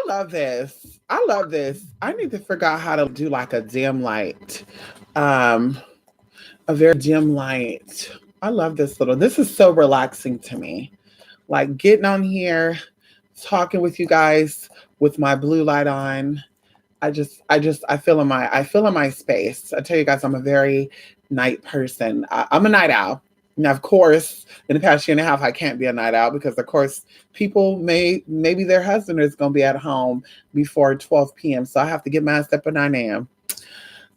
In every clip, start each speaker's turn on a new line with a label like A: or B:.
A: love this. I love this. I need to figure out how to do like a dim light. Um, a very dim light. I love this little. This is so relaxing to me. Like getting on here, talking with you guys with my blue light on. I feel in my space. I tell you guys, I'm a very night person. I'm a night owl. Now, of course, in the past year and a half, I can't be a night owl because, of course, maybe their husband is going to be at home before 12 p.m. So I have to get my ass up at 9 a.m.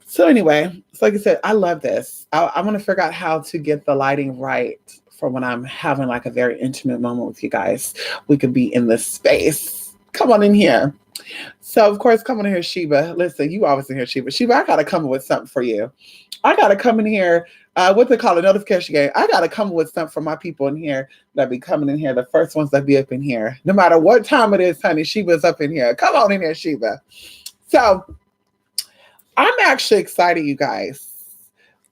A: So anyway, so like I said, I love this. I want to figure out how to get the lighting right for when I'm having like a very intimate moment with you guys. We could be in this space. Come on in here. So of course, come on in here, Sheba. Listen, you always in here, Sheba. Sheba, I gotta come up with something for you. I gotta come in here. What they call a notification game. I gotta come up with something for my people in here that be coming in here. The first ones that be up in here, no matter what time it is, honey. Sheba's up in here. Come on in here, Sheba. So I'm actually excited, you guys.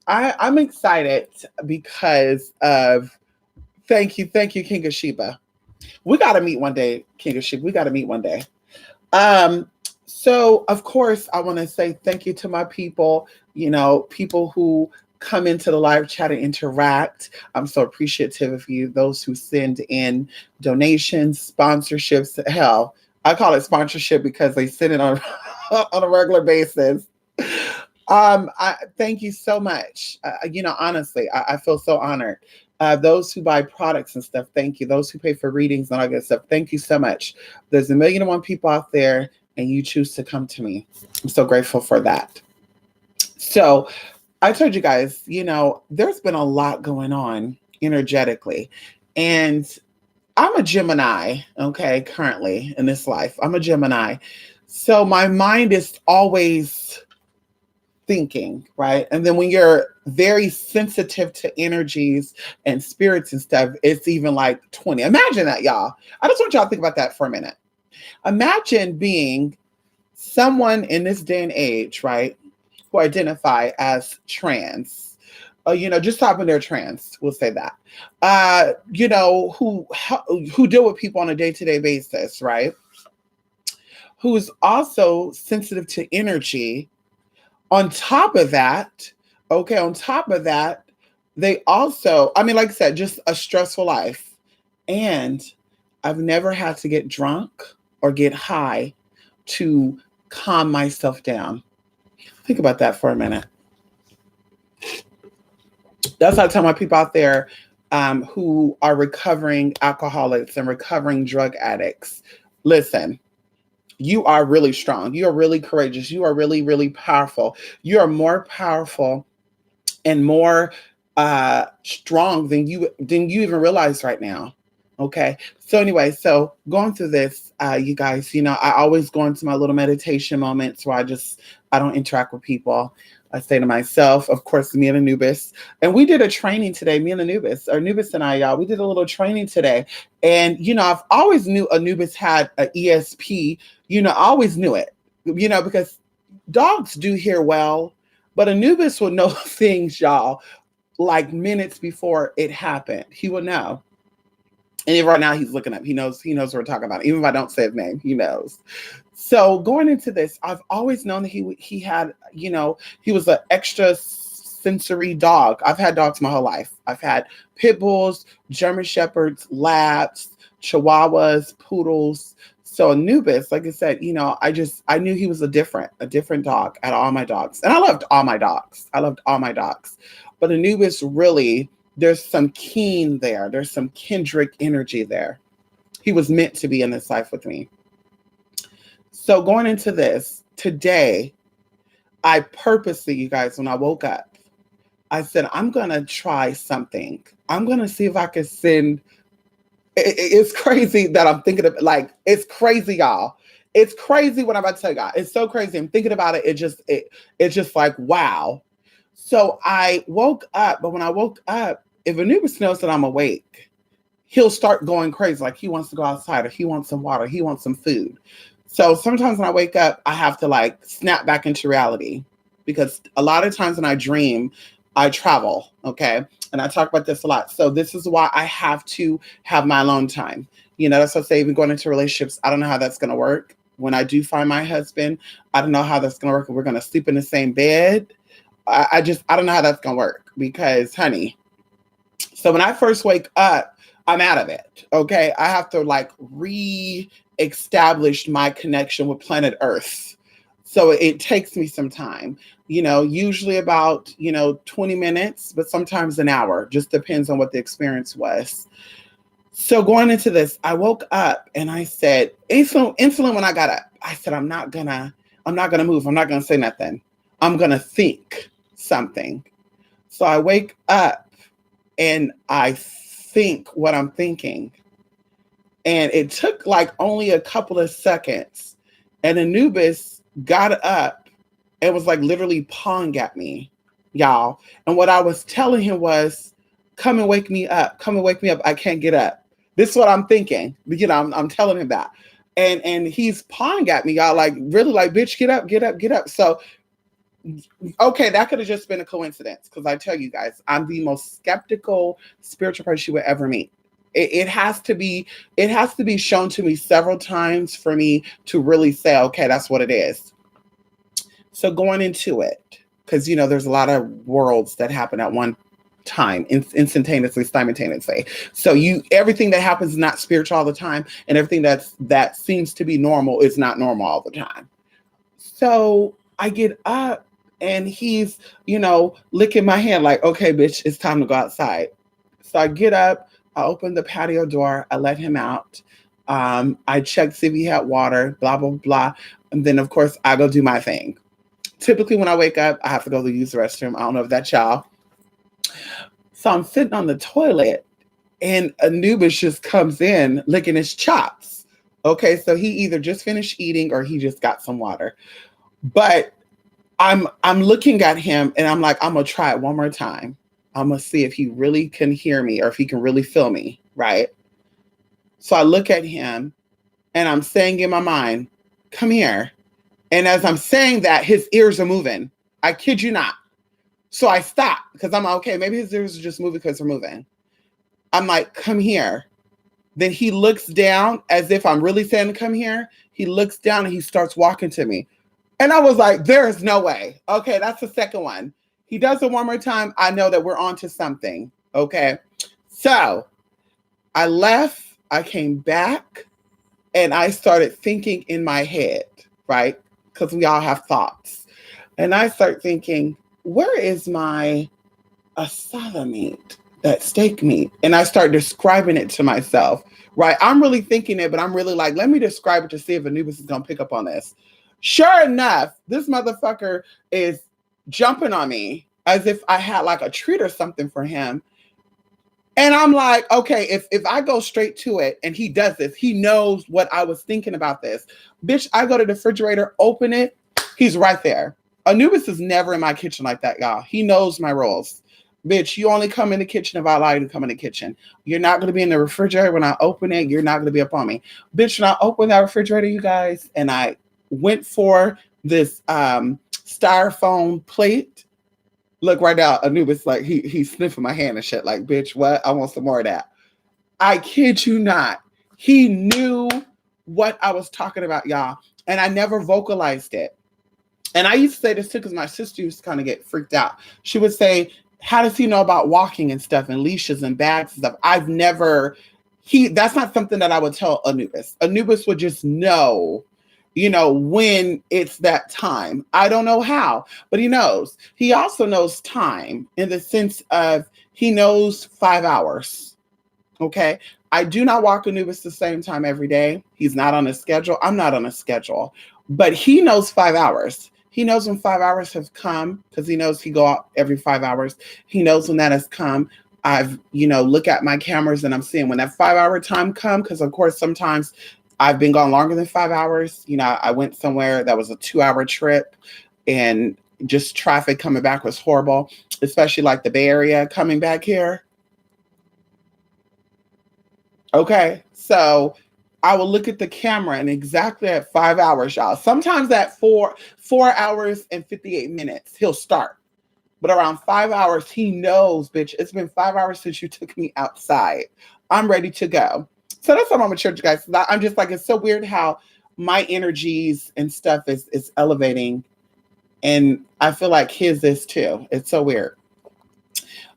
A: I'm excited because of thank you, King of Sheba. We gotta meet one day, King of Sheba. We gotta meet one day. Um, so of course I want to say thank you to my people, people who come into the live chat and interact. I'm so appreciative of you, those who send in donations, sponsorships. Hell, I call it sponsorship because they send it on on a regular basis. I thank you so much. Honestly, I feel so honored. Those who buy products and stuff, thank you. Those who pay for readings and all that stuff, thank you so much. There's 1,000,001 people out there, and you choose to come to me. I'm so grateful for that. So I told you guys, there's been a lot going on energetically, and I'm a Gemini, okay, currently in this life. I'm a Gemini. So my mind is always thinking, right? And then when you're very sensitive to energies and spirits and stuff, it's even like 20. Imagine that, y'all. I just want y'all to think about that for a minute. Imagine being someone in this day and age, right, who identify as trans. Just type in their trans. We'll say that. Who deal with people on a day-to-day basis, right? Who's also sensitive to energy. On top of that, they also, like I said, just a stressful life. And I've never had to get drunk or get high to calm myself down. Think about that for a minute. That's how I tell my people out there who are recovering alcoholics and recovering drug addicts. Listen, you are really strong. You are really courageous. You are really, really powerful. You are more powerful and more strong than you even realize right now. Okay. So anyway, going through this, you guys, I always go into my little meditation moments where I don't interact with people. I stay to myself, of course, me and Anubis. And we did a training today, me and Anubis and I, y'all, we did a little training today. And, I've always knew Anubis had an ESP, I always knew it, because dogs do hear well, but Anubis would know things, y'all, like minutes before it happened. He would know. And right now he's looking up. He knows what we're talking about. Even if I don't say his name, he knows. So going into this, I've always known that he had, he was an extra sensory dog. I've had dogs my whole life. I've had pit bulls, German shepherds, labs, chihuahuas, poodles. So Anubis, like I said, I knew he was a different dog out of all my dogs. And I loved all my dogs. But Anubis really, there's some keen there. There's some kindred energy there. He was meant to be in this life with me. So going into this, today, I purposely, you guys, when I woke up, I said, I'm going to try something. I'm going to see if I can send. It's crazy that I'm thinking of, it's crazy, y'all. It's crazy what I'm about to tell y'all. It's so crazy. I'm thinking about it. It's just like, wow. So I woke up, but when I woke up, if Anubis knows that I'm awake, he'll start going crazy. Like he wants to go outside or he wants some water. He wants some food. So sometimes when I wake up, I have to snap back into reality because a lot of times when I dream, I travel. Okay. And I talk about this a lot. So this is why I have to have my alone time. That's what I say, even going into relationships, I don't know how that's going to work. when I do find my husband. I don't know how that's going to work. We're going to sleep in the same bed. I don't know how that's going to work because, honey, so when I first wake up, I'm out of it. Okay. I have to like re-establish my connection with planet Earth. So it takes me some time, usually about, 20 minutes, but sometimes an hour, just depends on what the experience was. So going into this, I woke up and I said, insulin when I got up, I said, I'm not gonna move. I'm not gonna say nothing. I'm gonna think something. So I wake up and I think what I'm thinking. And it took like only a couple of seconds. And Anubis got up and was like literally pawing at me, y'all. And what I was telling him was, come and wake me up. Come and wake me up. I can't get up. This is what I'm thinking. I'm telling him that. And he's pawing at me, y'all, like really like, bitch, get up, get up, get up. So okay, that could have just been a coincidence because I tell you guys, I'm the most skeptical spiritual person you would ever meet. It has to be shown to me several times for me to really say, okay, that's what it is. So going into it, because there's a lot of worlds that happen at one time, instantaneously, simultaneously. So everything that happens is not spiritual all the time, and everything that seems to be normal is not normal all the time. So I get up and he's, licking my hand like, okay, bitch, it's time to go outside. So I get up, I open the patio door, I let him out. I check, see if he had water, blah, blah, blah. And then, of course, I go do my thing. Typically, when I wake up, I have to go to use the restroom. I don't know if that's y'all. So I'm sitting on the toilet and Anubis just comes in licking his chops. Okay, so he either just finished eating or he just got some water. But I'm looking at him and I'm like, I'm gonna try it one more time. I'm gonna see if he really can hear me or if he can really feel me, right? So I look at him and I'm saying in my mind, come here. And as I'm saying that, his ears are moving. I kid you not. So I stop because I'm like, okay, maybe his ears are just moving because they're moving. I'm like, come here. Then he looks down as if I'm really saying come here. He looks down and he starts walking to me. And I was like, there is no way. Okay, that's the second one. He does it one more time. I know that we're on to something. Okay. So I left, I came back, and I started thinking in my head, right? Because we all have thoughts. And I start thinking, where is my asada meat, that steak meat? And I start describing it to myself, right? I'm really thinking it, but I'm really like, let me describe it to see if Anubis is going to pick up on this. Sure enough, this motherfucker is jumping on me as if I had like a treat or something for him. And I'm like, okay, if I go straight to it and he does this, he knows what I was thinking about this. Bitch, I go to the refrigerator, open it, he's right there. Anubis is never in my kitchen like that, y'all. He knows my roles. Bitch, you only come in the kitchen if I allow you to come in the kitchen. You're not going to be in the refrigerator when I open it. You're not going to be up on me. Bitch, when I open that refrigerator, you guys, and I went for this styrofoam plate. Look right now, Anubis like he's sniffing my hand and shit. Like, bitch, what? I want some more of that. I kid you not. He knew what I was talking about, y'all, and I never vocalized it. And I used to say this too because my sister used to kind of get freaked out. She would say, "How does he know about walking and stuff and leashes and bags and stuff?" That's not something that I would tell Anubis. Anubis would just know, when it's that time. I don't know how, but he knows. He also knows time in the sense of he knows 5 hours. Okay. I do not walk Anubis the same time every day. He's not on a schedule. I'm not on a schedule, but he knows 5 hours. He knows when 5 hours have come because he knows he go out every 5 hours. He knows when that has come. I've, look at my cameras and I'm seeing when that 5 hour time come. Cause of course, sometimes I've been gone longer than 5 hours. I went somewhere that was a 2 hour trip and just traffic coming back was horrible, especially like the Bay Area coming back here. Okay. So I will look at the camera and exactly at 5 hours, y'all. Sometimes at 4 hours and 58 minutes, he'll start. But around 5 hours, he knows, bitch, it's been 5 hours since you took me outside. I'm ready to go. So that's what I'm going to church, guys. I'm just like, it's so weird how my energies and stuff is elevating, and I feel like his is too. It's so weird.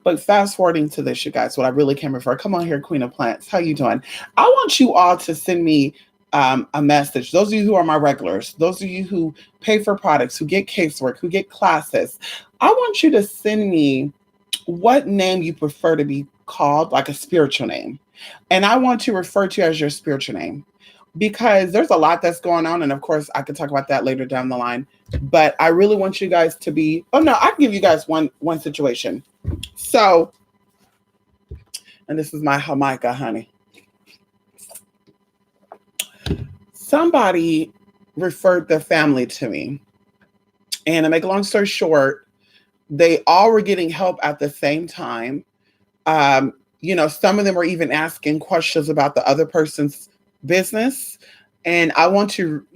A: But fast forwarding to this, you guys, what I really came for. Come on here, Queen of Plants. How you doing? I want you all to send me a message. Those of you who are my regulars, those of you who pay for products, who get casework, who get classes, I want you to send me what name you prefer to be called, like a spiritual name. And I want to refer to you as your spiritual name because there's a lot that's going on. And of course, I could talk about that later down the line. But I really want you guys to be, oh no, I can give you guys one situation. So, and this is my Jamaica, honey. Somebody referred their family to me. And to make a long story short, they all were getting help at the same time. Some of them were even asking questions about the other person's business. And I want to,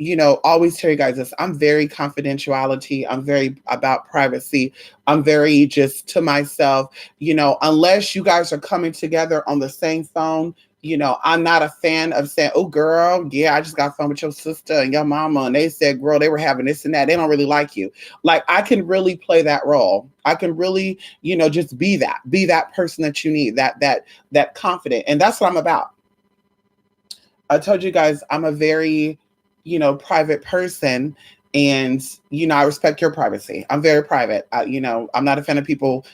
A: always tell you guys this. I'm very confidentiality. I'm very about privacy. I'm very just to myself, unless you guys are coming together on the same phone. I'm not a fan of saying, oh, girl, yeah, I just got phone with your sister and your mama. And they said, girl, they were having this and that. They don't really like you. Like, I can really play that role. I can really, just be that person that you need, that confident. And that's what I'm about. I told you guys I'm a very, private person, and, I respect your privacy. I'm very private. I'm not a fan of people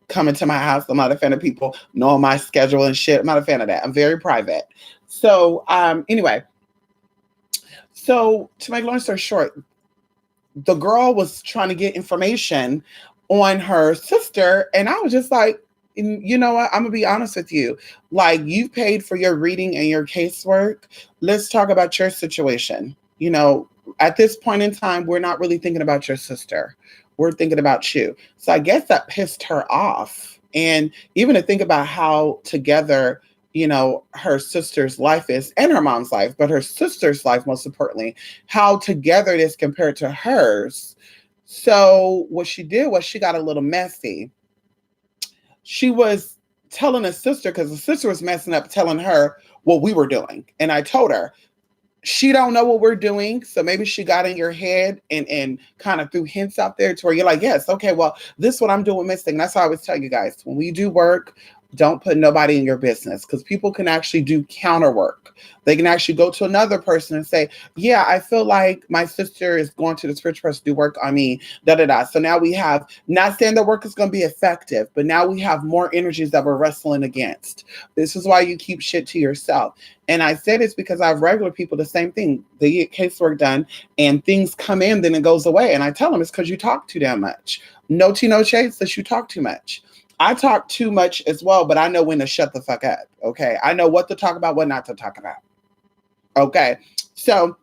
A: coming to my house. I'm not a fan of people knowing my schedule and shit. I'm not a fan of that. I'm very private. So, anyway, so to make a long story short, the girl was trying to get information on her sister, and I was just like, you know what? I'm gonna be honest with you. Like, you've paid for your reading and your casework. Let's talk about your situation. At this point in time, we're not really thinking about your sister. We're thinking about you. So I guess that pissed her off. And even to think about how together, her sister's life is, and her mom's life, but her sister's life, most importantly, how together it is compared to hers. So what she did was she got a little messy. She was telling a sister, because the sister was messing up, telling her what we were doing. And I told her, she don't know what we're doing. So maybe she got in your head and kind of threw hints out there to where you're like, yes, okay, well, this is what I'm doing missing. That's how I always tell you guys, when we do work, don't put nobody in your business, because people can actually do counter work. They can actually go to another person and say, yeah, I feel like my sister is going to the spiritual person to do work on me, da-da-da. So now we have, not saying the work is going to be effective, but now we have more energies that we're wrestling against. This is why you keep shit to yourself. And I say this because I have regular people, the same thing. They get casework done and things come in, then it goes away. And I tell them it's because you talk too damn much. No tea, no shade, says you talk too much. I talk too much as well, but I know when to shut the fuck up. Okay. I know what to talk about, what not to talk about. Okay. So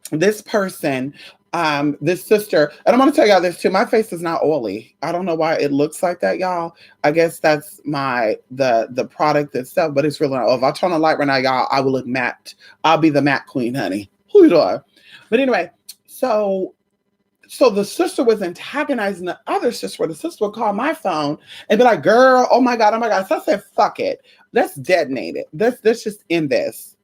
A: this person, this sister, and I'm going to tell y'all this too. My face is not oily. I don't know why it looks like that, y'all. I guess that's the product itself, but it's really not. If I turn on light right now, y'all, I will look matte. I'll be the matte queen, honey. Who you are? But anyway, so the sister was antagonizing the other sister, where the sister would call my phone and be like, girl, oh my God. So I said, fuck it. Let's detonate it. Let's just end this.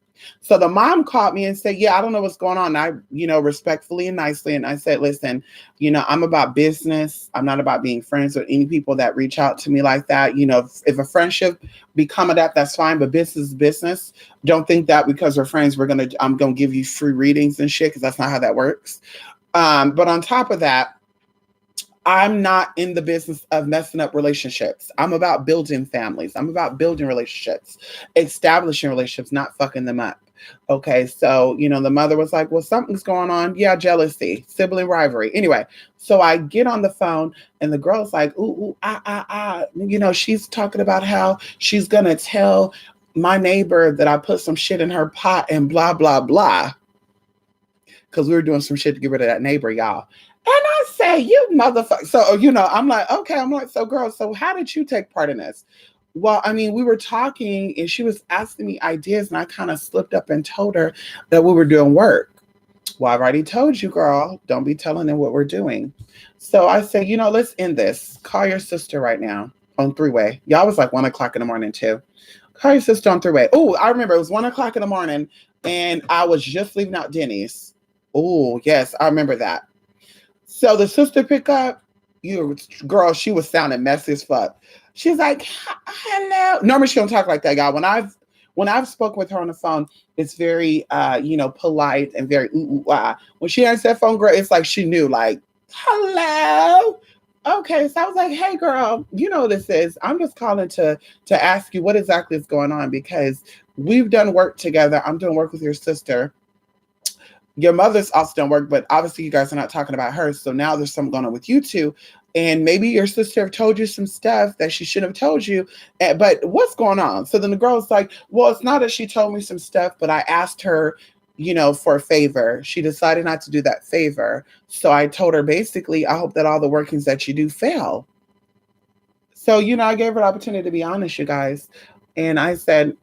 A: So the mom called me and said, yeah, I don't know what's going on. And I, respectfully and nicely. And I said, listen, I'm about business. I'm not about being friends with any people that reach out to me like that. If a friendship become of that, that's fine. But business is business. Don't think that because we're friends, I'm going to give you free readings and shit, because that's not how that works. But on top of that, I'm not in the business of messing up relationships. I'm about building families. I'm about building relationships, establishing relationships, not fucking them up. Okay. So, the mother was like, well, something's going on. Yeah. Jealousy, sibling rivalry. Anyway, so I get on the phone and the girl's like, ooh, she's talking about how she's going to tell my neighbor that I put some shit in her pot and blah, blah, blah. Because we were doing some shit to get rid of that neighbor, y'all. And I say, you motherfucker. So, I'm like, okay. I'm like, so girl, so how did you take part in this? Well, I mean, we were talking and she was asking me ideas, and I kind of slipped up and told her that we were doing work. Well, I've already told you, girl, don't be telling them what we're doing. So I said, let's end this. Call your sister right now on three-way. Y'all was like 1 o'clock in the morning too. Call your sister on three-way. Oh, I remember it was 1 o'clock in the morning and I was just leaving out Denny's. Oh, yes, I remember that. So the sister pick up, you girl, she was sounding messy as fuck. She's like, hello. Normally she don't talk like that, y'all. When I've spoken with her on the phone, it's very polite and very ooh, ooh, ah. When she answered that phone, girl, it's like she knew, like, hello. Okay, so I was like, hey girl, you know what this is. I'm just calling to ask you what exactly is going on because we've done work together. I'm doing work with your sister. Your mother's also done work, but obviously you guys are not talking about her. So now there's something going on with you two. And maybe your sister have told you some stuff that she shouldn't have told you. But what's going on? So then the girl's like, well, it's not that she told me some stuff, but I asked her, for a favor. She decided not to do that favor. So I told her basically, I hope that all the workings that you do fail. So, I gave her the opportunity to be honest, you guys. And I said,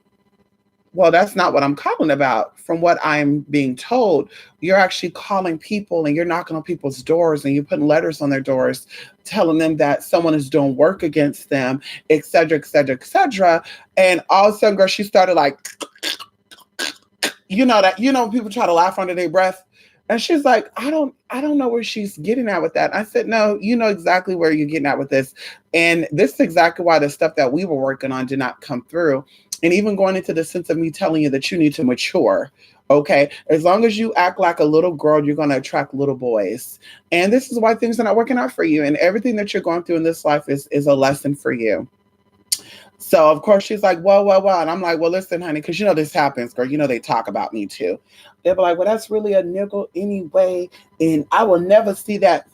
A: well, that's not what I'm calling about. From what I'm being told, you're actually calling people and you're knocking on people's doors and you're putting letters on their doors telling them that someone is doing work against them, et cetera, et cetera, et cetera. And all of a sudden, girl, she started like, people try to laugh under their breath. And she's like, I don't know where she's getting at with that. I said, no, you know exactly where you're getting at with this. And this is exactly why the stuff that we were working on did not come through. And even going into the sense of me telling you that you need to mature. Okay. As long as you act like a little girl, you're going to attract little boys. And this is why things are not working out for you. And everything that you're going through in this life is a lesson for you. So of course she's like, well, and I'm like, well, listen, honey, because this happens, girl. They talk about me too. They'll be like, well, that's really a niggle anyway, and I will never see that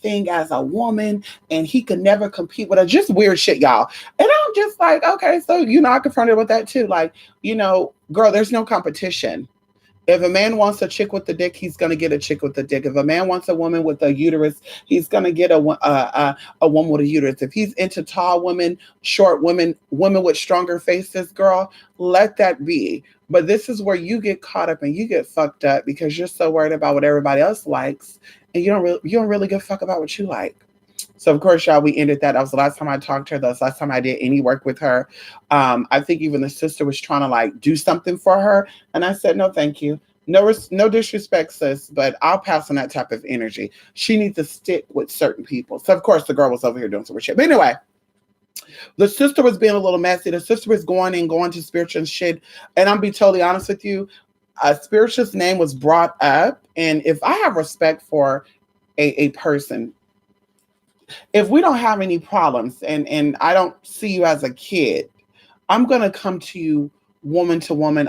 A: thing as a woman, and he could never compete with her. Just weird shit, y'all. And I'm just like, okay, so I confronted with that too. Like, girl, there's no competition. If a man wants a chick with the dick, he's going to get a chick with the dick. If a man wants a woman with a uterus, he's going to get a woman with a uterus. If he's into tall women, short women, women with stronger faces, girl, let that be. But this is where you get caught up and you get fucked up because you're so worried about what everybody else likes, and you don't really give a fuck about what you like. So of course, y'all, we ended that. That was the last time I talked to her. That was the last time I did any work with her. I think even the sister was trying to like do something for her, and I said no, thank you. No disrespect, sis, but I'll pass on that type of energy. She needs to stick with certain people. So of course, the girl was over here doing some shit. But anyway, the sister was being a little messy. The sister was going to spiritual and shit. And I'm be totally honest with you, a spiritual's name was brought up, and if I have respect for a person, if we don't have any problems and I don't see you as a kid, I'm going to come to woman,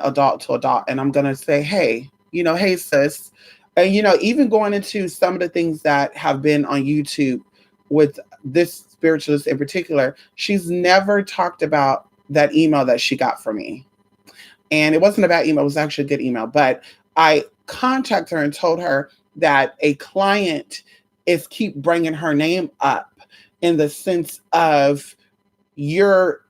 A: adult to adult, and I'm going to say, hey, hey, sis. And, even going into some of the things that have been on YouTube with this spiritualist in particular, she's never talked about that email that she got from me. And it wasn't a bad email, it was actually a good email. But I contacted her and told her that a client is keep bringing her name up in the sense of you're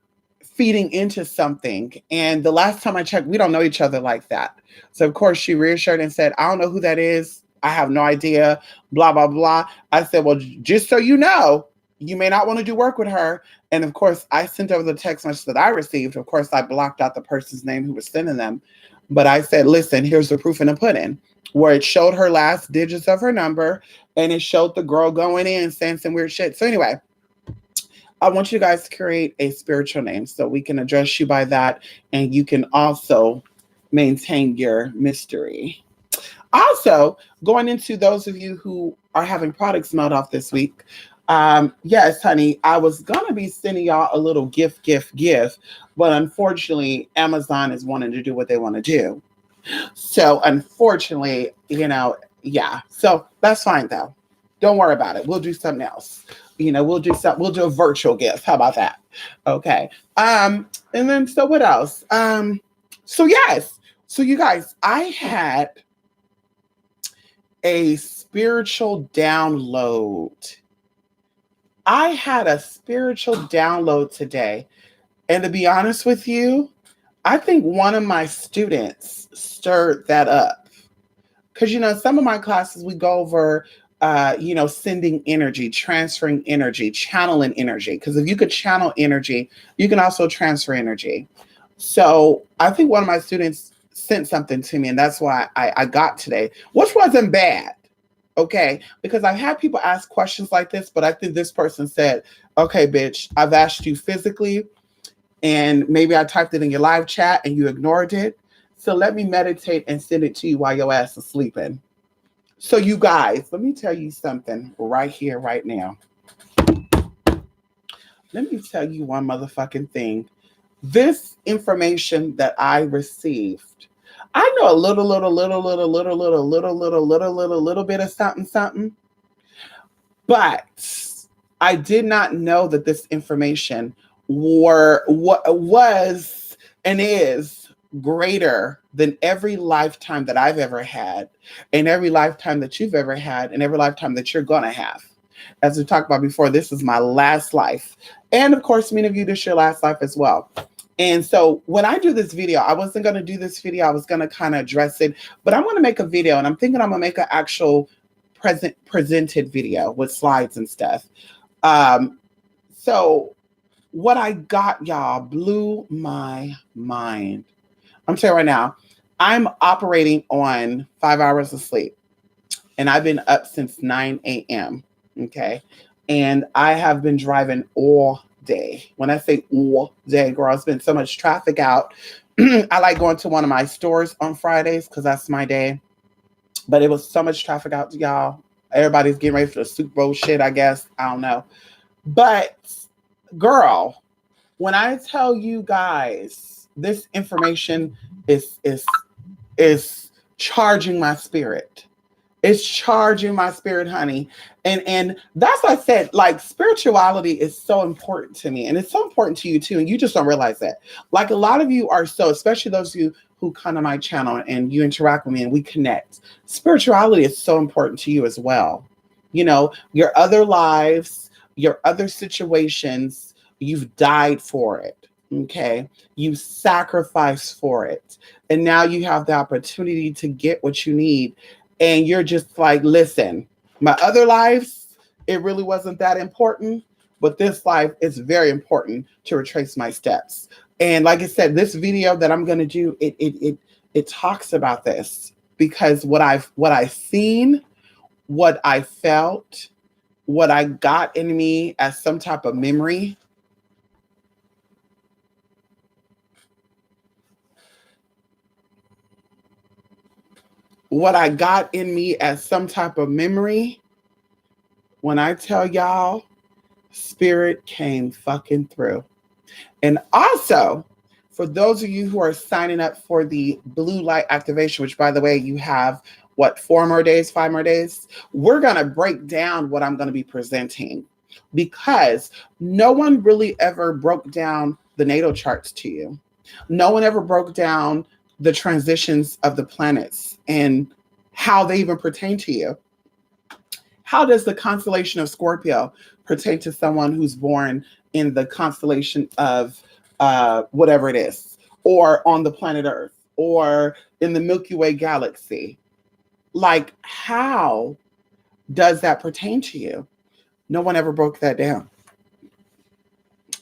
A: feeding into something. And the last time I checked, we don't know each other like that. So of course she reassured and said, I don't know who that is. I have no idea, blah, blah, blah. I said, well, just so you know, you may not want to do work with her. And of course, I sent over the text message that I received. Of course, I blocked out the person's name who was sending them. But I said, listen, here's the proof in the pudding, where it showed her last digits of her number and it showed the girl going in saying some weird shit. So anyway, I want you guys to create a spiritual name so we can address you by that. And you can also maintain your mystery. Also, going into those of you who are having products mailed off this week, yes, honey, I was going to be sending y'all a little gift, but unfortunately, Amazon is wanting to do what they want to do. So, unfortunately, yeah. So, that's fine, though. Don't worry about it. We'll do something else. We'll do a virtual gift. How about that? Okay. And then, so what else? So, yes. So, you guys, I had a spiritual download. I had a spiritual download today. And to be honest with you, I think one of my students stirred that up. Because, some of my classes, we go over, sending energy, transferring energy, channeling energy. Because if you could channel energy, you can also transfer energy. So I think one of my students sent something to me, and that's why I got today, which wasn't bad. Okay, because I've had people ask questions like this, but I think this person said, okay, bitch, I've asked you physically, and maybe I typed it in your live chat and you ignored it. So let me meditate and send it to you while your ass is sleeping. So you guys, let me tell you something right here, right now. Let me tell you one motherfucking thing. This information that I received, I know a little bit of something, but I did not know that this information was and is greater than every lifetime that I've ever had, and every lifetime that you've ever had, and every lifetime that you're gonna have. As we talked about before, this is my last life. And of course, many of you, this is your last life as well. And so when I do this video, I wasn't going to do this video. I was going to kind of address it, but I'm going to make a video, and I'm thinking I'm going to make an actual presented video with slides and stuff. So what I got, y'all, blew my mind. I'm telling you right now, I'm operating on 5 hours of sleep, and I've been up since 9 a.m. Okay. And I have been driving all day. When I say all day, girl, it's been so much traffic out. I like going to one of my stores on Fridays because that's my day. But it was so much traffic out, y'all. Everybody's getting ready for the Super Bowl shit, I guess. I don't know. But girl, when I tell you guys, this information is charging my spirit. It's charging my spirit, honey. And that's why I said, like, spirituality is so important to me. And it's so important to you too. And you just don't realize that. Like, a lot of you are so, especially those of you who come to my channel and you interact with me and we connect. Spirituality is so important to you as well. You know, your other lives, your other situations, you've died for it. Okay. You sacrificed for it. And now you have the opportunity to get what you need. And you're just like, listen, my other lives, it really wasn't that important, but this life is very important to retrace my steps. And like I said, this video that I'm going to do, it talks about this, because what I've seen, what I felt, what I got in me as some type of memory. What I got in me as some type of memory, when I tell y'all, spirit came fucking through. And also, for those of you who are signing up for the blue light activation, which by the way, you have what, 4 more days, 5 more days? We're going to break down what I'm going to be presenting, because no one really ever broke down the natal charts to you. No one ever broke down the transitions of the planets and how they even pertain to you. How does the constellation of Scorpio pertain to someone who's born in the constellation of whatever it is, or on the planet Earth, or in the Milky Way galaxy? Like, how does that pertain to you? No one ever broke that down.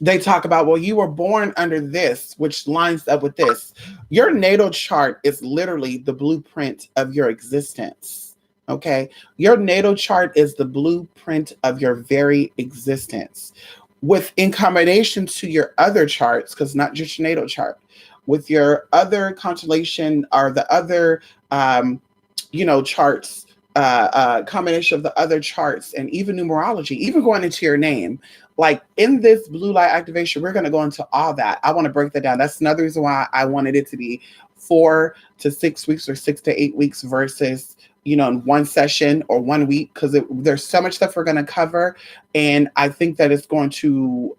A: They talk about, well, you were born under this, which lines up with this. Your natal chart is literally the blueprint of your existence. Okay. Your natal chart is the blueprint of your very existence, with in combination to your other charts, because not just your natal chart, with your other constellation or the other, charts, combination of the other charts, and even numerology, even going into your name. Like, in this blue light activation, we're going to go into all that. I want to break that down. That's another reason why I wanted it to be 4 to 6 weeks or 6 to 8 weeks versus, in one session or 1 week, because there's so much stuff we're going to cover. And I think that it's going to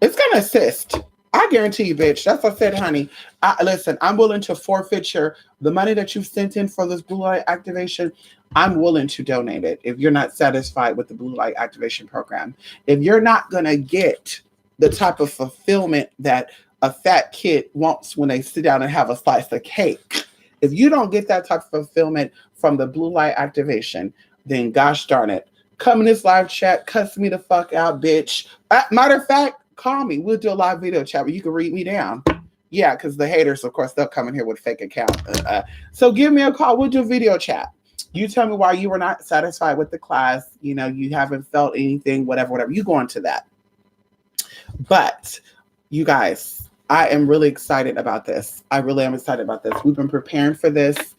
A: assist. I guarantee you, bitch. That's what I said, honey. Listen, I'm willing to forfeit the money that you've sent in for this blue light activation. I'm willing to donate it if you're not satisfied with the blue light activation program. If you're not going to get the type of fulfillment that a fat kid wants when they sit down and have a slice of cake, if you don't get that type of fulfillment from the blue light activation, then gosh darn it, come in this live chat, cuss me the fuck out, bitch. Matter of fact, call me. We'll do a live video chat where you can read me down. Yeah, because the haters, of course, they'll come in here with fake account. So give me a call. We'll do video chat. You tell me why you were not satisfied with the class. You know, you haven't felt anything, whatever, whatever. You go into that. But you guys, I am really excited about this. I really am excited about this. We've been preparing for this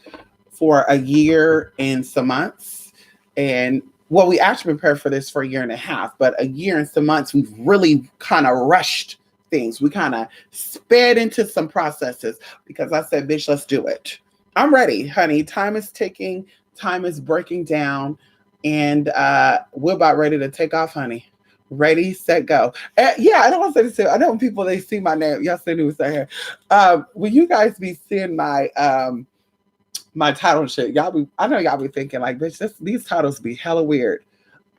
A: for a year and some months. And well, we actually prepared for this for a year and a half, but a year and some months, we've really kind of rushed things. We kind of sped into some processes because I said, bitch, let's do it. I'm ready, honey. Time is ticking, time is breaking down, and we're about ready to take off, honey. Ready, set, go. Yeah, I don't want to say this too. I know when people they see my name, yes, they do say here. Will you guys be seeing my title and shit? Y'all be, I know y'all be thinking like, bitch, these titles be hella weird.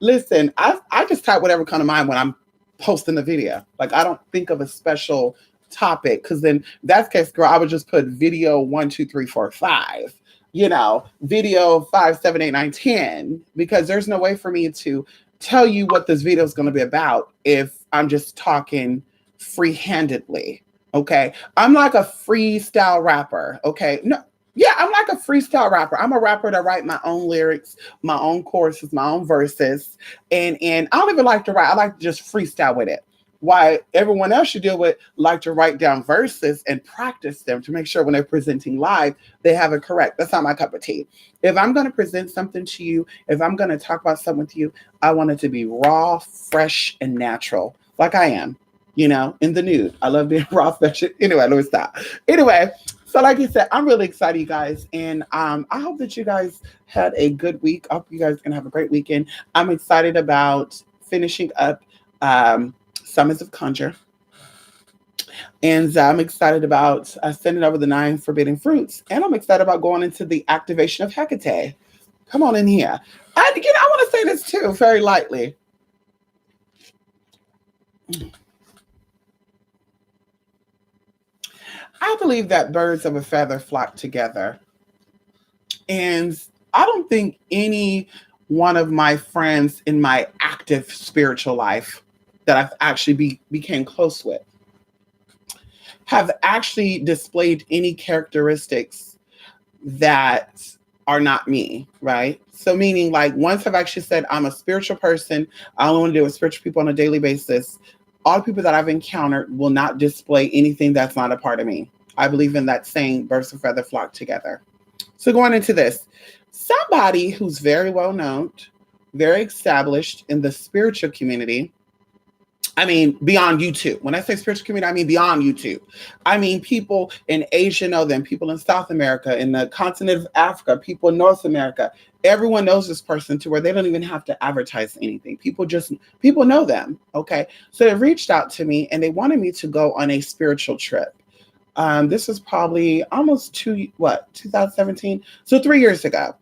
A: Listen, I just type whatever come to mind when I'm posting the video. Like I don't think of a special topic because then that's case, girl, I would just put video 1, 2, 3, 4, 5. You know, video 5, 7, 8, 9, 10, because there's no way for me to tell you what this video is going to be about if I'm just talking free-handedly. Okay, I'm like a freestyle rapper. Okay, no, yeah, I'm like a freestyle rapper. I'm a rapper that write my own lyrics, my own choruses, my own verses, and I don't even like to write. I like to just freestyle with it. Why everyone else you deal with like to write down verses and practice them to make sure when they're presenting live, they have it correct. That's not my cup of tea. If I'm going to present something to you, if I'm going to talk about something with you, I want it to be raw, fresh, and natural, like I am, you know, in the nude. I love being raw, fresh. Anyway, let me stop. Anyway, so like you said, I'm really excited, you guys. And I hope that you guys had a good week. I hope you guys can have a great weekend. I'm excited about finishing up Summons of Conjure. And I'm excited about sending over the 9 forbidden fruits. And I'm excited about going into the activation of Hecate. Come on in here. I want to say this too, very lightly. I believe that birds of a feather flock together. And I don't think any one of my friends in my active spiritual life that I've actually became close with have actually displayed any characteristics that are not me, right? So meaning like once I've actually said I'm a spiritual person, I only want to deal with spiritual people on a daily basis, all the people that I've encountered will not display anything that's not a part of me. I believe in that saying, birds of feather flock together. So going into this, somebody who's very well known, very established in the spiritual community, I mean, beyond YouTube. When I say spiritual community, I mean beyond YouTube. I mean, people in Asia know them, people in South America, in the continent of Africa, people in North America. Everyone knows this person to where they don't even have to advertise anything. People know them. Okay. So they reached out to me and they wanted me to go on a spiritual trip. This was probably almost 2017? So 3 years ago.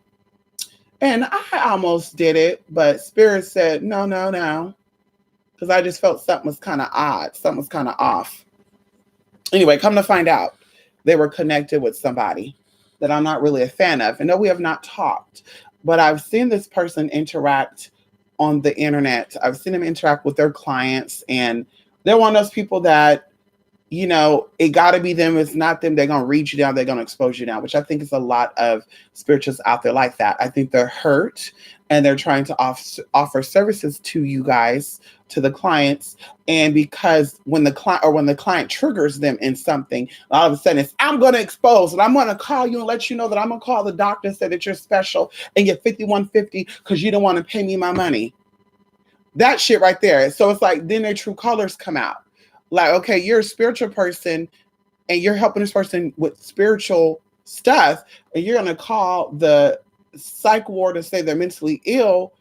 A: And I almost did it, but Spirit said, no, no, no. Because I just felt something was kind of odd. Something was kind of off. Anyway, come to find out, they were connected with somebody that I'm not really a fan of. And no, we have not talked, but I've seen this person interact on the internet. I've seen them interact with their clients. And they're one of those people that, you know, it got to be them. It's not them. They're going to read you down. They're going to expose you down, which I think is a lot of spirituals out there like that. I think they're hurt and they're trying to offer services to you guys, to the clients. And because when the client triggers them in something, all of a sudden it's, I'm going to expose and I'm going to call you and let you know that I'm going to call the doctor and say that you're special and get $51.50 because you don't want to pay me my money. That shit right there. So it's like, then their true colors come out. Like, okay, you're a spiritual person and you're helping this person with spiritual stuff, and you're going to call the psych ward and say they're mentally ill.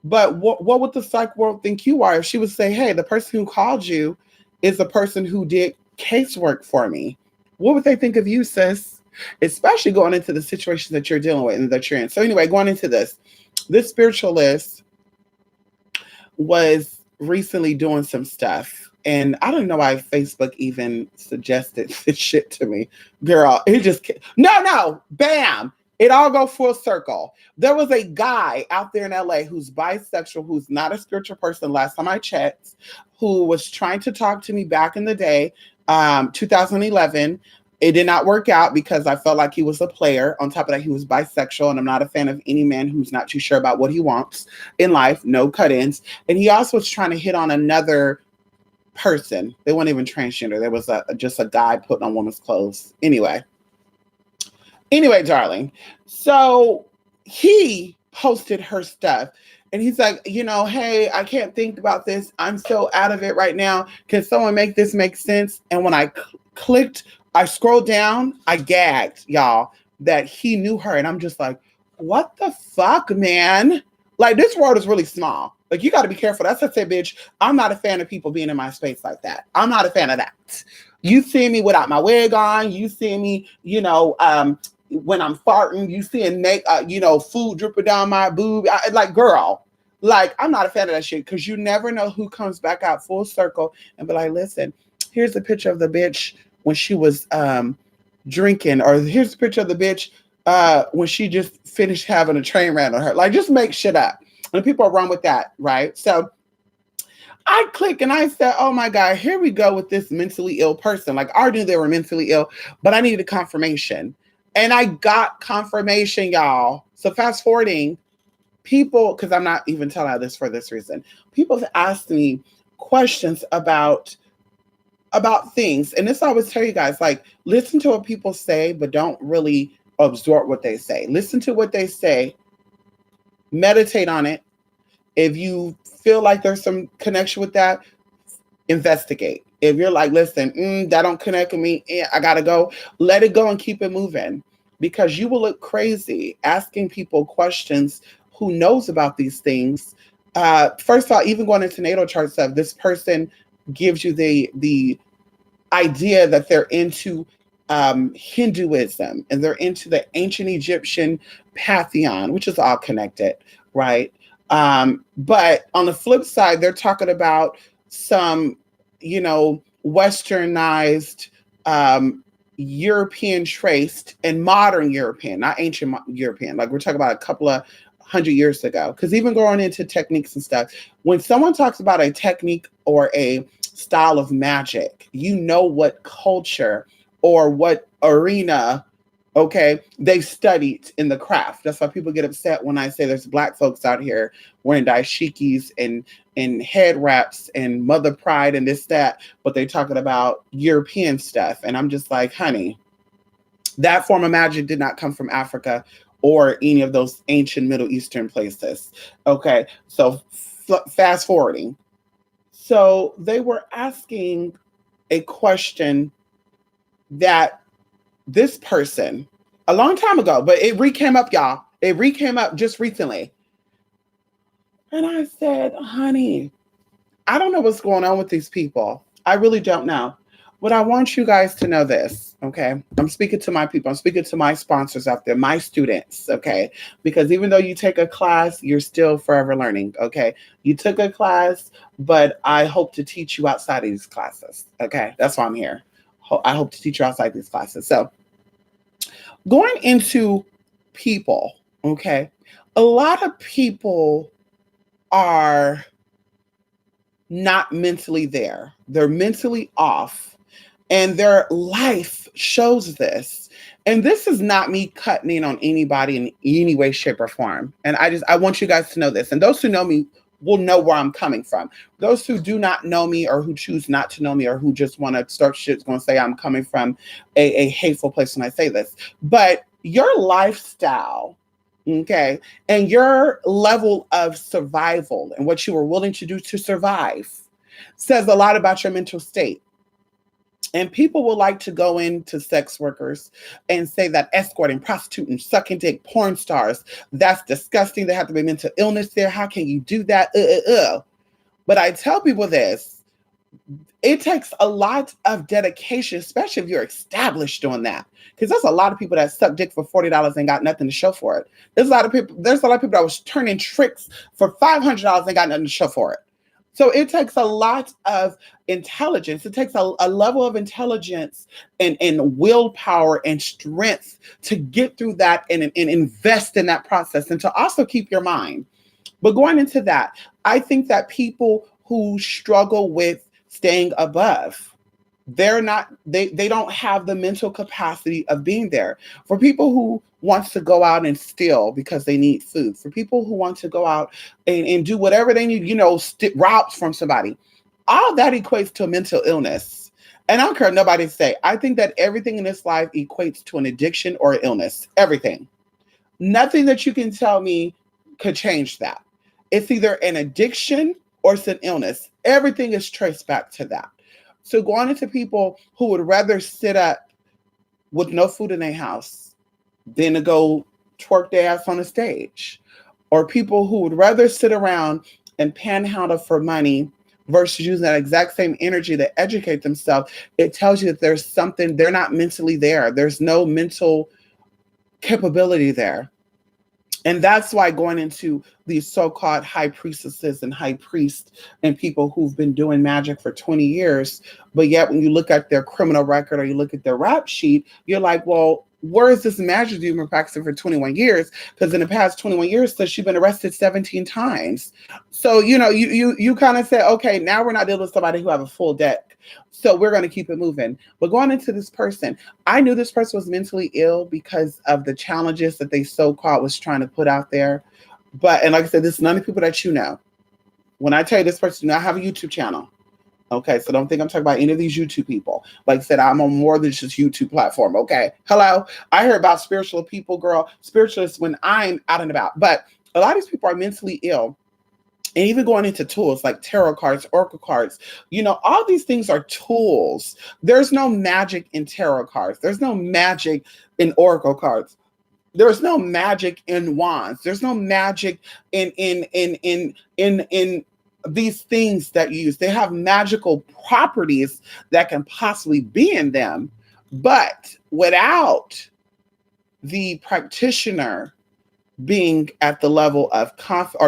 A: But what would the psych ward think you are if she would say, hey, the person who called you is the person who did casework for me? What would they think of you, sis? Especially going into the situations that you're dealing with and that you're in. So anyway, going into this spiritualist was recently doing some stuff. And I don't know why Facebook even suggested this shit to me. Girl, it just, no, bam. It all go full circle. There was a guy out there in LA who's bisexual, who's not a spiritual person, last time I checked, who was trying to talk to me back in the day. 2011. It did not work out because I felt like he was a player. On top of that, he was bisexual, and I'm not a fan of any man who's not too sure about what he wants in life. No cut-ins. And he also was trying to hit on another person. They weren't even transgender. There was just a guy putting on women's clothes. Anyway, darling. So he posted her stuff. And he's like, hey, I can't think about this. I'm so out of it right now. Can someone make this make sense? And when I clicked, I scrolled down, I gagged, y'all, that he knew her. And I'm just like, what the fuck, man? Like, this world is really small. Like, you got to be careful. That's what I say, bitch. I'm not a fan of people being in my space like that. I'm not a fan of that. You see me without my wig on. You see me, when I'm farting, you seeing food dripping down my boob. Like, girl. Like, I'm not a fan of that shit because you never know who comes back out full circle and be like, listen, here's a picture of the bitch when she was drinking, or here's a picture of the bitch when she just finished having a train ran on her. Like, just make shit up. And people run with that, right? So I click and I said, oh my God, here we go with this mentally ill person. Like, I knew they were mentally ill, but I needed confirmation. And I got confirmation, y'all. So fast forwarding, people, because I'm not even telling you this for this reason, people have asked me questions about things. And this I always tell you guys, like, listen to what people say, but don't really absorb what they say. Listen to what they say, meditate on it. If you feel like there's some connection with that, investigate. If you're like, listen, that don't connect with me, I gotta go, let it go and keep it moving, because you will look crazy asking people questions who knows about these things. First of all, even going into natal chart stuff, this person gives you the idea that they're into Hinduism and they're into the ancient Egyptian pantheon, which is all connected, right? But on the flip side, they're talking about some, westernized, European traced and modern European, not ancient European. Like, we're talking about a couple of 100 years ago. Because even going into techniques and stuff, when someone talks about a technique or a style of magic, you know what culture or what arena, okay, they studied in the craft. That's why people get upset when I say there's Black folks out here wearing dashikis and head wraps and mother pride and this, that, but they're talking about European stuff. And I'm just like, honey, that form of magic did not come from Africa or any of those ancient Middle Eastern places. Okay, so fast forwarding. So they were asking a question that this person, a long time ago, but it came up, y'all. It came up just recently. And I said, honey, I don't know what's going on with these people. I really don't know. But I want you guys to know this, okay? I'm speaking to my people. I'm speaking to my sponsors out there, my students, okay? Because even though you take a class, you're still forever learning, okay? You took a class, but I hope to teach you outside of these classes, okay? That's why I'm here. I hope to teach you outside these classes. So going into people, okay? A lot of people are not mentally there. They're mentally off. And their life shows this. And this is not me cutting in on anybody in any way, shape, or form. And I want you guys to know this. And those who know me will know where I'm coming from. Those who do not know me or who choose not to know me or who just want to start shit going to say I'm coming from a hateful place when I say this. But your lifestyle, okay, and your level of survival and what you were willing to do to survive says a lot about your mental state. And people will like to go into sex workers and say that escorting, prostituting, sucking dick, porn stars, that's disgusting. There have to be mental illness there. How can you do that? But I tell people this, it takes a lot of dedication, especially if you're established doing that. Because there's a lot of people that suck dick for $40 and got nothing to show for it. There's a lot of people that was turning tricks for $500 and got nothing to show for it. So it takes a lot of intelligence. It takes a level of intelligence and willpower and strength to get through that and invest in that process and to also keep your mind. But going into that, I think that people who struggle with staying above, They don't have the mental capacity of being there. For people who wants to go out and steal because they need food, for people who want to go out and do whatever they need, routes from somebody, all that equates to a mental illness. And I don't care what nobody say, I think that everything in this life equates to an addiction or illness. Everything. Nothing that you can tell me could change that. It's either an addiction or it's an illness. Everything is traced back to that. So going into people who would rather sit up with no food in their house than to go twerk their ass on a stage, or people who would rather sit around and panhandle for money versus using that exact same energy to educate themselves, it tells you that there's something, they're not mentally there. There's no mental capability there. And that's why going into these so-called high priestesses and high priests and people who've been doing magic for 20 years, but yet when you look at their criminal record or you look at their rap sheet, you're like, well, where is this magic you've been practicing for 21 years? Because in the past 21 years, she's been arrested 17 times. So, you kind of say, okay, now we're not dealing with somebody who have a full deck. So we're going to keep it moving. But going into this person, I knew this person was mentally ill because of the challenges that they so-called was trying to put out there. And like I said, this is none of the people that you know. When I tell you this person, I have a YouTube channel. Okay, so don't think I'm talking about any of these YouTube people. Like I said, I'm on more than just YouTube platform. Okay, hello. I heard about spiritual people, girl, spiritualists when I'm out and about. But a lot of these people are mentally ill. And even going into tools like tarot cards, oracle cards, all these things are tools. There's no magic in tarot cards. There's no magic in oracle cards. There's no magic in wands. There's no magic in these things that you use. They have magical properties that can possibly be in them, but without the practitioner being at the level of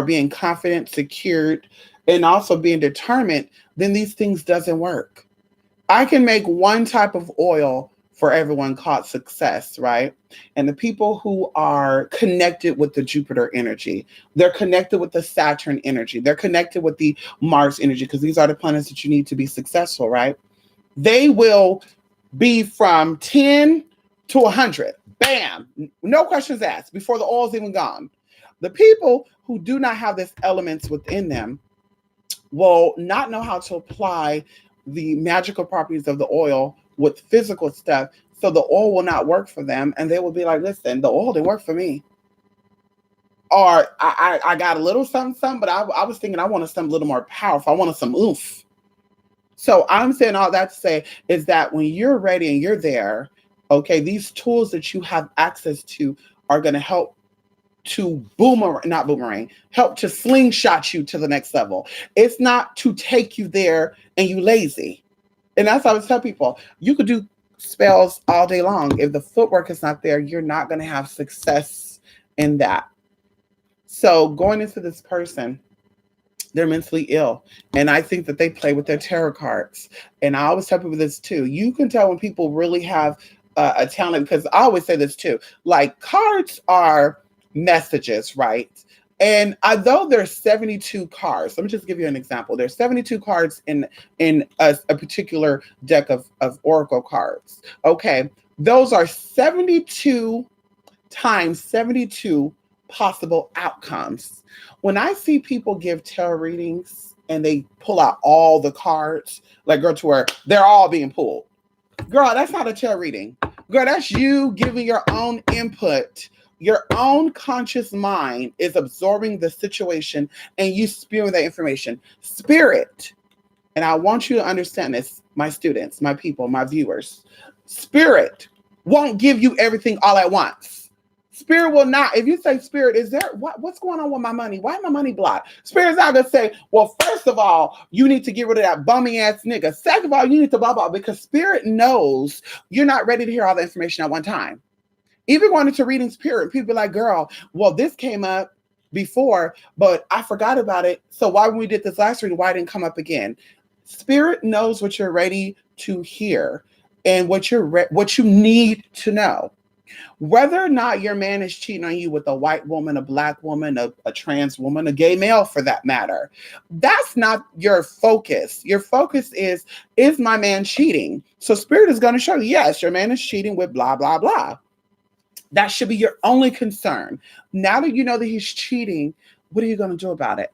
A: being confident, secured, and also being determined, then these things doesn't work. I can make one type of oil for everyone called success, right? And the people who are connected with the Jupiter energy, they're connected with the Saturn energy, they're connected with the Mars energy, because these are the planets that you need to be successful, right? They will be from 10 to 100. Bam! No questions asked before the oil's even gone. The people who do not have these elements within them will not know how to apply the magical properties of the oil with physical stuff. So the oil will not work for them. And they will be like, listen, the oil didn't work for me. Or I got a little something, but I was thinking I wanted something a little more powerful. I wanted some oomph. So I'm saying all that to say is that when you're ready and you're there, okay, these tools that you have access to are going to help to help to slingshot you to the next level. It's not to take you there and you lazy. And that's how I always tell people, you could do spells all day long. If the footwork is not there, you're not going to have success in that. So going into this person, they're mentally ill. And I think that they play with their tarot cards. And I always tell people this too. You can tell when people really have a talent, because I always say this too, like cards are messages, right? And although there's 72 cards, let me just give you an example. There's 72 cards in a particular deck of oracle cards. Okay, those are 72 times 72 possible outcomes. When I see people give tarot readings and they pull out all the cards, like girl, to where they're all being pulled. Girl, that's not a tarot reading. Girl, that's you giving your own input. Your own conscious mind is absorbing the situation and you spewing that information. Spirit, and I want you to understand this, my students, my people, my viewers. Spirit won't give you everything all at once. Spirit will not. If you say, Spirit, is there what's going on with my money? Why is my money blocked? Spirit's not gonna say, well, first of all, you need to get rid of that bummy ass nigga. Second of all, you need to blah blah, because Spirit knows you're not ready to hear all the information at one time. Even going into reading Spirit, people be like, girl, well, this came up before, but I forgot about it. So why when we did this last reading, why it didn't come up again? Spirit knows what you're ready to hear and what you need to know. Whether or not your man is cheating on you with a white woman, a black woman, a trans woman, a gay male for that matter, that's not your focus. Your focus is my man cheating? So spirit is going to show you, yes, your man is cheating with blah, blah, blah. That should be your only concern. Now that you know that he's cheating, what are you going to do about it?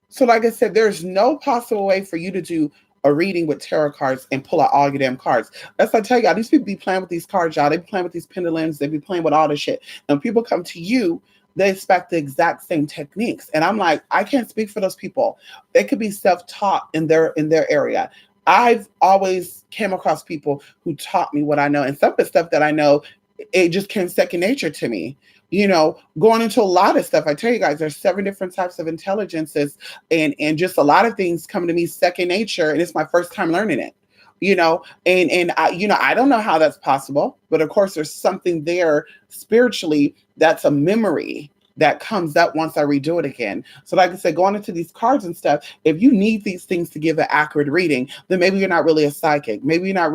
A: So, like I said, there's no possible way for you to do a reading with tarot cards and pull out all your damn cards. That's what I tell y'all. These people be playing with these cards, y'all. They be playing with these pendulums. They be playing with all this shit. And when people come to you, they expect the exact same techniques. And I'm like, I can't speak for those people. They could be self-taught in their area. I've always came across people who taught me what I know. And some of the stuff that I know, it just came second nature to me. You know, going into a lot of stuff. I tell you guys, there's 7 different types of intelligences and just a lot of things coming to me second nature. And it's my first time learning it, you know, and I, you know, I don't know how that's possible, but of course there's something there spiritually that's a memory that comes up once I redo it again. So like I said, going into these cards and stuff, if you need these things to give an accurate reading, then maybe you're not really a psychic. Maybe you don't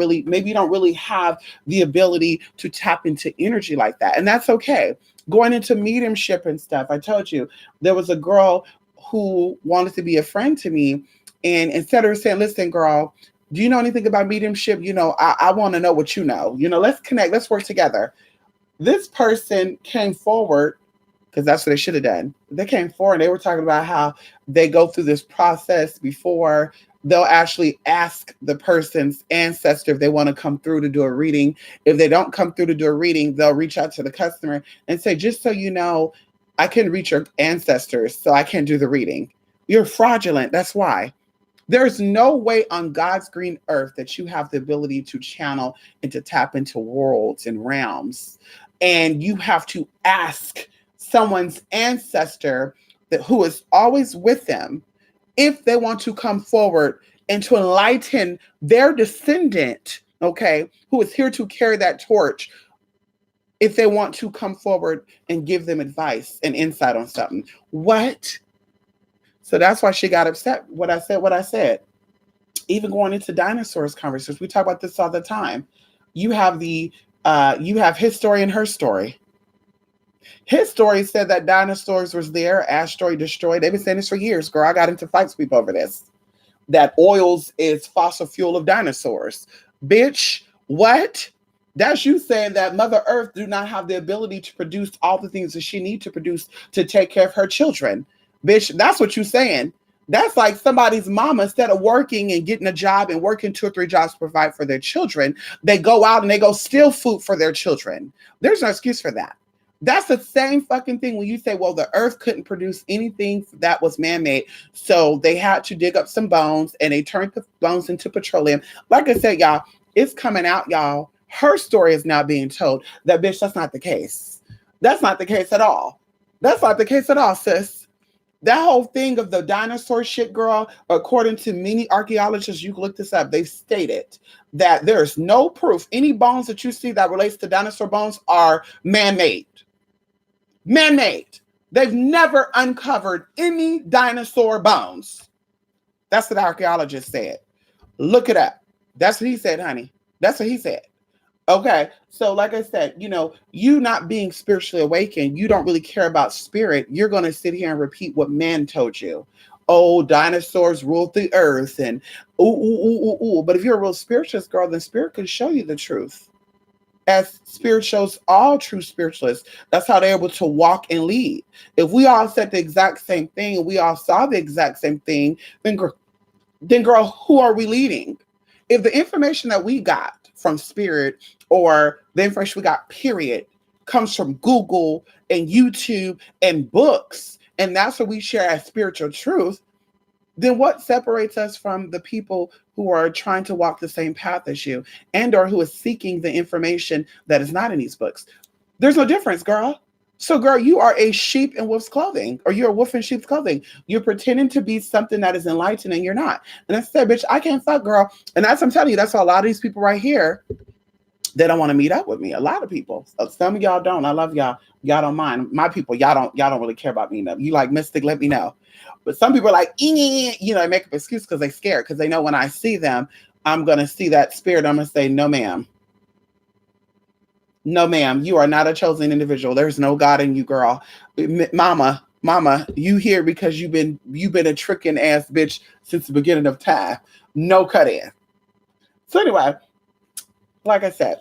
A: really have the ability to tap into energy like that. And that's okay. Going into mediumship and stuff, I told you, there was a girl who wanted to be a friend to me. And instead of saying, listen, girl, do you know anything about mediumship? You know, I want to know what you know. You know, let's connect. Let's work together. This person came forward, because that's what they should have done. They came forward and they were talking about how they go through this process before they'll actually ask the person's ancestor if they want to come through to do a reading. If they don't come through to do a reading, they'll reach out to the customer and say, just so you know, I can reach your ancestors, so I can't do the reading. You're fraudulent. That's why. There's no way on God's green earth that you have the ability to channel and to tap into worlds and realms. And you have to ask someone's ancestor who is always with them if they want to come forward and to enlighten their descendant, okay, who is here to carry that torch, if they want to come forward and give them advice and insight on something. What? So that's why she got upset what I said. Even going into dinosaurs conversations, we talk about this all the time. You have his story and her story. His story said that dinosaurs was there, asteroid destroyed. They've been saying this for years, girl. I got into fights with people over this. That oils is fossil fuel of dinosaurs. Bitch, what? That's you saying that Mother Earth do not have the ability to produce all the things that she needs to produce to take care of her children. Bitch, that's what you're saying. That's like somebody's mama, instead of working and getting a job and working 2 or 3 jobs to provide for their children, they go out and they go steal food for their children. There's no excuse for that. That's the same fucking thing when you say, well, the earth couldn't produce anything that was man-made, so they had to dig up some bones and they turned the bones into petroleum. Like I said, y'all, it's coming out, y'all. Her story is now being told. That bitch, that's not the case. That's not the case at all. That's not the case at all, sis. That whole thing of the dinosaur shit, girl, according to many archaeologists, you can look this up, they've stated that there's no proof any bones that you see that relates to dinosaur bones are man-made. Man-made. They've never uncovered any dinosaur bones. That's what archaeologists said. Look it up. That's what he said, honey. That's what he said. Okay, so like I said, you know, you not being spiritually awakened, you don't really care about spirit. You're going to sit here and repeat what man told you. Oh, dinosaurs ruled the earth and ooh, ooh, ooh, ooh, ooh. But if you're a real spiritualist, girl, then spirit can show you the truth. As spirit shows all true spiritualists, that's how they're able to walk and lead. If we all said the exact same thing and we all saw the exact same thing, then girl, who are we leading? If the information that we got from spirit or the information we got, period, comes from Google and YouTube and books, and that's what we share as spiritual truth, then what separates us from the people who are trying to walk the same path as you and or who is seeking the information that is not in these books? There's no difference, girl. So, girl, you are a sheep in wolf's clothing, or you're a wolf in sheep's clothing. You're pretending to be something that is enlightened and you're not. And I said, bitch, I can't fuck, girl. And that's, I'm telling you, that's why a lot of these people right here, they don't want to meet up with me. A lot of people. Some of y'all don't. I love y'all. Y'all don't mind. My people, y'all don't really care about meeting up. You like Mystic, let me know. But some people are like, you know, they make up excuse because they're scared, because they know when I see them, I'm going to see that spirit. I'm going to say, no, ma'am. No, ma'am, you are not a chosen individual. There's no God in you, girl. Mama, you here because you've been a tricking ass bitch since the beginning of time. No cut in. So anyway, like I said,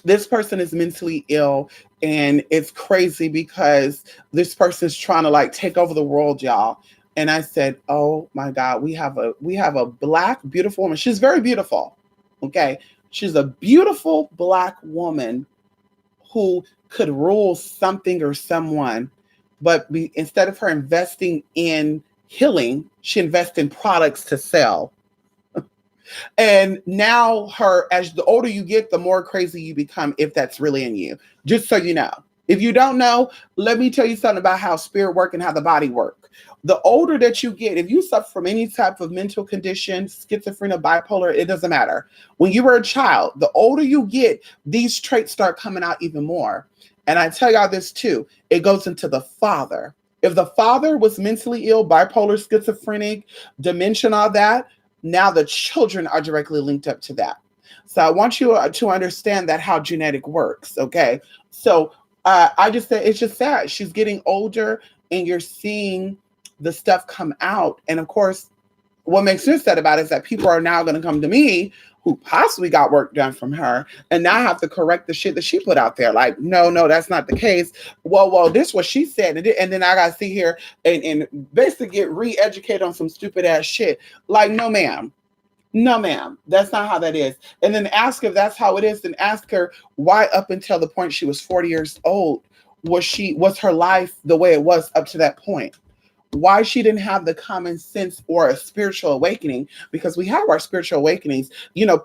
A: this person is mentally ill, and it's crazy because this person's trying to like take over the world, y'all. And I said, oh my God, we have a black beautiful woman. She's very beautiful. Okay. She's a beautiful black woman who could rule something or someone, but instead of her investing in healing, she invests in products to sell. And now as the older you get, the more crazy you become, if that's really in you. Just so you know. If you don't know, let me tell you something about how spirit work and how the body work. The older that you get, if you suffer from any type of mental condition, schizophrenia, bipolar, it doesn't matter. When you were a child, the older you get, these traits start coming out even more. And I tell y'all this too, it goes into the father. If the father was mentally ill, bipolar, schizophrenic, dementia, all that, now the children are directly linked up to that. So I want you to understand that how genetic works. Okay. So I just said it's just sad. She's getting older and you're seeing the stuff come out. And of course, what makes me sad about it is that people are now going to come to me who possibly got work done from her and now have to correct the shit that she put out there. Like, no, that's not the case. Well, this is what she said. And then I got to sit here and basically get re-educated on some stupid ass shit. Like, no, ma'am. No, ma'am. That's not how that is. And then ask if that's how it is. Then ask her why up until the point she was 40 years old was her life the way it was up to that point, why she didn't have the common sense or a spiritual awakening, because we have our spiritual awakenings,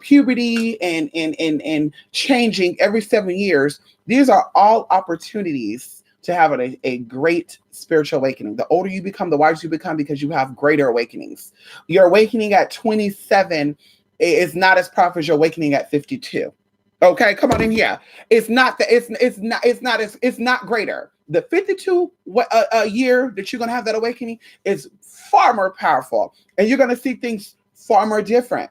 A: puberty and changing every 7 years. These are all opportunities to have a great spiritual awakening. The older you become, the wiser you become, because you have greater awakenings. Your awakening at 27 is not as powerful as your awakening at 52. Okay, come on in here. It's not that it's not greater. The 52 a year that you're gonna have that awakening is far more powerful, and you're gonna see things far more different.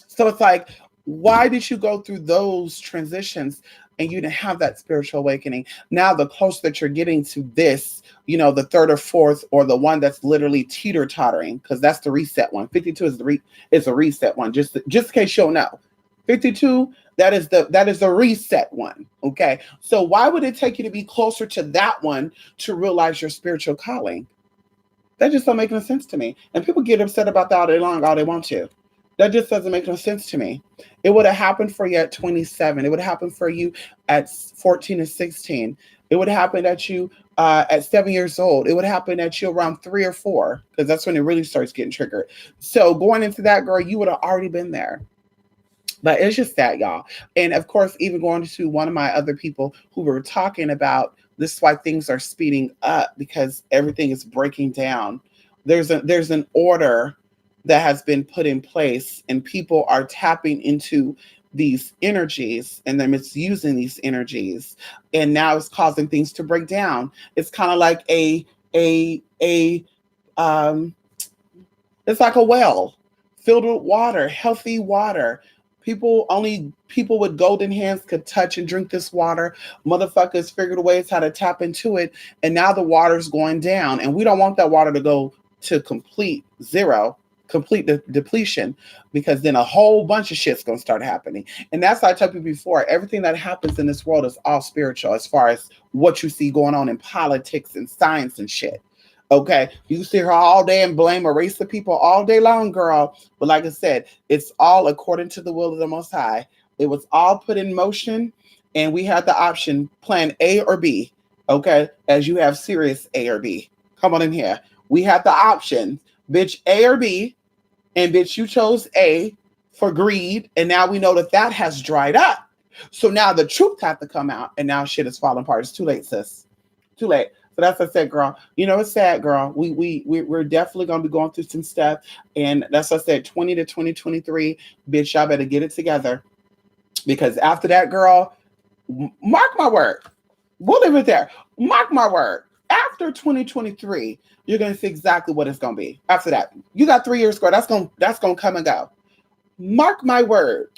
A: So it's like, why did you go through those transitions and you didn't have that spiritual awakening? Now, the closer that you're getting to this, the third or fourth, or the one that's literally teeter tottering, because that's the reset one. 52 is a reset one. Just in case you'll know, 52. That is the reset one. Okay. So why would it take you to be closer to that one to realize your spiritual calling? That just don't make no sense to me. And people get upset about that all day long, all they want to. That just doesn't make no sense to me. It would have happened for you at 27. It would have happened for you at 14 and 16. It would have happened at you at 7 years old. It would happen at you around 3 or 4, because that's when it really starts getting triggered. So going into that, girl, you would have already been there. But it's just that, y'all. And of course, even going to one of my other people who were talking about this is why things are speeding up, because everything is breaking down. There's an order that has been put in place, and people are tapping into these energies and they're misusing these energies. And now it's causing things to break down. It's kind of like it's like a well filled with water, healthy water. People with golden hands could touch and drink this water. Motherfuckers figured ways how to tap into it, and now the water's going down. And we don't want that water to go to complete zero, complete depletion, because then a whole bunch of shit's gonna start happening. And that's why I told you before, everything that happens in this world is all spiritual, as far as what you see going on in politics and science and shit. Okay, you sit here all day and blame or race the people all day long, girl. But like I said, it's all according to the will of the Most High. It was all put in motion, and we had the option, plan A or B. Okay, as you have serious A or B. Come on in here. We had the option, bitch, A or B, and bitch, you chose A for greed, and now we know that has dried up. So now the truth had to come out, and now shit is falling apart. It's too late, sis. Too late. So that's what I said, girl. It's sad, girl. We're definitely gonna be going through some stuff, and that's what I said. 20 to 2023, bitch, y'all better get it together, because after that, girl, mark my word. We'll leave it there. Mark my word. After 2023, you're gonna see exactly what it's gonna be. After that, you got 3 years, girl. That's gonna come and go. Mark my word.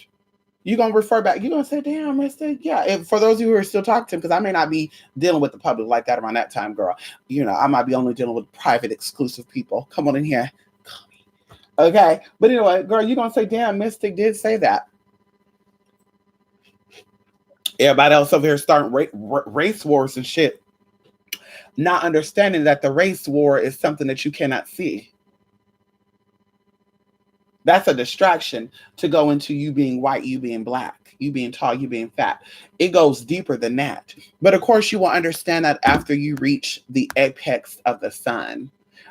A: You're gonna refer back. You're gonna say, "Damn, Mister." Yeah. If, for those of you who are still talking to him, because I may not be dealing with the public like that around that time, girl. I might be only dealing with private, exclusive people. Come on in here. Okay. But anyway, girl, you're gonna say, "Damn, Mystic did say that." Everybody else over here starting race wars and shit, not understanding that the race war is something that you cannot see. That's a distraction to go into you being white, you being black, you being tall, you being fat. It goes deeper than that. But of course, you will understand that after you reach the apex of the sun.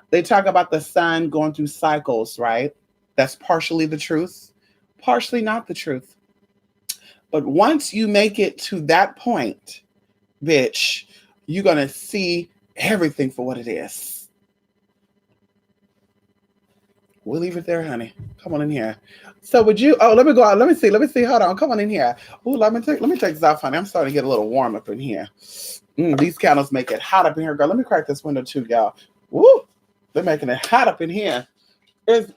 A: They talk about the sun going through cycles, right? That's partially the truth, partially not the truth. But once you make it to that point, bitch, you're going to see everything for what it is. We'll leave it there, honey. Come on in here. So would you? Oh, let me go out. Let me see. Let me see. Hold on. Come on in here. Oh, let me take this off, honey. I'm starting to get a little warm up in here. These candles make it hot up in here, girl. Let me crack this window too, y'all. Woo! They're making it hot up in here. It's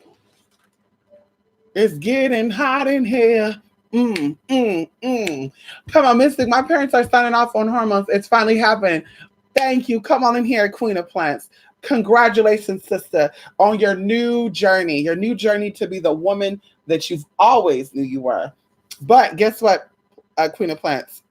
A: getting hot in here. Come on, Mystic. My parents are starting off on hormones. It's finally happened. Thank you. Come on in here, Queen of Plants. Congratulations, sister, on your new journey to be the woman that you've always knew you were. But guess what, Queen of Plants?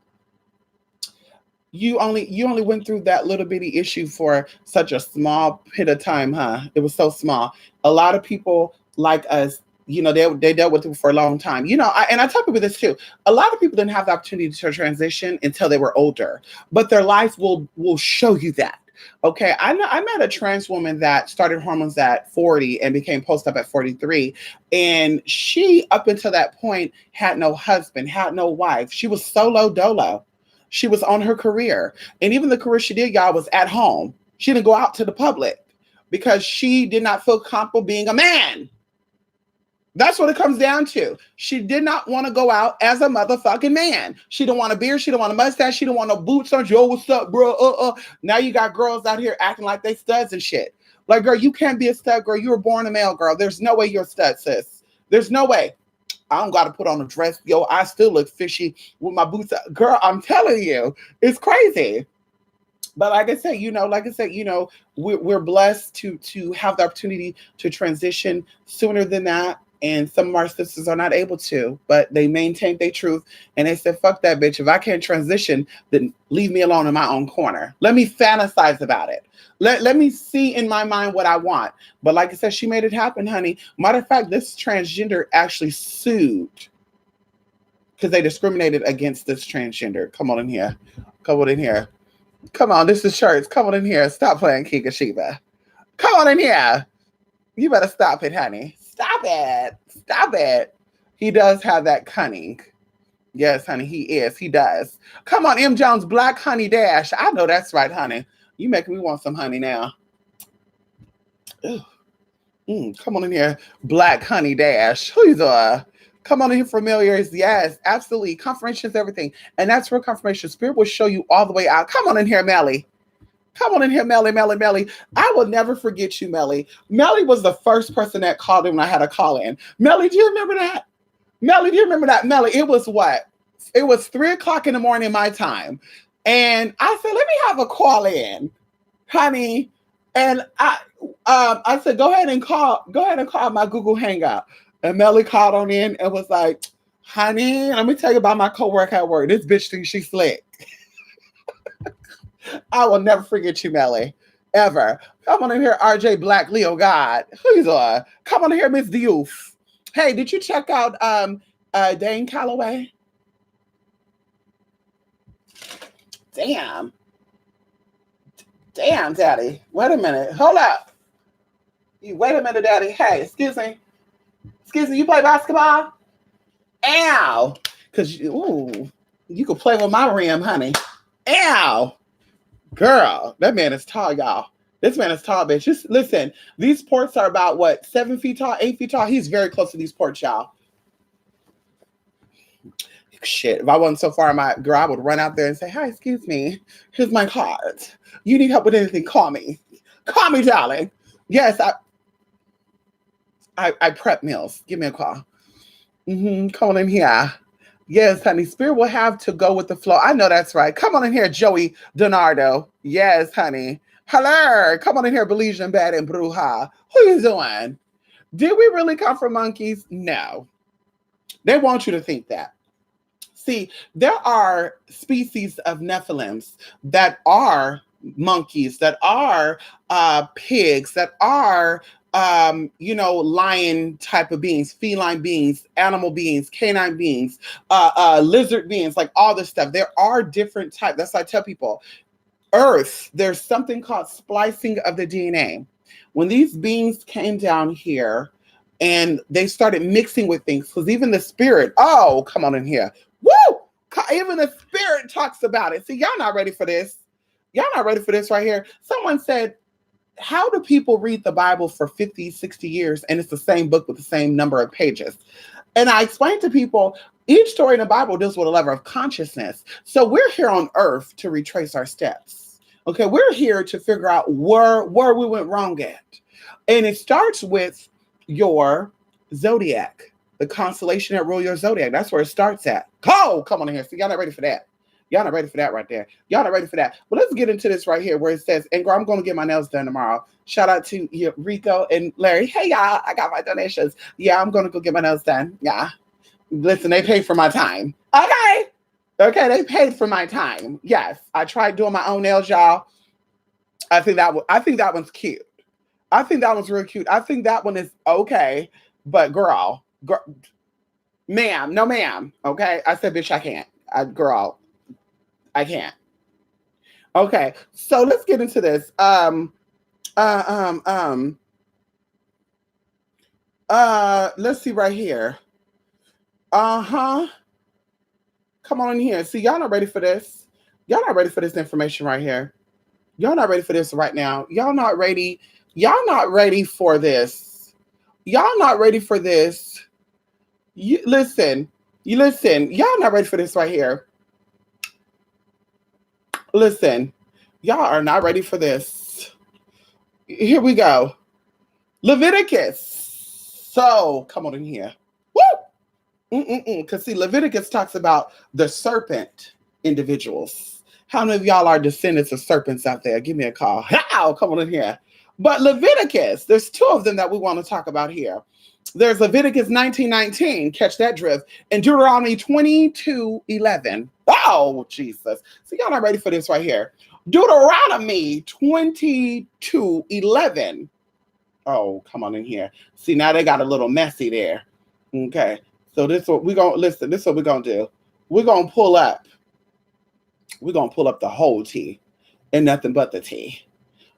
A: You only went through that little bitty issue for such a small bit of time, huh? It was so small. A lot of people like us, they dealt with it for a long time. And I tell people this too. A lot of people didn't have the opportunity to transition until they were older, but their life will show you that. Okay, I met a trans woman that started hormones at 40 and became post-op at 43. And she, up until that point, had no husband, had no wife. She was solo dolo. She was on her career. And even the career she did, y'all, was at home. She didn't go out to the public because she did not feel comfortable being a man. That's what it comes down to. She did not want to go out as a motherfucking man. She didn't want a beard. She didn't want a mustache. She didn't want no boots on. Yo, what's up, bro? Now you got girls out here acting like they studs and shit. Like, girl, you can't be a stud, girl. You were born a male, girl. There's no way you're a stud, sis. There's no way. I don't got to put on a dress. Yo, I still look fishy with my boots. Girl, I'm telling you, it's crazy. But like I said, we're blessed to have the opportunity to transition sooner than that. And some of our sisters are not able to, but they maintained their truth. And they said, fuck that bitch. If I can't transition, then leave me alone in my own corner. Let me fantasize about it. Let me see in my mind what I want. But like I said, she made it happen, honey. Matter of fact, this transgender actually sued because they discriminated against this transgender. Come on in here. Come on in here. Come on, this is church. Come on in here. Stop playing Kika Shiva. Come on in here. You better stop it, honey. Stop it. Stop it. He does have that cunning. Yes, honey, he is. He does. Come on, M. Jones, Black Honey Dash. I know that's right, honey. You making me want some honey now. Come on in here, Black Honey Dash. Who's come on in here, familiars. Yes, absolutely. Confirmation is everything. And that's where confirmation. Spirit will show you all the way out. Come on in here, Melly. Come on in here, Melly. I will never forget you, Melly. Melly was the first person that called in when I had a call in. Melly, do you remember that? Melly, it was what? It was 3:00 in the morning my time. And I said, let me have a call in, honey. And I said, go ahead and call my Google Hangout. And Melly called on in and was like, honey, let me tell you about my coworker at work. This bitch thinks she's slick. I will never forget you, Melly. Ever. Come on in here, RJ Black, Leo God. Who's on? Come on in here, Miss Diouf. Hey, did you check out Dane Calloway? Damn, Daddy. Wait a minute. Hold up. Wait a minute, Daddy. Hey, excuse me. You play basketball? Ow. Because, you can play with my rim, honey. Ow. Girl, that man is tall, y'all. This man is tall, bitch. Just listen, these ports are about, what, 7 feet tall, 8 feet tall? He's very close to these ports, y'all. Shit, if I wasn't so far, my girl, I would run out there and say, hi, excuse me. Here's my card. You need help with anything, call me. Call me, darling. Yes, I prep meals. Give me a call. Come on in here. Yes, honey. Spirit will have to go with the flow. I know that's right. Come on in here, Joey Donardo. Yes, honey. Hello. Come on in here, Belizean Bad and Bruja. Who you doing? Did we really come from monkeys? No. They want you to think that. See, there are species of Nephilims that are monkeys, that are pigs, that are lion type of beings, feline beings, animal beings, canine beings, lizard beings, like all this stuff. There are different types. That's why I tell people, Earth, there's something called splicing of the DNA. When these beings came down here and they started mixing with things, because even the spirit, oh, come on in here. Woo! Even the spirit talks about it. See, y'all not ready for this. Y'all not ready for this right here. Someone said, how do people read the Bible for 50, 60 years and it's the same book with the same number of pages? And I explained to people, each story in the Bible deals with a level of consciousness. So we're here on earth to retrace our steps. Okay, we're here to figure out where we went wrong at. And it starts with your zodiac, the constellation that rule your zodiac. That's where it starts at. Oh, come on in here. See, y'all not ready for that. Y'all not ready for that right there. Y'all not ready for that. But let's get into this right here where it says, and I'm going to get my nails done tomorrow. Shout out to Rico and Larry. Hey, y'all, I got my donations. Yeah, I'm going to go get my nails done. Yeah. Listen, they paid for my time. Okay. Okay, they paid for my time. Yes, I tried doing my own nails, y'all. I think that one's cute. I think that one's real cute. I think that one is okay. But girl, ma'am, no ma'am. Okay. I said, bitch, I can't. I can't. Okay. So let's get into this. Let's see right here. Uh-huh. Come on in here. See, y'all not ready for this. Y'all not ready for this information right here. Y'all not ready for this right now. Y'all not ready. Y'all not ready for this. Y'all not ready for this. You listen. Y'all not ready for this right here. Listen. Y'all are not ready for this. Here we go. Leviticus. So, come on in here. Woo! Because see, Leviticus talks about the serpent individuals. How many of y'all are descendants of serpents out there? Give me a call. How? Come on in here. But Leviticus, there's two of them that we want to talk about here. There's Leviticus 19:19, catch that drift, and Deuteronomy 22:11. Oh, Jesus. So y'all not ready for this right here. Deuteronomy 22:11. Oh, come on in here. See, now they got a little messy there. Okay. So this is what we're going to listen. This is what we're going to do. We're going to pull up. We're going to pull up the whole T and nothing but the T.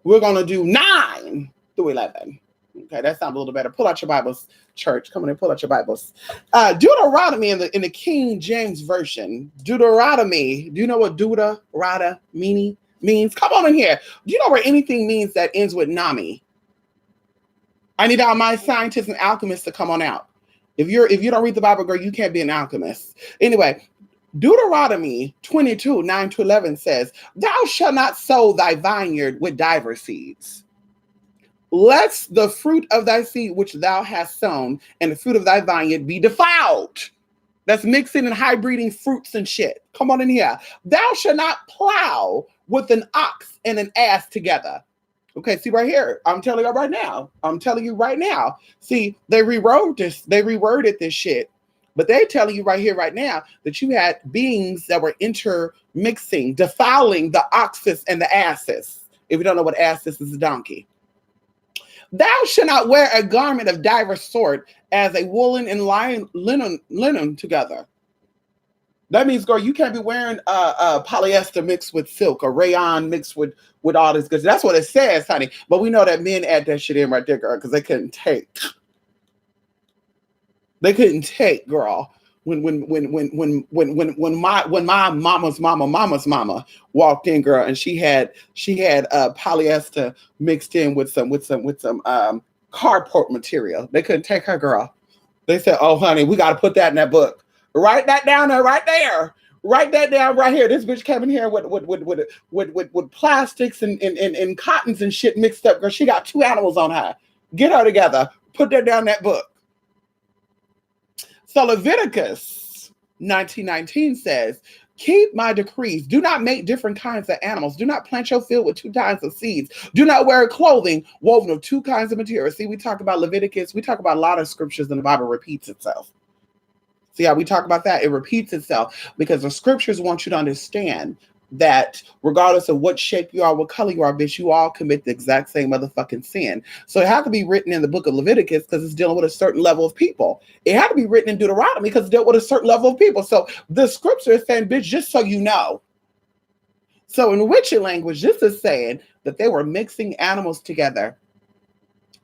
A: We're going to do 9 through 11. Okay, that sounds a little better. Pull out your Bibles, church. Come on and pull out your Bibles. Deuteronomy in the King James Version. Deuteronomy. Do you know what Deuteronomy means? Come on in here. Do you know where anything means that ends with Nami? I need all my scientists and alchemists to come on out. If you don't read the Bible, girl, you can't be an alchemist. Anyway, Deuteronomy 22:9-11 says, "Thou shalt not sow thy vineyard with divers seeds. Lest the fruit of thy seed which thou hast sown and the fruit of thy vineyard be defiled." That's mixing and hybriding fruits and shit. Come on in here. "Thou shalt not plow with an ox and an ass together." Okay, see right here. I'm telling you right now. See, they reworded this shit. But they're telling you right here, right now, that you had beings that were intermixing, defiling the oxes and the asses. If you don't know what asses is, a donkey. "Thou shalt not wear a garment of diverse sort as a woolen and linen together." That means, girl, you can't be wearing polyester mixed with silk or rayon mixed with all this good. That's what it says, honey. But we know that men add that shit in right there, girl, because they couldn't take. They couldn't take, girl. When my mama's mama walked in, girl, and she had polyester mixed in with some cardboard material. They couldn't take her, girl. They said, "Oh, honey, we got to put that in that book. Write that down there, right there. Write that down right here. This bitch came in here with plastics and cottons and shit mixed up, girl. She got 2 animals on her. Get her together. Put that down in that book." So Leviticus 19:19 says, keep my decrees. Do not make different kinds of animals. Do not plant your field with two kinds of seeds. Do not wear clothing woven of two kinds of material. See, we talk about Leviticus. We talk about a lot of scriptures in the Bible repeats itself. See how we talk about that? It repeats itself because the scriptures want you to understand that regardless of what shape you are, what color you are, bitch, you all commit the exact same motherfucking sin. So it had to be written in the book of Leviticus because it's dealing with a certain level of people. It had to be written in Deuteronomy because it dealt with a certain level of people. So the scripture is saying, bitch, just so you know. So in witchy language, this is saying that they were mixing animals together.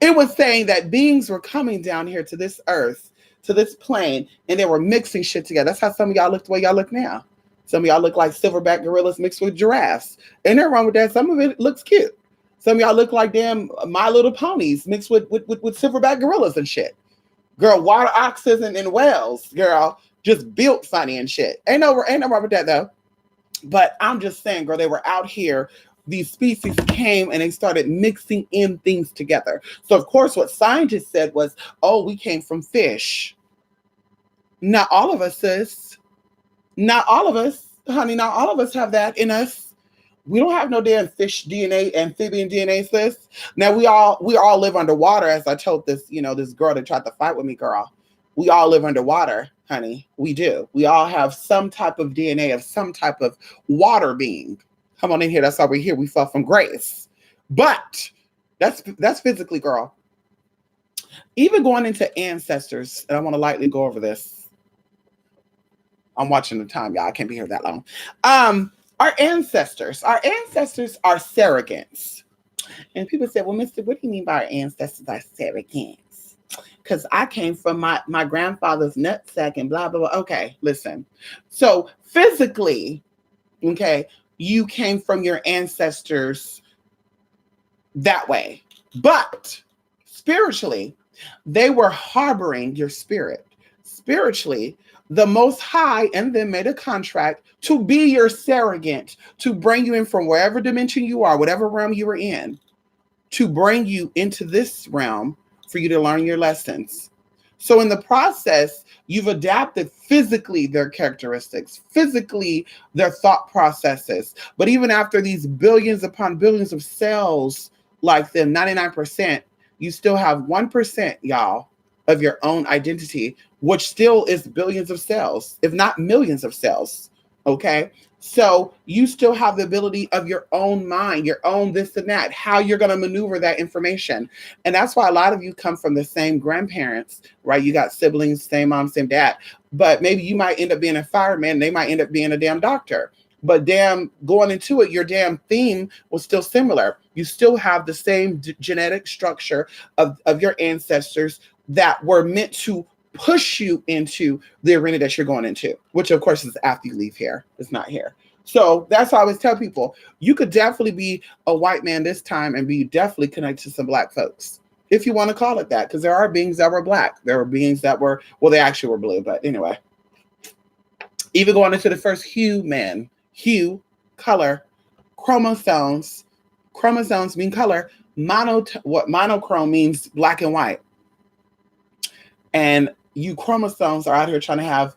A: It was saying that beings were coming down here to this earth, to this plane, and they were mixing shit together. That's how some of y'all look the way y'all look now. Some of y'all look like silverback gorillas mixed with giraffes. Ain't nothing wrong with that. Some of it looks cute. Some of y'all look like damn My Little Ponies mixed with silverback gorillas and shit. Girl, water oxes and whales, girl, just built funny and shit. Ain't no wrong with that though. But I'm just saying, girl, they were out here. These species came and they started mixing in things together. So of course, what scientists said was, oh, we came from fish. Not all of us, sis. Not all of us, honey, not all of us have that in us. We don't have no damn fish DNA, amphibian DNA, sis. Now we all live underwater, as I told this, this girl that tried to fight with me, girl. We all live underwater, honey. We do. We all have some type of DNA of some type of water being. Come on in here. That's why we're here. We fell from grace. But that's physically, girl. Even going into ancestors, and I want to lightly go over this. I'm watching the time, y'all. I can't be here that long. Our ancestors are surrogates. And people say, well, Mister, what do you mean by our ancestors are surrogates? Because I came from my grandfather's nutsack and blah, blah, blah. Okay, listen. So physically, okay, you came from your ancestors that way. But spiritually, they were harboring your spirit. Spiritually, the Most High and them made a contract to be your surrogate, to bring you in from wherever dimension you are, whatever realm you were in, to bring you into this realm for you to learn your lessons. So in the process, you've adapted physically their characteristics, physically their thought processes. But even after these billions upon billions of cells like them, 99%, you still have 1%, y'all, of your own identity, which still is billions of cells, if not millions of cells. Okay. So you still have the ability of your own mind, your own this and that, how you're going to maneuver that information. And that's why a lot of you come from the same grandparents, right? You got siblings, same mom, same dad, but maybe you might end up being a fireman. They might end up being a damn doctor, but damn going into it, your damn theme was still similar. You still have the same genetic structure of your ancestors that were meant to push you into the arena that you're going into, which of course is after you leave here. It's not here. So that's why I always tell people, you could definitely be a white man this time and be definitely connected to some black folks, if you want to call it that, because there are beings that were black. There were beings that were, well, they actually were blue, but anyway. Even going into the first human, hue, color, chromosomes. Chromosomes mean color. Monochrome means black and white. And you chromosomes are out here trying to have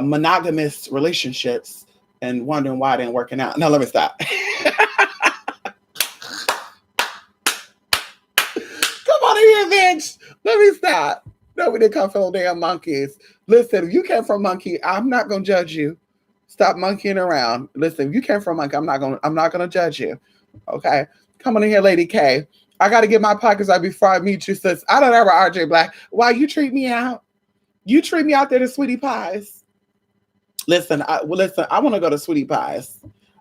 A: monogamous relationships and wondering why it ain't working out. No, let me stop. Come on in here, bitch. Let me stop. No, we didn't come from no damn monkeys. Listen, if you came from a monkey, I'm not gonna judge you. Stop monkeying around. Listen, if you came from a monkey, I'm not gonna judge you. Okay. Come on in here, Lady K. I got to get my pockets out before I meet you, sis. I don't ever RJ Black. Why you treat me out? You treat me out there to Sweetie Pies. Listen, I want to go to Sweetie Pies.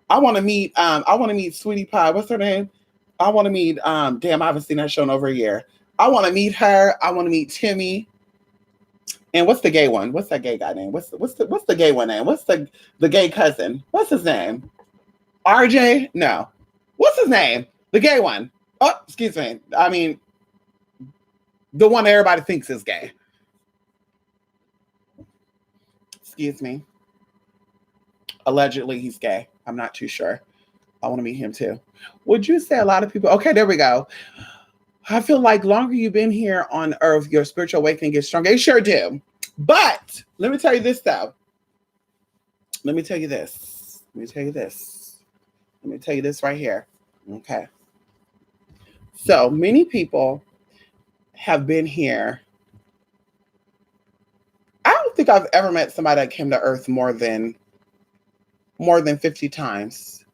A: I want to meet Sweetie Pie. What's her name? I want to meet damn, I haven't seen that show in over a year. I want to meet her. I want to meet Timmy. And what's the gay one? What's that gay guy name? What's the gay one name? What's the gay cousin? What's his name? RJ? No. What's his name? The gay one. Oh, excuse me. I mean, the one that everybody thinks is gay. Excuse me. Allegedly, he's gay. I'm not too sure. I want to meet him too. Would you say a lot of people? Okay, there we go. I feel like longer you've been here on Earth, your spiritual awakening gets stronger. They sure do. But let me tell you this though. Let me tell you this. Let me tell you this. Let me tell you this right here. Okay. So many people have been here. I don't think I've ever met somebody that came to Earth more than 50 times.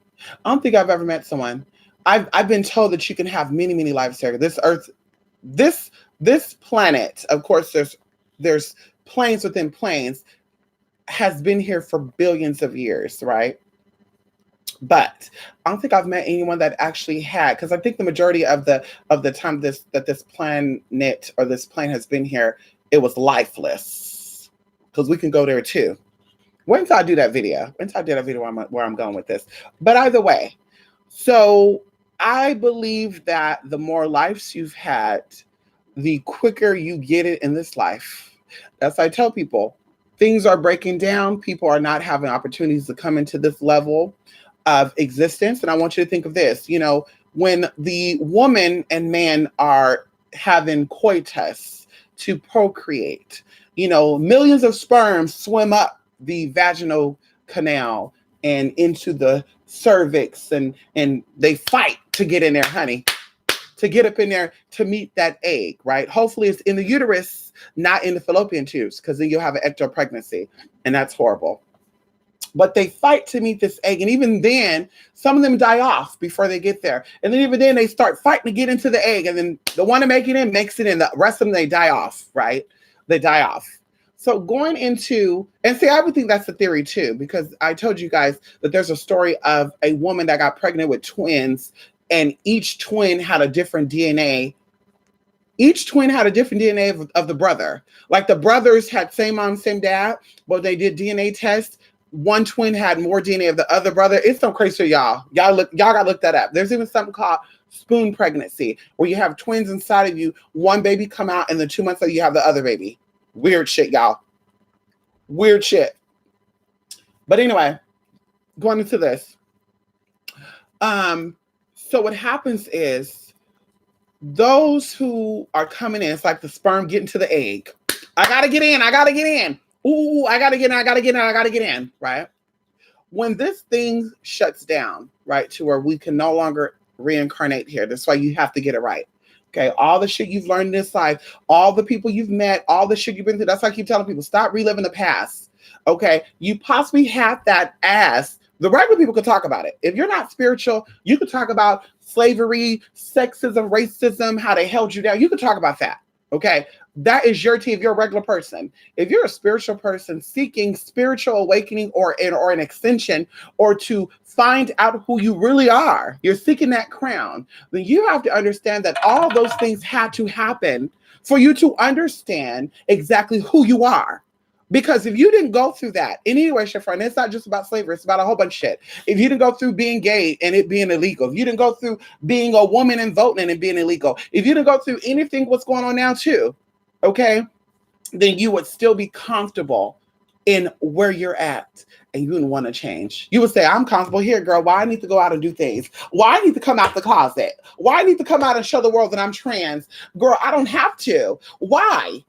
A: I don't think I've ever met someone. I've been told that you can have many, many lives here. This Earth, this this planet, of course, there's planes within planes, has been here for billions of years, right? But I don't think I've met anyone that actually had, because I think the majority of the time this planet or this plane has been here, it was lifeless. Because we can go there too. Wait until I do that video. Wait until I do that video where I'm going with this. But either way, so I believe that the more lives you've had, the quicker you get it in this life. That's why I tell people things are breaking down. People are not having opportunities to come into this level of existence. And I want you to think of this, when the woman and man are having coitus to procreate, millions of sperms swim up the vaginal canal and into the cervix, and they fight to get in there, honey, to get up in there to meet that egg, right? Hopefully it's in the uterus, not in the fallopian tubes, because then you'll have an ectopregnancy, and that's horrible. But they fight to meet this egg, and even then, some of them die off before they get there. And then even then, they start fighting to get into the egg, and then the one to make it in makes it in. The rest of them, they die off, right? They die off. So going into, and see, I would think that's the theory too, because I told you guys that there's a story of a woman that got pregnant with twins, and each twin had a different DNA. Each twin had a different DNA of the brother. Like the brothers had same mom, same dad, but they did DNA tests. One twin had more DNA of the other brother. It's so crazy, y'all. Y'all gotta look that up. There's even something called spoon pregnancy, where you have twins inside of you. One baby come out, and then 2 months later you have the other baby. Weird shit, y'all. Weird shit. But anyway, going into this. So what happens is those who are coming in, it's like the sperm getting to the egg. I gotta get in. I gotta get in. Ooh, I gotta get in. I gotta get in. I gotta get in. Right. When this thing shuts down, right, to where we can no longer reincarnate here. That's why you have to get it right. Okay, all the shit you've learned in this life, all the people you've met, all the shit you've been through. That's why I keep telling people, stop reliving the past. Okay, you possibly have that ass. The regular people could talk about it. If you're not spiritual, you could talk about slavery, sexism, racism, how they held you down. You could talk about that. Okay, that is your tea if you're a regular person. If you're a spiritual person seeking spiritual awakening or an extension, or to find out who you really are, you're seeking that crown, then you have to understand that all those things had to happen for you to understand exactly who you are. Because if you didn't go through that in any way, shape, or form, it's not just about slavery, it's about a whole bunch of shit. If you didn't go through being gay and it being illegal, if you didn't go through being a woman and voting and it being illegal, if you didn't go through anything what's going on now too, okay, then you would still be comfortable in where you're at, and you wouldn't want to change. You would say, I'm comfortable here, girl. Why I need to go out and do things? Why I need to come out the closet? Why I need to come out and show the world that I'm trans? Girl, I don't have to. Why?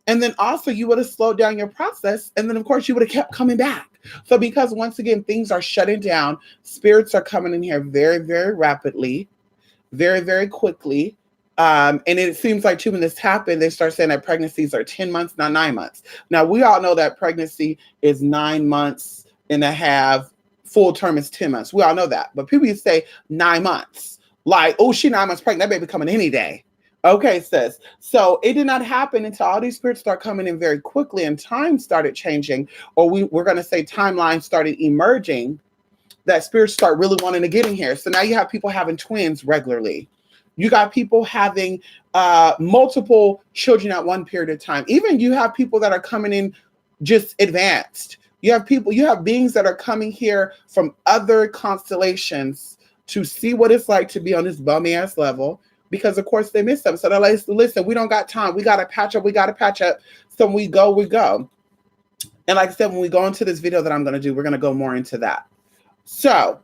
A: And then also you would have slowed down your process. And then of course you would have kept coming back. So because once again, things are shutting down, spirits are coming in here very, very rapidly, very, very quickly. And it seems like too, when this happened, they start saying that pregnancies are 10 months, not 9 months. Now we all know that pregnancy is 9 months and a half, full term is 10 months. We all know that. But people used to say 9 months. Like, oh, she 9 months pregnant, that baby coming any day. Okay, sis. So it did not happen until all these spirits start coming in very quickly and time started changing, or we're going to say timelines started emerging, that spirits start really wanting to get in here. So now you have people having twins regularly. You got people having multiple children at one period of time. Even you have people that are coming in just advanced. You have beings that are coming here from other constellations to see what it's like to be on this bummy ass level. Because of course they miss them. So they're like, listen, we don't got time. We got to patch up. So when we go. And like I said, when we go into this video that I'm going to do, we're going to go more into that. So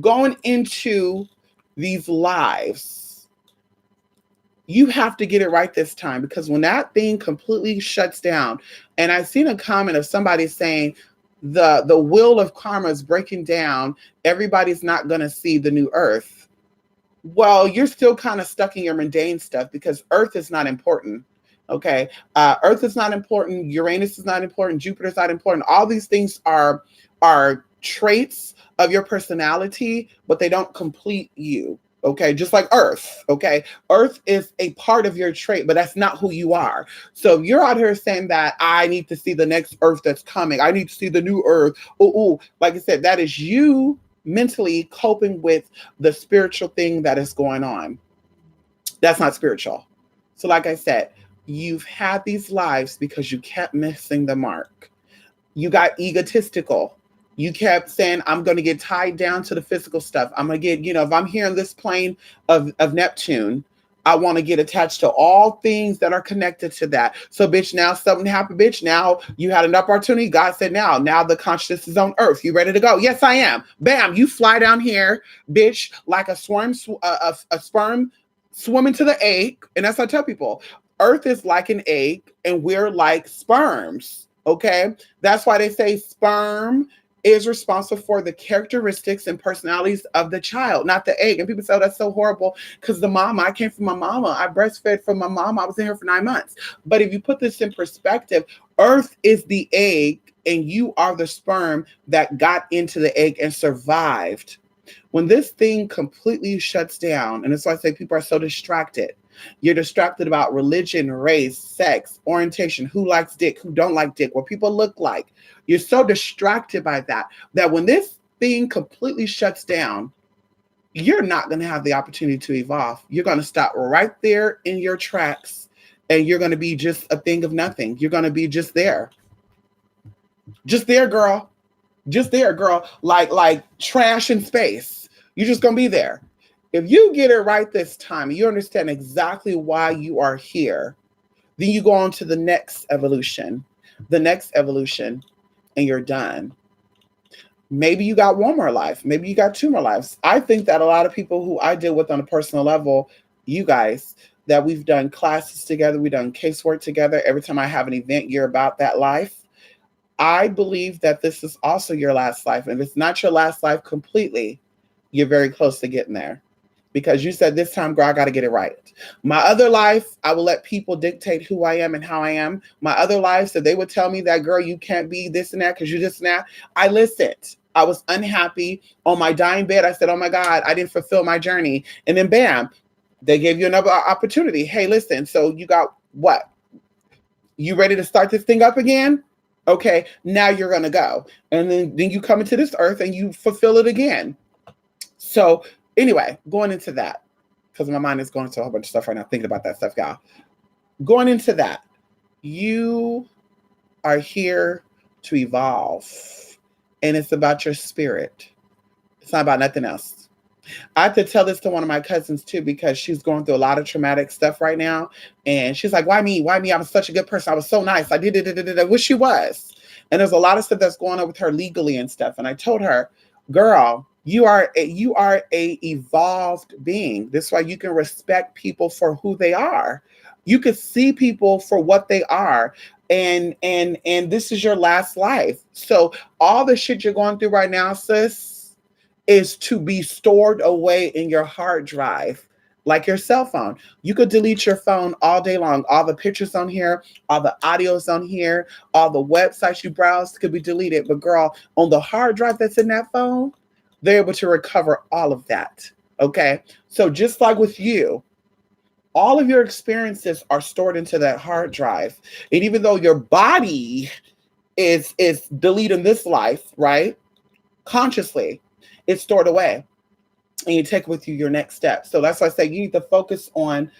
A: going into these lives, you have to get it right this time, because when that thing completely shuts down, and I've seen a comment of somebody saying, the wheel of karma is breaking down. Everybody's not going to see the new earth. Well, you're still kind of stuck in your mundane stuff because earth is not important. Okay. Earth is not important. Uranus is not important. Jupiter's not important. All these things are traits of your personality, but they don't complete you. Okay, just like Earth. Okay, Earth is a part of your trait, but that's not who you are. So if you're out here saying that I need to see the next Earth that's coming, I need to see the new Earth. Oh, like I said, that is you mentally coping with the spiritual thing that is going on. That's not spiritual. So, like I said, you've had these lives because you kept missing the mark. You got egotistical. You kept saying, I'm going to get tied down to the physical stuff. I'm going to get, if I'm here in this plane of Neptune, I want to get attached to all things that are connected to that. So, bitch, now something happened, bitch. Now you had an opportunity. God said, now the consciousness is on earth. You ready to go? Yes, I am. Bam, you fly down here, bitch, like a sperm swimming to the egg. And that's what I tell people. Earth is like an egg and we're like sperms. Okay. That's why they say sperm is responsible for the characteristics and personalities of the child, not the egg. And people say, oh, that's so horrible because I came from my mama. I breastfed from my mom. I was in here for 9 months. But if you put this in perspective, Earth is the egg and you are the sperm that got into the egg and survived. When this thing completely shuts down, and that's why I say people are so distracted. You're distracted about religion, race, sex, orientation, who likes dick, who don't like dick, what people look like. You're so distracted by that when this thing completely shuts down, you're not going to have the opportunity to evolve. You're going to stop right there in your tracks and you're going to be just a thing of nothing. You're going to be just there. Just there, girl. Just there, girl. Like trash in space. You're just going to be there. If you get it right this time, you understand exactly why you are here, then you go on to the next evolution, and you're done. Maybe you got one more life. Maybe you got two more lives. I think that a lot of people who I deal with on a personal level, you guys, that we've done classes together, we've done casework together. Every time I have an event, you're about that life. I believe that this is also your last life. And if it's not your last life completely, you're very close to getting there. Because you said this time, girl, I got to get it right. My other life, I will let people dictate who I am and how I am. My other life, so they would tell me that, girl, you can't be this and that because you this and that. I listened. I was unhappy on my dying bed. I said, oh my God, I didn't fulfill my journey. And then bam, they gave you another opportunity. Hey, listen, so you got what? You ready to start this thing up again? Okay, now you're going to go. And then you come into this earth and you fulfill it again. So anyway, going into that, because my mind is going to a whole bunch of stuff right now, thinking about that stuff, y'all. Going into that, you are here to evolve, and it's about your spirit. It's not about nothing else. I have to tell this to one of my cousins too, because she's going through a lot of traumatic stuff right now. And she's like, why me? Why me? I was such a good person. I was so nice. I did it. I wish she was. And there's a lot of stuff that's going on with her legally and stuff. And I told her, girl, you are a evolved being. This is why you can respect people for who they are. You can see people for what they are. And this is your last life. So all the shit you're going through right now, sis, is to be stored away in your hard drive, like your cell phone. You could delete your phone all day long. All the pictures on here, all the audios on here, all the websites you browse could be deleted. But girl, on the hard drive that's in that phone, they're able to recover all of that. Okay. So just like with you, all of your experiences are stored into that hard drive. And even though your body is deleting this life, right? Consciously, it's stored away. And you take with you your next step. So that's why I say you need to focus on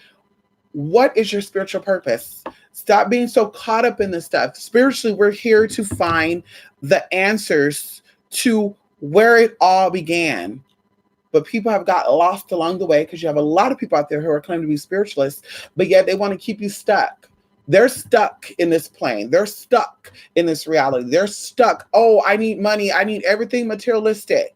A: what is your spiritual purpose. Stop being so caught up in this stuff. Spiritually, we're here to find the answers to where it all began. But people have got lost along the way because you have a lot of people out there who are claiming to be spiritualists, but yet they want to keep you stuck. They're stuck in this plane. They're stuck in this reality. They're stuck. Oh, I need money. I need everything materialistic.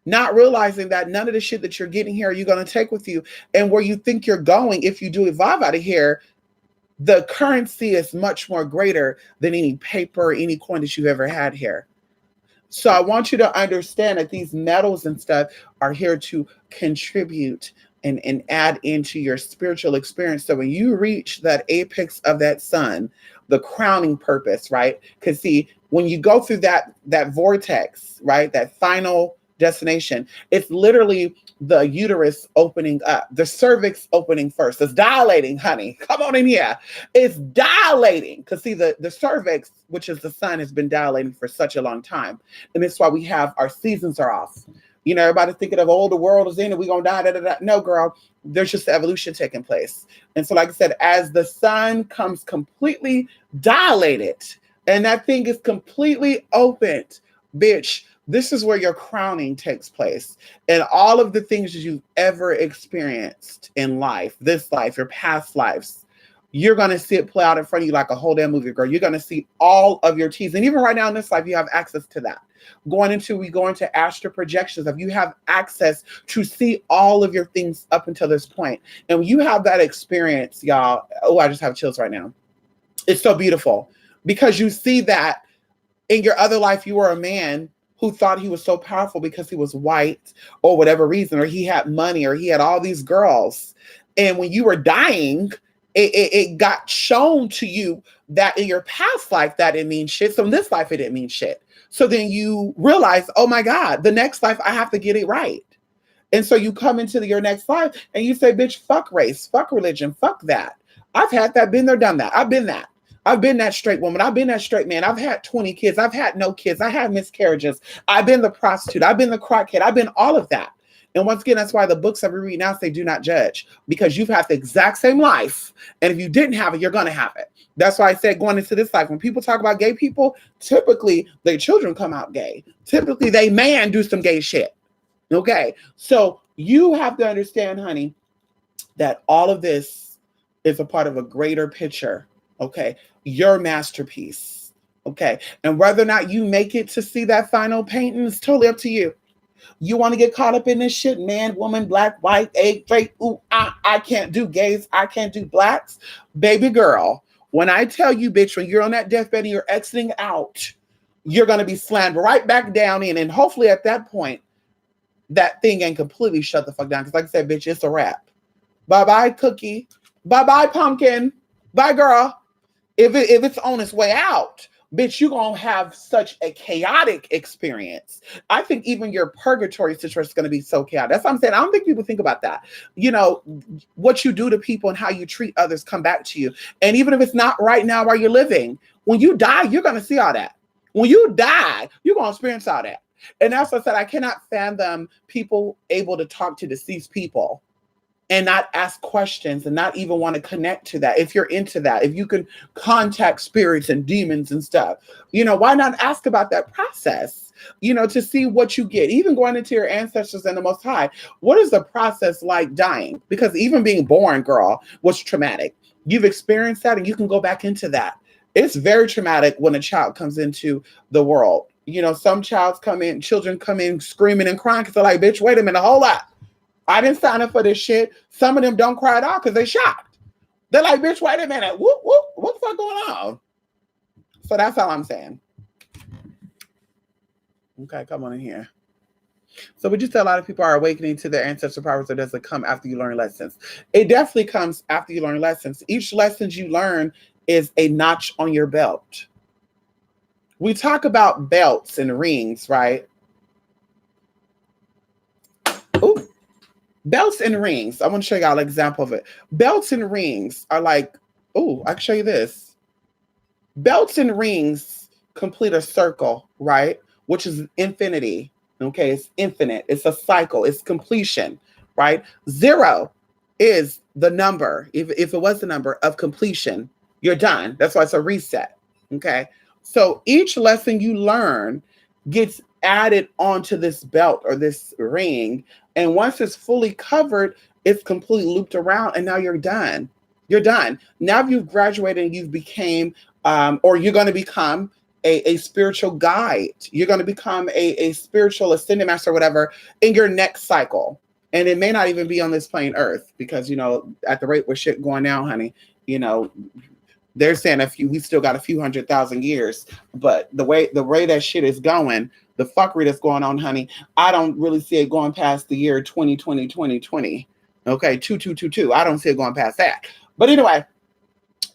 A: Not realizing that none of the shit that you're getting here, you're going to take with you. And where you think you're going, if you do evolve out of here, the currency is much more greater than any paper or any coin that you've ever had here. So I want you to understand that these metals and stuff are here to contribute and add into your spiritual experience. So when you reach that apex of that sun, the crowning purpose, right? Because see, when you go through that vortex, right, that final destination, it's literally the uterus opening up, the cervix opening first. It's dilating, honey. Come on in here. It's dilating. Because see, the cervix, which is the sun, has been dilating for such a long time. And that's why we have our seasons are off. You know, everybody thinking of, oh, the world is in and we're going to die. Da, da, da. No, girl, there's just evolution taking place. And so, like I said, as the sun comes completely dilated and that thing is completely opened, bitch, this is where your crowning takes place. And all of the things that you've ever experienced in life, this life, your past lives, you're going to see it play out in front of you like a whole damn movie, girl. You're going to see all of your T's. And even right now in this life, you have access to that. We go into astral projections of you have access to see all of your things up until this point. And when you have that experience, y'all, oh, I just have chills right now. It's so beautiful because you see that in your other life, you were a man who thought he was so powerful because he was white or whatever reason, or he had money, or he had all these girls. And when you were dying, it got shown to you that in your past life, that didn't mean shit. So in this life, it didn't mean shit. So then you realize, oh my God, the next life, I have to get it right. And so you come into your next life and you say, bitch, fuck race, fuck religion, fuck that. I've had that, been there, done that. I've been that. I've been that straight woman. I've been that straight man. I've had 20 kids. I've had no kids. I had miscarriages. I've been the prostitute. I've been the crackhead. I've been all of that. And once again, that's why the books that we read now say do not judge, because you've had the exact same life. And if you didn't have it, you're going to have it. That's why I said going into this life, when people talk about gay people, typically their children come out gay. Typically they man do some gay shit. Okay. So you have to understand, honey, that all of this is a part of a greater picture. Okay. Your masterpiece. Okay. And whether or not you make it to see that final painting is totally up to you. You want to get caught up in this shit, man, woman, black, white, A, straight, ooh, I can't do gays, I can't do blacks. Baby girl, when I tell you, bitch, when you're on that deathbed and you're exiting out, you're going to be slammed right back down in. And hopefully at that point, that thing ain't completely shut the fuck down. Because like I said, bitch, it's a wrap. Bye-bye, cookie. Bye-bye, pumpkin. Bye, girl. If it's on its way out, bitch, you're going to have such a chaotic experience. I think even your purgatory situation is going to be so chaotic. That's what I'm saying. I don't think people think about that. You know, what you do to people and how you treat others come back to you. And even if it's not right now while you're living, when you die, you're going to see all that. When you die, you're going to experience all that. And that's what I said. I cannot fathom people able to talk to deceased people and not ask questions and not even want to connect to that. If you're into that, if you can contact spirits and demons and stuff, you know, why not ask about that process, you know, to see what you get, even going into your ancestors and the Most High. What is the process like dying? Because even being born, girl, was traumatic. You've experienced that and you can go back into that. It's very traumatic when a child comes into the world. You know, some children come in screaming and crying because they're like, bitch, wait a minute, hold up. I didn't sign up for this shit. Some of them don't cry at all because they're shocked. They're like, bitch, wait a minute. What the fuck going on? So that's all I'm saying. Okay, come on in here. So would you say a lot of people are awakening to their ancestral powers, or does it come after you learn lessons? It definitely comes after you learn lessons. Each lesson you learn is a notch on your belt. We talk about belts and rings, right? Ooh. Belts and rings. I want to show y'all an example of it. Belts and rings are like, oh, I can show you this. Belts and rings complete a circle, right? Which is infinity. Okay, it's infinite. It's a cycle. It's completion, right? 0 is the number. If it was the number of completion, you're done. That's why it's a reset. Okay. So each lesson you learn gets added onto this belt or this ring. And once it's fully covered, it's completely looped around and now you're done. You're done. Now you've graduated and you've became, or you're going to become a spiritual guide. You're going to become a spiritual ascended master or whatever in your next cycle. And it may not even be on this plain earth because, you know, at the rate where shit going now, honey, You know, they're saying we still got a few 100,000 years, but the way that shit is going, the fuckery that's going on, honey, I don't really see it going past the year 2020. Okay, 2222. I don't see it going past that. But anyway,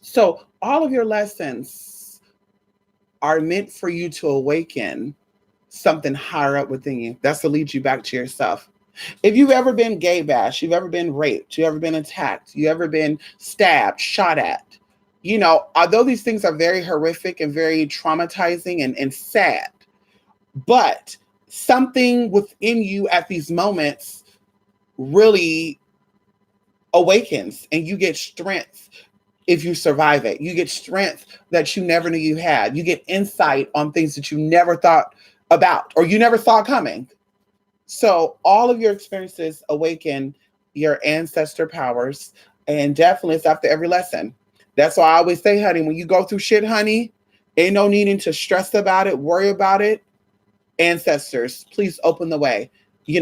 A: so all of your lessons are meant for you to awaken something higher up within you. That's to lead you back to yourself. If you've ever been gay bashed, you've ever been raped, you've ever been attacked, you've ever been stabbed, shot at, although these things are very horrific and very traumatizing and sad, but something within you at these moments really awakens and you get strength if you survive it. You get strength that you never knew you had. You get insight on things that you never thought about or you never saw coming. So all of your experiences awaken your ancestor powers, and definitely it's after every lesson. That's why I always say, honey, when you go through shit, honey, ain't no needing to stress about it, worry about it. Ancestors, please open the way.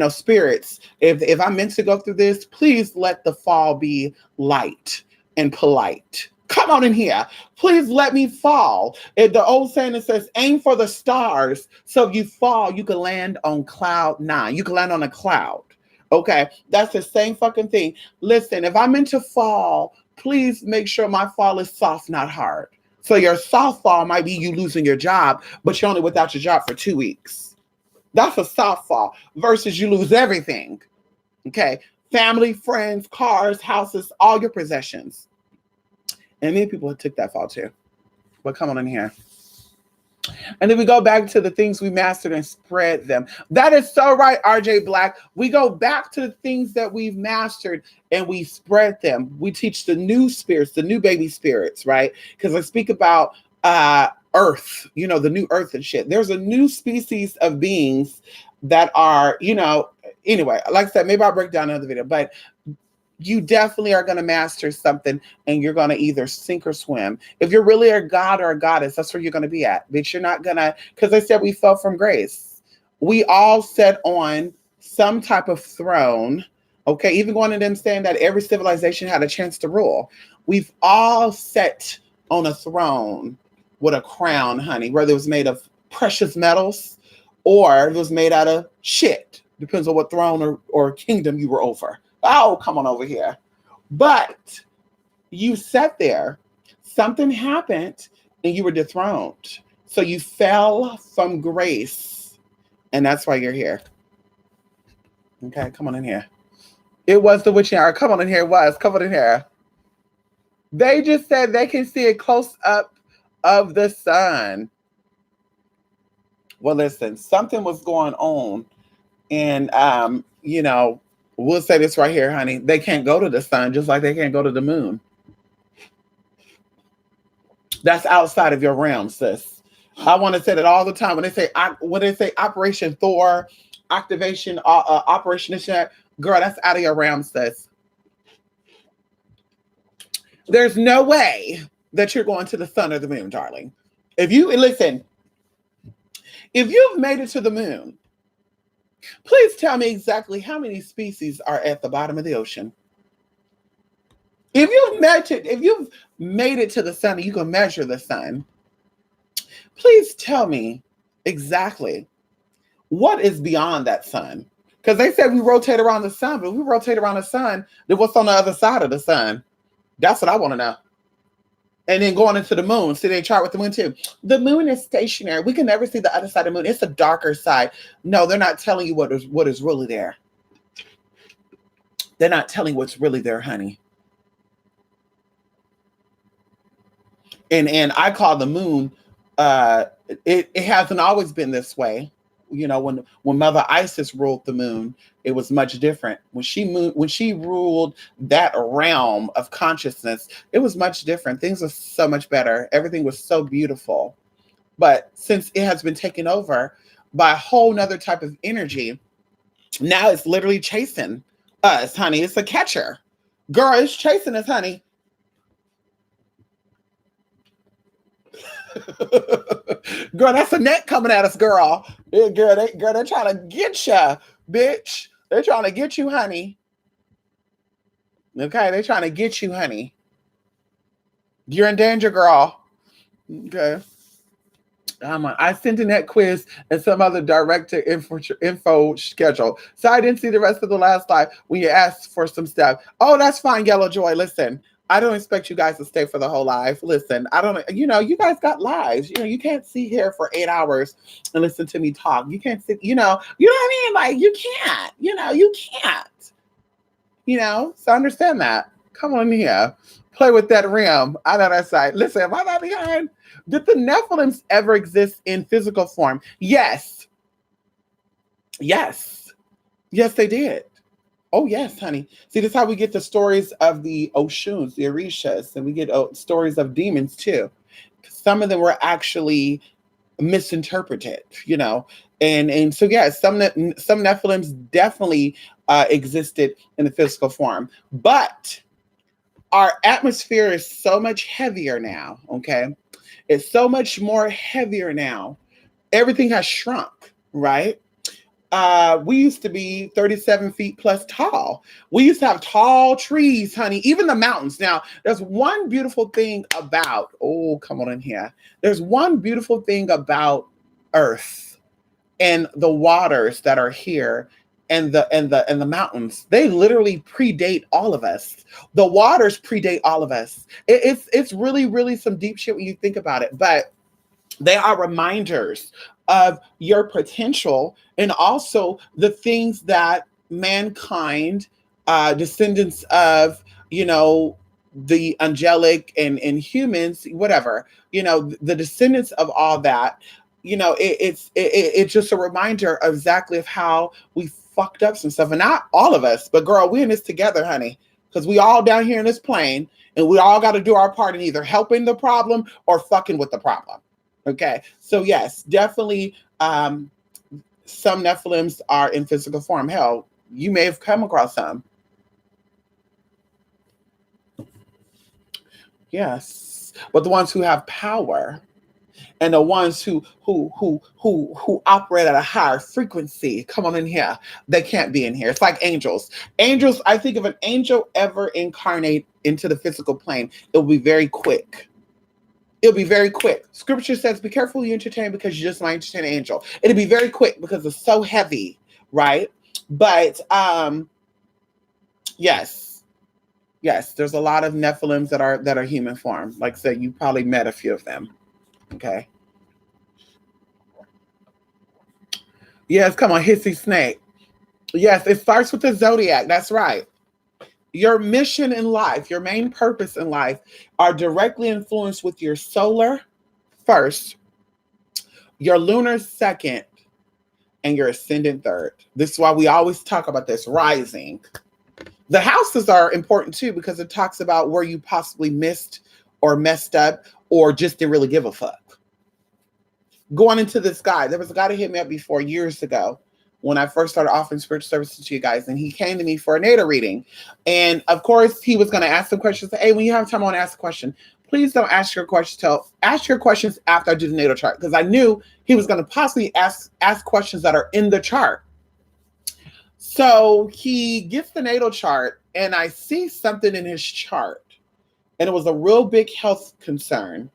A: Spirits, if I'm meant to go through this, please let the fall be light and polite. Come on in here. Please let me fall. The old saying that says, aim for the stars. So if you fall, you can land on cloud 9. You can land on a cloud. Okay. That's the same fucking thing. Listen, if I'm meant to fall, please make sure my fall is soft, not hard. So your soft fall might be you losing your job, but you're only without your job for 2 weeks. That's a soft fall versus you lose everything. Okay. Family, friends, cars, houses, all your possessions. And many people took that fall too. But come on in here. And then we go back to the things we mastered and spread them. That is so right, RJ Black. We go back to the things that we've mastered and we spread them. We teach the new spirits, the new baby spirits, right? Because I speak about Earth, the new Earth and shit. There's a new species of beings that are, anyway, like I said, maybe I'll break down another video, but you definitely are going to master something and you're going to either sink or swim. If you're really a god or a goddess, that's where you're going to be at. But you're not going to, because they said we fell from grace. We all sat on some type of throne. Okay. Even going to them saying that every civilization had a chance to rule. We've all sat on a throne with a crown, honey, whether it was made of precious metals or it was made out of shit. Depends on what throne or kingdom you were over. Oh, come on over here. But you sat there, something happened, and you were dethroned. So you fell from grace, and that's why you're here. Okay, come on in here. It was the witching hour. Come on in here. It was. Come on in here. They just said they can see it close up of the sun. Well, listen, something was going on, and we'll say this right here, honey. They can't go to the sun just like they can't go to the moon. That's outside of your realm, sis. I want to say that all the time when they say Operation Thor, activation, Operation girl, that's out of your realm, sis. There's no way that you're going to the sun or the moon, darling. If you've made it to the moon, please tell me exactly how many species are at the bottom of the ocean. If you've made it to the sun and you can measure the sun, please tell me exactly what is beyond that sun. Because they said we rotate around the sun, but if we rotate around the sun, then what's on the other side of the sun? That's what I want to know. And then going into the moon, see they chart with the moon too. The moon is stationary. We can never see the other side of the moon. It's a darker side. No, they're not telling you what is really there. They're not telling what's really there, honey. And I call the moon, it hasn't always been this way. When Mother Isis ruled the moon, it was much different. When she ruled that realm of consciousness, it was much different. Things were so much better. Everything was so beautiful. But since it has been taken over by a whole nother type of energy, now it's literally chasing us, honey. It's a catcher. Girl, it's chasing us, honey. Girl, that's a net coming at us, girl. Yeah, girl, they're trying to get you, bitch. They're trying to get you, honey. Okay, they're trying to get you, honey. You're in danger, girl. Okay. I sent in that quiz and some other director info schedule. So I didn't see the rest of the last live when you asked for some stuff. Oh, that's fine, Yellow Joy. Listen, I don't expect you guys to stay for the whole live. Listen, I don't, you guys got lives. You can't sit here for 8 hours and listen to me talk. You can't sit, you know what I mean? Like, you can't, you can't, so understand that. Come on here. Play with that rim. I know that side. Listen, am I not behind? Did the Nephilims ever exist in physical form? Yes. Yes. Yes, they did. Oh, yes, honey. See, this is how we get the stories of the Oshuns, the Orishas, and we get stories of demons too. Some of them were actually misinterpreted, and so yeah, some Nephilims definitely existed in the physical form, but our atmosphere is so much heavier now. Okay, it's so much more heavier now. Everything has shrunk, right? We used to be 37 feet plus tall. We used to have tall trees, honey, even the mountains. Now, there's one beautiful thing about, oh, come on in here. There's one beautiful thing about Earth and the waters that are here and the mountains. They literally predate all of us. The waters predate all of us. It's really, really some deep shit when you think about it. But they are reminders of your potential and also the things that mankind, descendants of, the angelic and humans, whatever, the descendants of all that, it's just a reminder of exactly of how we fucked up some stuff. And not all of us, but girl, we're in this together, honey, because we all down here in this plane and we all got to do our part in either helping the problem or fucking with the problem. Okay, so yes, definitely, some Nephilims are in physical form. Hell, you may have come across some. Yes, but the ones who have power and the ones who operate at a higher frequency, come on in here. They can't be in here. It's like angels. Angels. I think if an angel ever incarnate into the physical plane, it will be very quick. It'll be very quick. Scripture says, be careful who you entertain because you just might entertain an angel. It'll be very quick because it's so heavy, right? But yes, there's a lot of Nephilims that are human form. Like I said, you probably met a few of them. Okay. Yes, come on, hissy snake. Yes, it starts with the zodiac. That's right. Your mission in life, your main purpose in life are directly influenced with your solar first, your lunar second, and your ascendant third. This is why we always talk about this rising. The houses are important too because it talks about where you possibly missed or messed up or just didn't really give a fuck. Going into this guy, there was a guy that hit me up before years ago when I first started offering spiritual services to you guys, and he came to me for a natal reading. And of course, he was going to ask some questions. Hey, when you have time, I want to ask a question. Please don't ask your questions ask your questions after I do the natal chart, because I knew he was going to possibly ask questions that are in the chart. So he gets the natal chart, and I see something in his chart, and it was a real big health concern.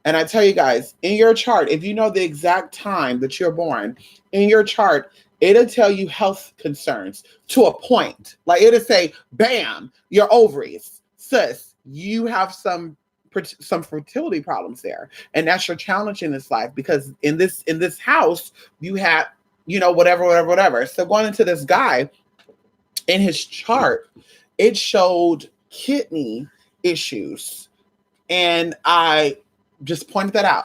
A: And I tell you guys, in your chart, if you know the exact time that you're born, in your chart, it'll tell you health concerns to a point. Like it'll say, bam, your ovaries, sis, you have some fertility problems there. And that's your challenge in this life, because in this house, you have, whatever. So going into this guy, in his chart, it showed kidney issues. And I just pointed that out.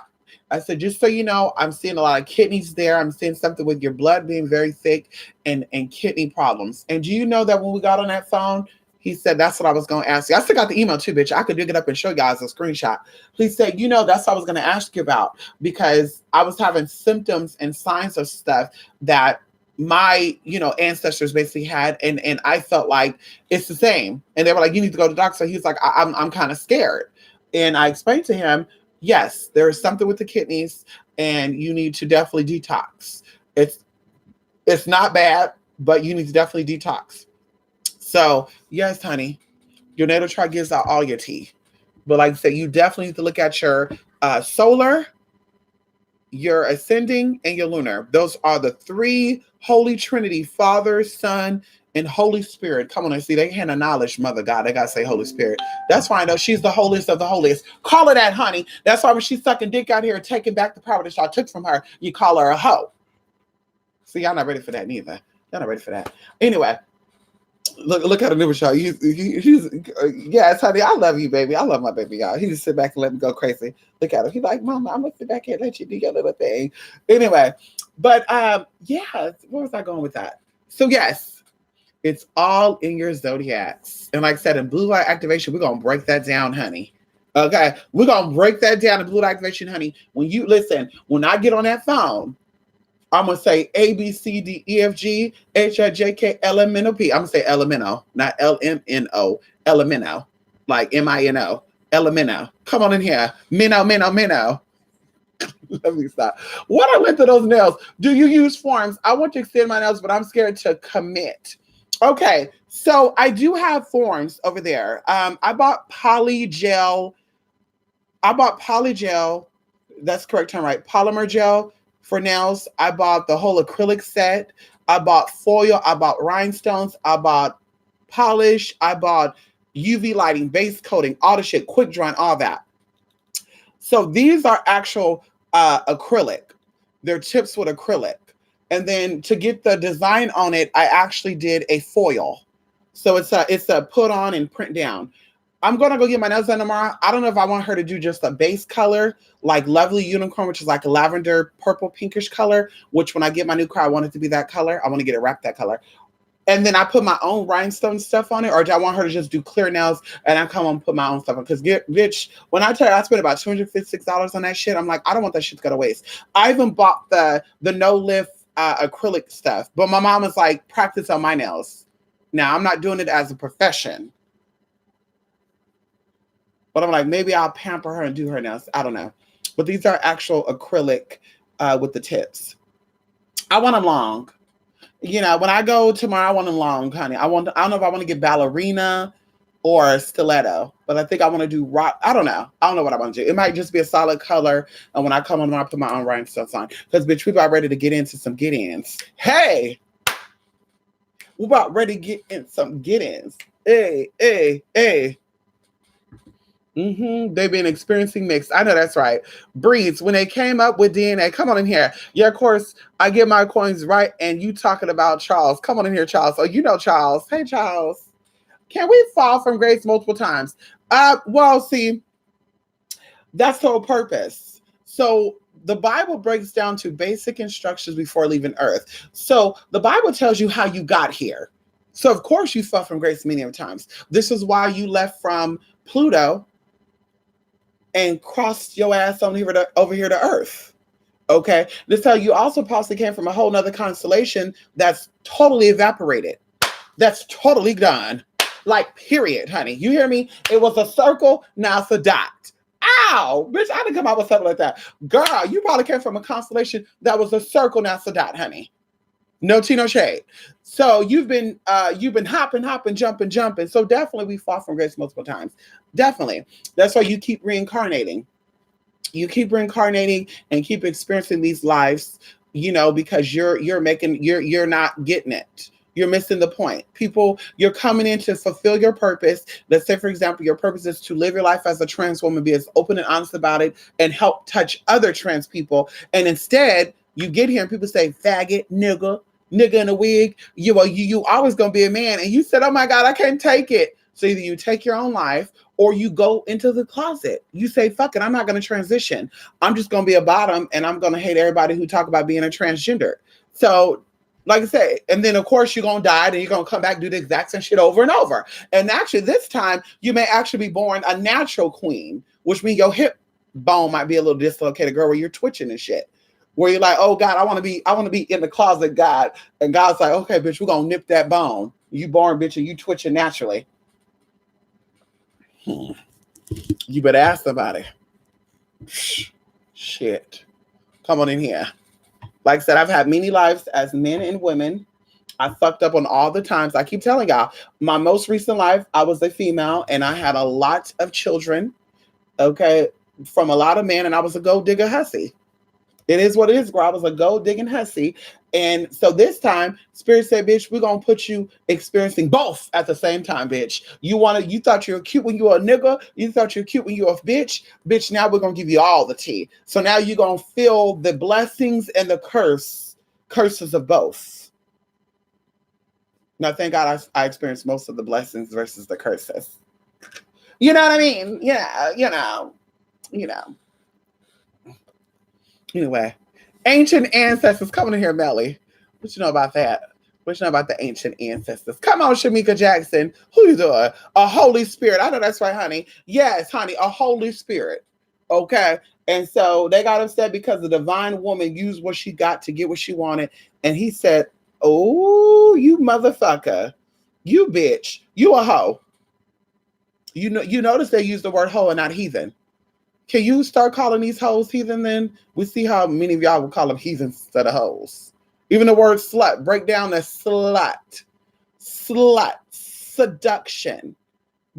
A: I said, just so you know, I'm seeing a lot of kidneys there. I'm seeing something with your blood being very thick and kidney problems. And do you know that when we got on that phone, he said, that's what I was going to ask you. I still got the email too, bitch. I could dig it up and show you guys a screenshot. He said, that's what I was going to ask you about, because I was having symptoms and signs of stuff that my, ancestors basically had. And I felt like it's the same. And they were like, you need to go to the doctor. So he was like, I'm kind of scared. And I explained to him, yes, there is something with the kidneys and you need to definitely detox. It's not bad, but you need to definitely detox. So yes, honey, your natal chart gives out all your tea. But like I said, you definitely need to look at your solar, your ascending, and your lunar. Those are the three holy trinity: Father, Son, and Holy Spirit. Come on and see, they hand of knowledge, Mother God. They gotta say Holy Spirit. That's why I know she's the holiest of the holiest. Call her that, honey. That's why when she's sucking dick out here and taking back the power that y'all took from her, you call her a hoe. See, y'all not ready for that neither. Y'all not ready for that. Anyway, look at the new show. He's yes, honey. I love you, baby. I love my baby, y'all. He just sit back and let me go crazy. Look at him. He's like, Mama, I'm gonna sit back here and let you do your little thing. Anyway, but yeah, where was I going with that? So yes, it's all in your zodiacs. And like I said, in blue light activation, we're gonna break that down, honey. Okay, we're gonna break that down in blue light activation, honey. When you listen, when I get on that phone, I'm gonna say A, B, C, D, E, F, G, H, I, J, K, L, M, N, O, P. I'm gonna say Elemento, not L, M, N, O. Elemento, like M-I-N-O. Elemento. Come on in here. Minnow, minnow, minnow. Let me stop. What I went to those nails. Do you use forms? I want to extend my nails, but I'm scared to commit. Okay, so I do have forms over there. I bought polygel. That's the correct term, right? Polymer gel for nails. I bought the whole acrylic set. I bought foil. I bought rhinestones. I bought polish. I bought UV lighting, base coating, all the shit, quick drying, all that. So these are actual acrylic. They're tips with acrylic. And then to get the design on it, I actually did a foil. So it's a put on and print down. I'm going to go get my nails done tomorrow. I don't know if I want her to do just a base color, like Lovely Unicorn, which is like a lavender, purple, pinkish color, which when I get my new car, I want it to be that color. I want to get it wrapped that color. And then I put my own rhinestone stuff on it, or do I want her to just do clear nails and I come and put my own stuff on? Because, bitch, when I tell you I spent about $256 on that shit, I'm like, I don't want that shit to go to waste. I even bought the no lift acrylic stuff, but my mom was like, practice on my nails. Now, I'm not doing it as a profession. But I'm like, maybe I'll pamper her and do her nails. I don't know. But these are actual acrylic with the tips. I want them long. You know, when I go tomorrow, I want them long, honey. I don't know if I want to get ballerina or stiletto, but I think I want to do rock. I don't know. I don't know what I want to do. It might just be a solid color. And when I come on, I put my own rhinestones on. Because, bitch, we about ready to get into some get-ins. Hey! We about ready to get in some get-ins. Hey, hey, hey. They've been experiencing mixed. I know that's right. Breeds, when they came up with DNA, come on in here. Yeah, of course, I get my coins right, and you talking about Charles. Come on in here, Charles. Oh, you know Charles. Hey, Charles. Can we fall from grace multiple times? Well, see, that's the whole purpose. So the Bible breaks down to basic instructions before leaving Earth. So the Bible tells you how you got here. So of course you fell from grace many times. This is why you left from Pluto and crossed your ass on over here to Earth. Okay. This how you also possibly came from a whole nother constellation that's totally evaporated. That's totally done. Like, period, honey. You hear me? It was a circle, now it's a dot. Ow! Bitch, I didn't come up with something like that. Girl, you probably came from a constellation that was a circle, now it's a dot, honey. No tea, no shade. So you've been hopping, jumping. So definitely we fall from grace multiple times. Definitely. That's why you keep reincarnating. You keep reincarnating and keep experiencing these lives, you know, because you're not getting it. You're missing the point. People, you're coming in to fulfill your purpose. Let's say, for example, your purpose is to live your life as a trans woman, be as open and honest about it, and help touch other trans people. And instead, you get here and people say, faggot, nigga in a wig. You always gonna be a man. And you said, oh my God, I can't take it. So either you take your own life or you go into the closet. You say, fuck it, I'm not gonna transition. I'm just gonna be a bottom and I'm gonna hate everybody who talk about being a transgender. So like I say, and then of course you're gonna die and you're gonna come back, do the exact same shit over and over. And actually this time you may actually be born a natural queen, which means your hip bone might be a little dislocated, girl, where you're twitching and shit. Where you're like, oh God, I want to be in the closet, God. And God's like, okay, bitch, we're gonna nip that bone. You born, bitch, and you twitching naturally. You better ask somebody. Shit. Come on in here. Like I said, I've had many lives as men and women. I fucked up on all the times. I keep telling y'all, my most recent life, I was a female and I had a lot of children. okay, from a lot of men, and I was a gold digger hussy. It is what it is, girl. I was a gold digging hussy. And so this time, Spirit said, bitch, we're gonna put you experiencing both at the same time, bitch. You thought you were cute when you were a nigga, you thought you were cute when you were a bitch. Bitch, now we're gonna give you all the tea. So now you're gonna feel the blessings and the curses of both. Now, thank God I experienced most of the blessings versus the curses. You know what I mean? Yeah, you know. Anyway, ancient ancestors coming in here, Melly. What you know about that? What you know about the ancient ancestors? Come on, Shamika Jackson. Who you doing? A Holy Spirit. I know that's right, honey. Yes, honey, a Holy Spirit. Okay. And so they got upset because the divine woman used what she got to get what she wanted. And he said, oh, you motherfucker. You bitch. You a hoe. You notice they use the word hoe and not heathen. Can you start calling these hoes heathen then? We see how many of y'all would call them heathens instead of hoes. Even the word slut, break down the slut. Slut. Seduction.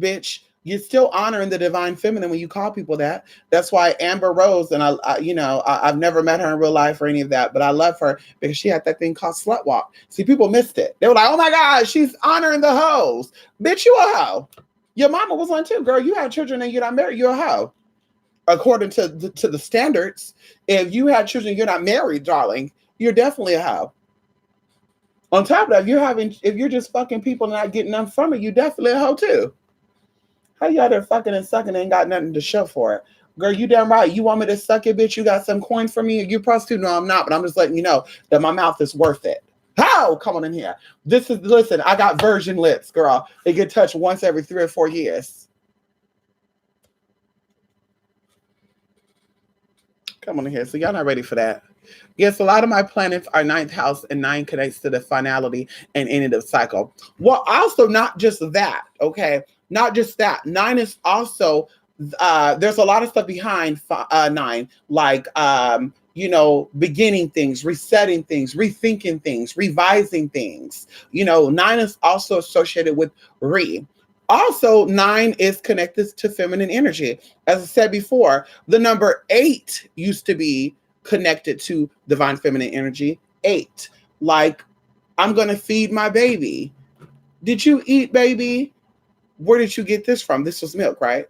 A: Bitch, you're still honoring the divine feminine when you call people that. That's why Amber Rose, and I've never met her in real life or any of that, but I love her because she had that thing called slut walk. See, people missed it. They were like, oh my God, she's honoring the hoes. Bitch, you a hoe. Your mama was one too, girl. You have children and you're not married, you're a hoe. According to the standards, if you had children, you're not married, darling, you're definitely a hoe. On top of that, if you're just fucking people and not getting nothing from it, you definitely a hoe too. How you out there fucking and sucking and ain't got nothing to show for it? Girl, you damn right. You want me to suck it, bitch? You got some coin for me? You prostitute? No, I'm not, but I'm just letting you know that my mouth is worth it. How? Come on in here. Listen, I got virgin lips, girl. They get touched once every 3 or 4 years. Come on in here. So y'all not ready for that. Yes, a lot of my planets are 9th house, and 9 connects to the finality and ending of cycle. Well, also not just that, okay? Not just that. 9 is also, there's a lot of stuff behind 9, like, beginning things, resetting things, rethinking things, revising things. 9 is also associated with re. Also, 9 is connected to feminine energy. As I said before, the number 8 used to be connected to divine feminine energy. 8, like, I'm going to feed my baby. Did you eat, baby? Where did you get this from? This was milk, right?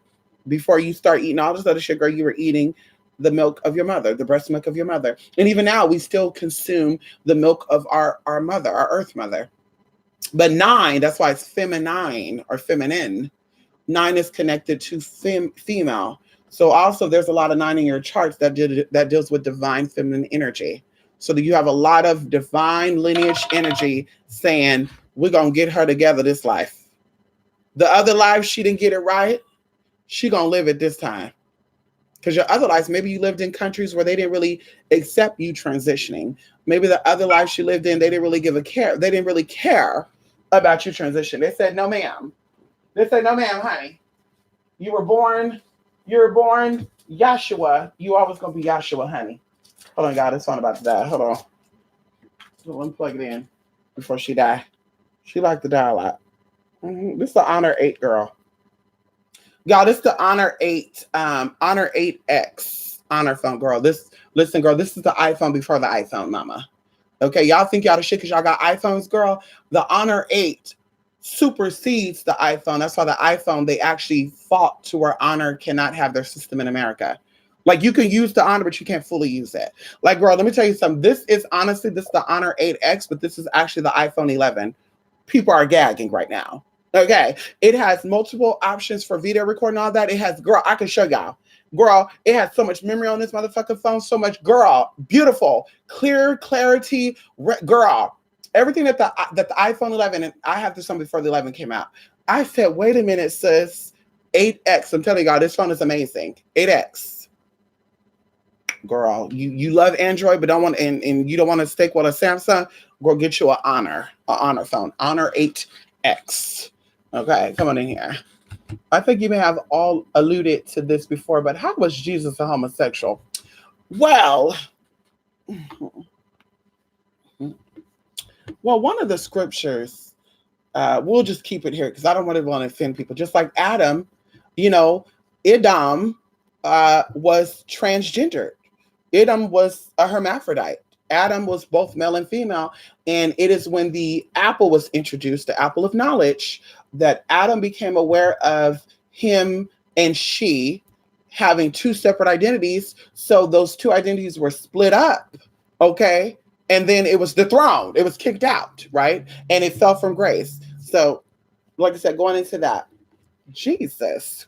A: Before you start eating all this other sugar, you were eating the milk of your mother, the breast milk of your mother. And even now, we still consume the milk of our mother, our earth mother. But 9, that's why it's feminine or feminine. 9 is connected to female. So also there's a lot of 9 in your charts that deals with divine feminine energy. So that you have a lot of divine lineage energy saying, we're going to get her together this life. The other life, she didn't get it right. She going to live it this time. Because your other lives, maybe you lived in countries where they didn't really accept you transitioning. Maybe the other life you lived in, they didn't really give a care. They didn't really care about your transition. They said, no, ma'am. They said, no, ma'am, honey. You were born Yahshua. You always going to be Yahshua, honey. Hold on, God. It's fun about to die. Hold on. Let me plug it in before she die. She liked to die a lot. This is the Honor 8 girl. Y'all, this is the Honor 8, Honor 8X Honor phone, girl. Listen, girl, this is the iPhone before the iPhone, mama. Okay, y'all think y'all the shit because y'all got iPhones, girl. The Honor 8 supersedes the iPhone. That's why the iPhone, they actually fought to where Honor cannot have their system in America. Like, you can use the Honor, but you can't fully use it. Like, girl, let me tell you something. This is the Honor 8X, but this is actually the iPhone 11. People are gagging right now. Okay, it has multiple options for video recording, all that. It has, girl, I can show y'all. Girl, it has so much memory on this motherfucking phone, so much, girl, beautiful, clear, clarity, girl. Everything that the iPhone 11, and I have this one before the 11 came out. I said, wait a minute, sis, 8X. I'm telling y'all, this phone is amazing. 8X. Girl, you love Android, but don't want and you don't want to stick with a Samsung. Girl, get you an Honor phone, Honor 8X. Okay, come on in here. I think you may have all alluded to this before, but how was Jesus a homosexual? Well, one of the scriptures, we'll just keep it here because I don't want to offend people. Just like Adam, Edom, was transgendered. Adam was a hermaphrodite. Adam was both male and female. And it is when the apple was introduced, the apple of knowledge, that Adam became aware of him and she having two separate identities. So those two identities were split up. Okay. And then it was dethroned, it was kicked out, right? And it fell from grace. So, like I said, going into that, Jesus,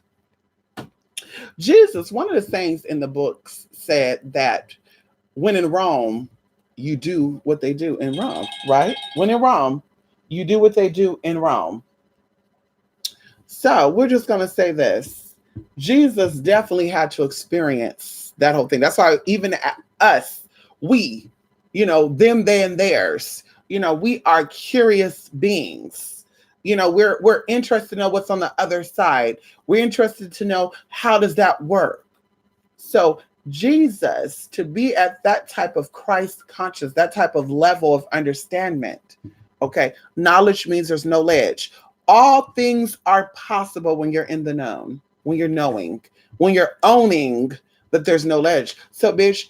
A: one of the things in the books said that when in Rome, you do what they do in Rome, right? When in Rome, you do what they do in Rome. So we're just going to say this. Jesus definitely had to experience that whole thing. That's why even us, we, them, they, and theirs, we are curious beings. We're interested to know what's on the other side. We're interested to know, how does that work? So Jesus, to be at that type of Christ conscious, that type of level of understanding, okay, knowledge means there's no ledge. All things are possible when you're in the known, when you're knowing, when you're owning that there's no ledge. So, bitch,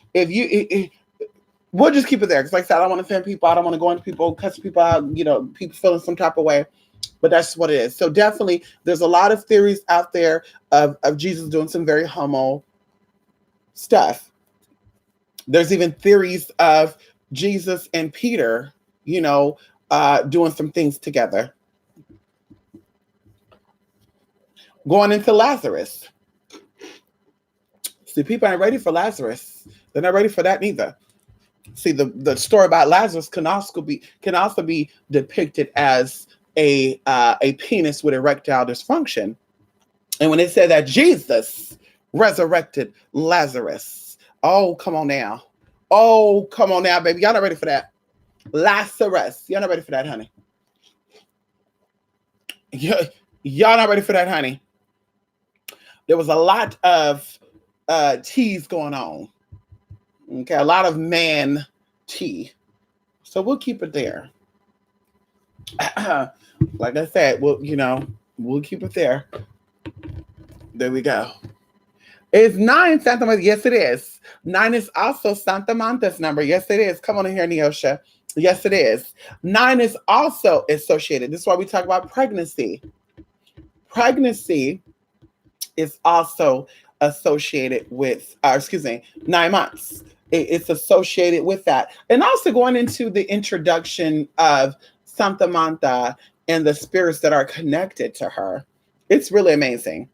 A: we'll just keep it there. Because like I said, I don't want to offend people. I don't want to go into people, cuss people out, people feeling some type of way. But that's what it is. So definitely, there's a lot of theories out there of Jesus doing some very homo stuff. There's even theories of Jesus and Peter, doing some things together. Going into Lazarus. See, people ain't ready for Lazarus. They're not ready for that neither. See, the story about Lazarus can also be depicted as a penis with erectile dysfunction. And when it said that Jesus resurrected Lazarus, oh, come on now. Oh, come on now, baby. Y'all not ready for that. Lazarus. Y'all not ready for that, honey. Y'all not ready for that, honey. There was a lot of teas going on. Okay, a lot of man tea. So we'll keep it there. Like I said, we'll keep it there. There we go. Is 9 Santa Marta? Yes, it is. 9 is also Santa Marta's number. Yes, it is. Come on in here, Neosha. Yes, it is. 9 is also associated. This is why we talk about pregnancy. Pregnancy is also associated with, 9 months. It's associated with that. And also going into the introduction of Santa Marta and the spirits that are connected to her. It's really amazing.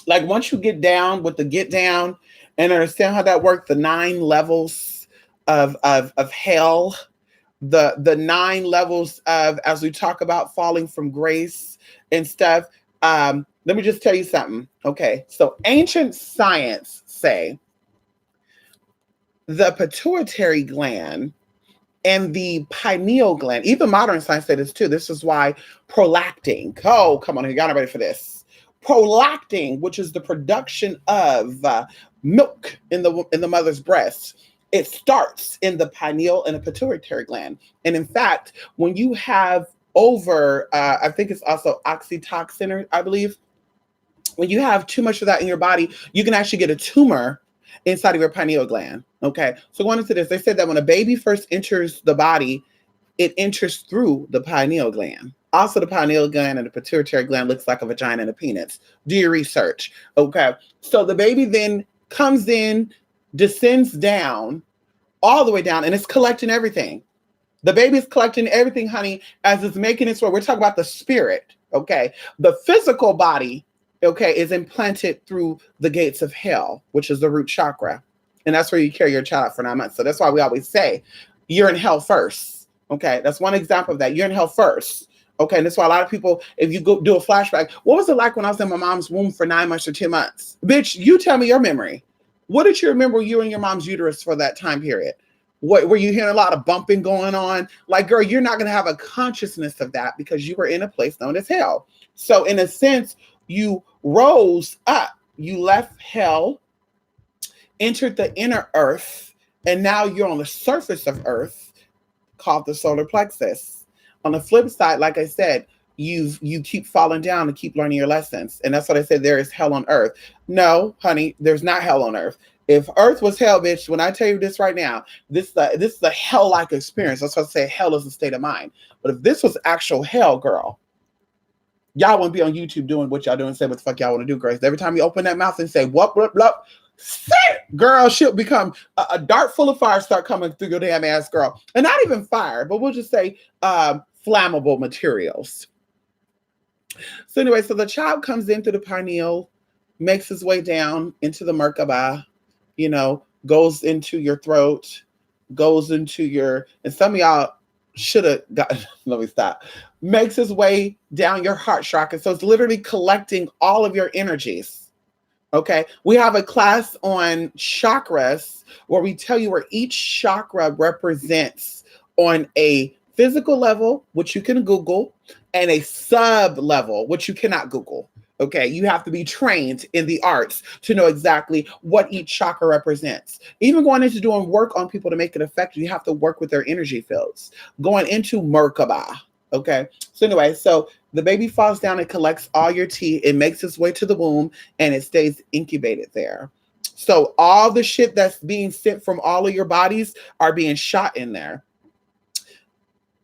A: Like once you get down with the get down and understand how that works, the 9 levels of hell, the 9 levels of, as we talk about falling from grace and stuff. Let me just tell you something. Okay. So ancient science say the pituitary gland and the pineal gland, even modern science say this too. This is why prolactin. Oh, come on, you're not ready for this. Prolactin, which is the production of milk in the mother's breast, it starts in the pineal and the pituitary gland. And in fact, when you have over, I think it's also oxytocin, I believe, when you have too much of that in your body, you can actually get a tumor inside of your pineal gland. Okay, so going into this, they said that when a baby first enters the body, it enters through the pineal gland. Also, the pineal gland and the pituitary gland looks like a vagina and a penis. Do your research. Okay, so the baby then comes in, descends down, all the way down, and it's collecting everything. The baby's collecting everything, honey, as it's making its way. We're talking about the spirit. Okay, the physical body, okay, is implanted through the gates of hell, which is the root chakra. And that's where you carry your child for 9 months. So that's why we always say you're in hell first. Okay, that's one example of that. You're in hell first. Okay, and that's why a lot of people, if you go do a flashback, what was it like when I was in my mom's womb for 9 months or 10 months? Bitch, you tell me your memory. What did you remember you in your mom's uterus for that time period? What were you hearing a lot of bumping going on? Like, girl, you're not going to have a consciousness of that because you were in a place known as hell. So in a sense, you rose up. You left hell, entered the inner earth, and now you're on the surface of earth called the solar plexus. On the flip side, like I said, you keep falling down and keep learning your lessons. And that's what I said, there is hell on earth. No, honey, there's not hell on earth. If earth was hell, bitch, when I tell you this right now, this is a hell-like experience. That's what I say, hell is a state of mind. But if this was actual hell, girl, y'all wouldn't be on YouTube doing what y'all doing and say what the fuck y'all want to do, girls. Every time you open that mouth and say, what, sit, girl, she'll become a dart full of fire start coming through your damn ass, girl. And not even fire, but we'll just say flammable materials. So anyway, so the child comes in through the pineal, makes his way down into the Merkaba, goes into your throat, goes into your, and some of y'all should have got, let me stop, makes his way down your heart chakra. So it's literally collecting all of your energies. Okay. We have a class on chakras where we tell you where each chakra represents on a physical level, which you can Google, and a sub level, which you cannot Google. Okay, you have to be trained in the arts to know exactly what each chakra represents. Even going into doing work on people to make it effective, you have to work with their energy fields. Going into Merkaba. Okay, so anyway, so the baby falls down and collects all your tea. It makes its way to the womb and it stays incubated there. So all the shit that's being sent from all of your bodies are being shot in there,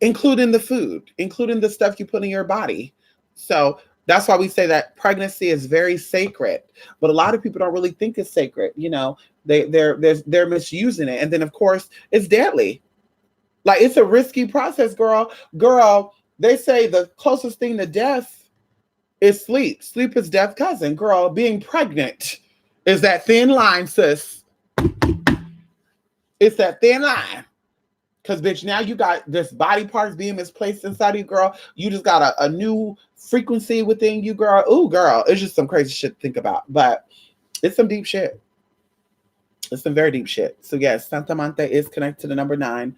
A: including the food, including the stuff you put in your body. So that's why we say that pregnancy is very sacred, but a lot of people don't really think it's sacred. They're misusing it, and then of course it's deadly. Like, it's a risky process, girl. Girl, they say the closest thing to death is sleep. Sleep is death's cousin, girl. Being pregnant is that thin line, sis. It's that thin line. Because, bitch, now you got this body parts being misplaced inside of you, girl. You just got a new frequency within you, girl. Ooh, girl. It's just some crazy shit to think about. But it's some deep shit. It's some very deep shit. So, yes, Santa Mante is connected to the number 9.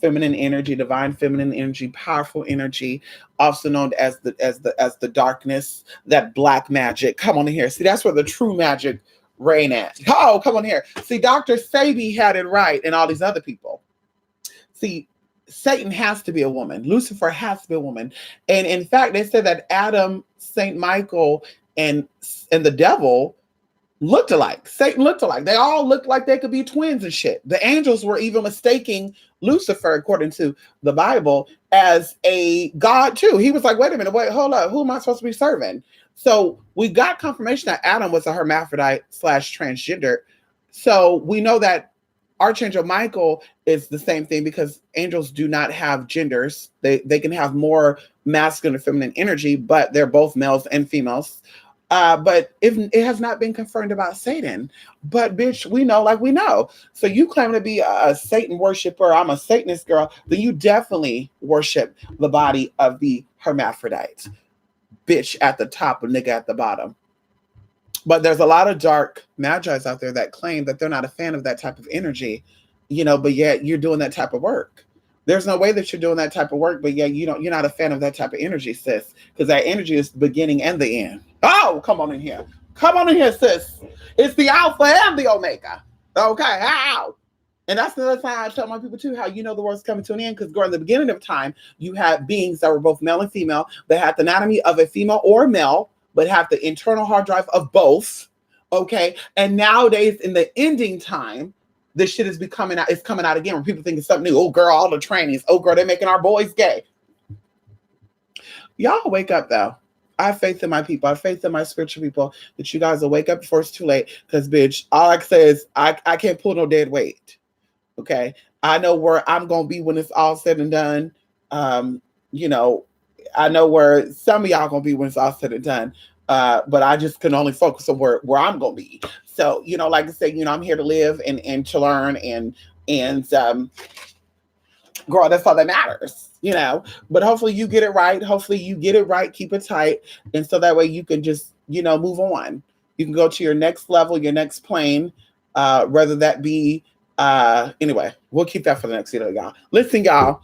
A: Feminine energy, divine feminine energy, powerful energy, also known as the darkness, that black magic. Come on in here. See, that's where the true magic reign at. Oh, come on here. See, Dr. Sebi had it right, and all these other people. See, Satan has to be a woman. Lucifer has to be a woman. And in fact, they said that Adam, Saint Michael, and the devil looked alike. Satan looked alike. They all looked like they could be twins and shit. The angels were even mistaking Lucifer, according to the Bible, as a god too. He was like, wait a minute, hold up. Who am I supposed to be serving? So we got confirmation that Adam was a hermaphrodite / transgender. So we know that Archangel Michael is the same thing, because angels do not have genders. They can have more masculine and feminine energy, but they're both males and females. But if it has not been confirmed about Satan, but bitch, we know. So you claim to be a Satan worshiper. I'm a Satanist, girl. Then you definitely worship the body of the hermaphrodite. Bitch at the top and nigga at the bottom. But there's a lot of dark magi's out there that claim that they're not a fan of that type of energy, but yet you're doing that type of work. There's no way that you're doing that type of work, but yet you're not a fan of that type of energy, sis, because that energy is the beginning and the end. Oh, come on in here. Come on in here, sis. It's the Alpha and the Omega. Okay, ow. And that's another time I tell my people too, how the world's coming to an end, because during the beginning of time, you had beings that were both male and female, that had the anatomy of a female or male, but have the internal hard drive of both. Okay. And nowadays in the ending time, this shit is coming out again, when people think it's something new. Oh girl, all the trainees. Oh girl, they're making our boys gay. Y'all wake up though. I have faith in my people. I have faith in my spiritual people that you guys will wake up before it's too late. Because bitch, all I can say is I can't pull no dead weight. Okay. I know where I'm going to be when it's all said and done. I know where some of y'all going to be when it's all said and done. But I just can only focus on where I'm going to be. So, like I say, I'm here to live and to learn and girl, that's all that matters, but hopefully you get it right. Hopefully you get it right. Keep it tight. And so that way you can just, move on. You can go to your next level, your next plane, whether that be, anyway, we'll keep that for the next video, y'all. Listen, y'all,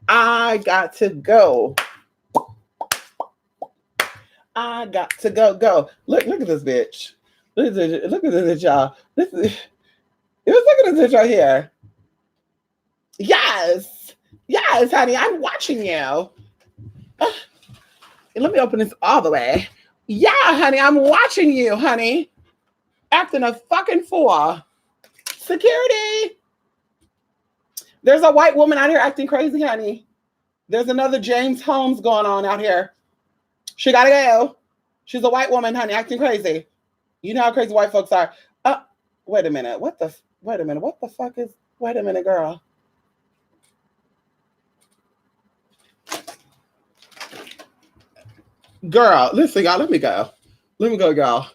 A: I got to go. I got to go. Look at this bitch. Look at this, y'all. Look at this right here. Yes, honey, I'm watching you. Let me open this all the way. Yeah, honey, I'm watching you, honey. Acting a fucking fool. Security. There's a white woman out here acting crazy, honey. There's another James Holmes going on out here. She gotta go. She's a white woman, honey, acting crazy. You know how crazy white folks are. Wait a minute. Wait a minute. What the fuck is? Wait a minute, girl. Girl, listen, y'all. Let me go. Let me go, y'all.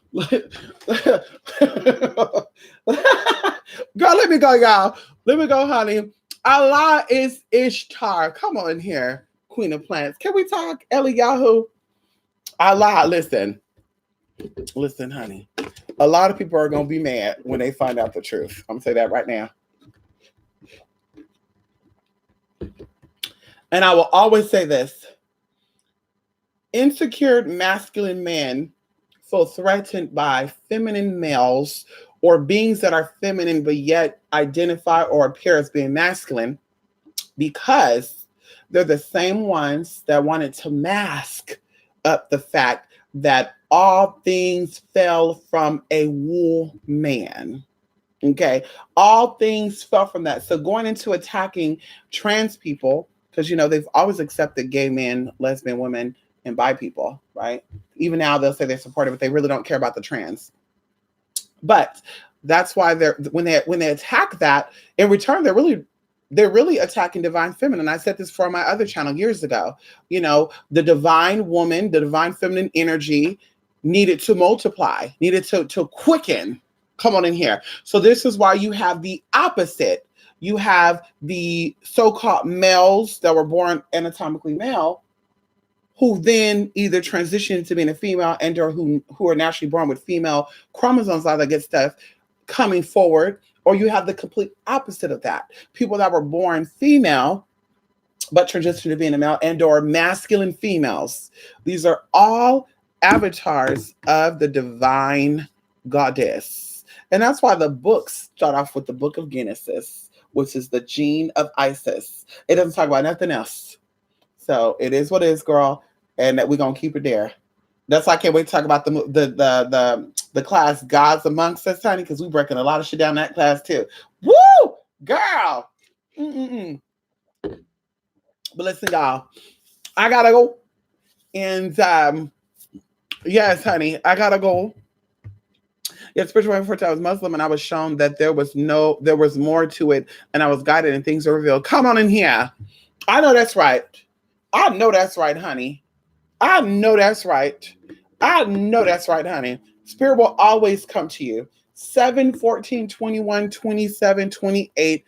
A: Girl, let me go, y'all. Let me go, honey. Allah is Ishtar. Come on here, Queen of Plants. Can we talk, Eliyahu? Allah, listen. Listen, honey. A lot of people are going to be mad when they find out the truth. I'm going to say that right now. And I will always say this. Insecure masculine men feel threatened by feminine males or beings that are feminine but yet identify or appear as being masculine because they're the same ones that wanted to mask up the fact that all things fell from a woman. Okay, all things fell from that. So going into attacking trans people, because you know they've always accepted gay men, lesbian women, and bi people, right? Even now they'll say they support it, but they really don't care about the trans. But that's why when they attack that, in return, they're really attacking divine feminine. I said this for my other channel years ago. You know, the divine woman, the divine feminine energy needed to multiply, needed to quicken. Come on in here. So this is why you have the opposite. You have the so-called males that were born anatomically male, who then either transition into being a female and or who are naturally born with female chromosomes, all that good stuff, coming forward. Or you have the complete opposite of that. People that were born female, but transitioned to being a male and or masculine females. These are all avatars of the divine goddess. And that's why the books start off with the book of Genesis, which is the gene of Isis. It doesn't talk about nothing else. So it is what it is, girl. And that we're going to keep it there. That's why I can't wait to talk about the class Gods Amongst Us, honey, because we're breaking a lot of shit down that class too. Woo! Girl! Mm-mm-mm. But listen, y'all, I gotta go. And yes, honey, I gotta go. Yeah, spiritual before I was Muslim, and I was shown that there was more to it, and I was guided and things were revealed. Come on in here. I know that's right. I know that's right, honey. I know that's right. I know that's right, honey. Spirit will always come to you. 7, 14, 21, 27, 28,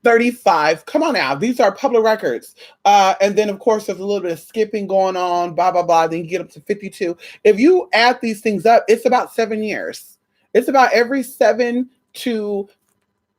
A: 35. Come on now. These are public records. And then, of course, there's a little bit of skipping going on, blah, blah, blah. Then you get up to 52. If you add these things up, it's about 7 years. It's about every 7 to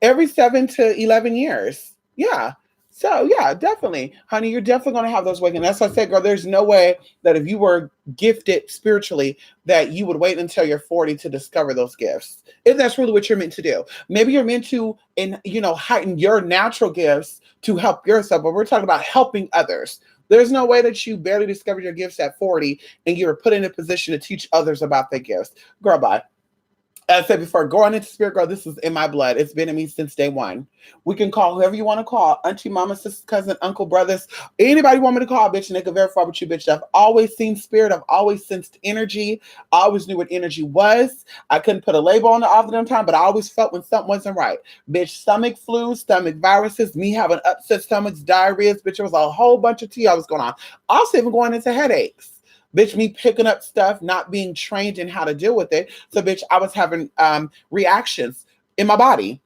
A: 11 years. Yeah. So, yeah, definitely. Honey, you're definitely going to have those awakenings. That's why I said, girl, there's no way that if you were gifted spiritually that you would wait until you're 40 to discover those gifts. If that's really what you're meant to do. Maybe you're meant to, heighten your natural gifts to help yourself, but we're talking about helping others. There's no way that you barely discovered your gifts at 40 and you're put in a position to teach others about their gifts. Girl, bye. As I said before, going into spirit, girl, this is in my blood. It's been in me since day one. We can call whoever you want to call, auntie, mama, sister, cousin, uncle, brothers, anybody want me to call, bitch, and they can verify with you, bitch. I've always seen spirit. I've always sensed energy. I always knew what energy was. I couldn't put a label on it all the damn time, but I always felt when something wasn't right. Bitch, stomach flu, stomach viruses, me having upset stomachs, diarrhea, bitch, it was a whole bunch of tea I was going on. Also even going into headaches. Bitch, me picking up stuff, not being trained in how to deal with it. So, bitch, I was having reactions in my body.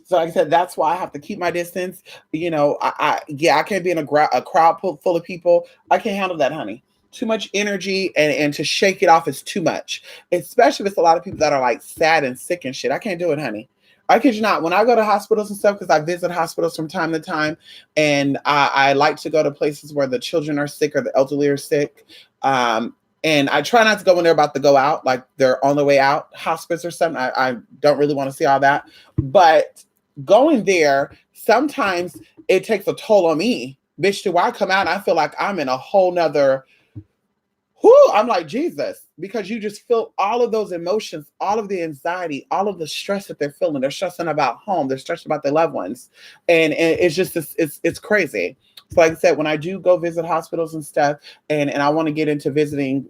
A: So, like I said, that's why I have to keep my distance. I can't be in a crowd full of people. I can't handle that, honey. Too much energy and to shake it off is too much. Especially if it's a lot of people that are like sad and sick and shit. I can't do it, honey. I kid you not. When I go to hospitals and stuff, because I visit hospitals from time to time, and I like to go to places where the children are sick or the elderly are sick. And I try not to go when they're about to go out, like they're on the way out, hospice or something. I don't really want to see all that. But going there, sometimes it takes a toll on me Bitch, do I come out and I feel like I'm in a whole nother, whoo, I'm like, Jesus, because you just feel all of those emotions, all of the anxiety, all of the stress that they're feeling. They're stressing about home, they're stressing about their loved ones. And it's just, it's crazy. So like I said, when I do go visit hospitals and stuff, and I want to get into visiting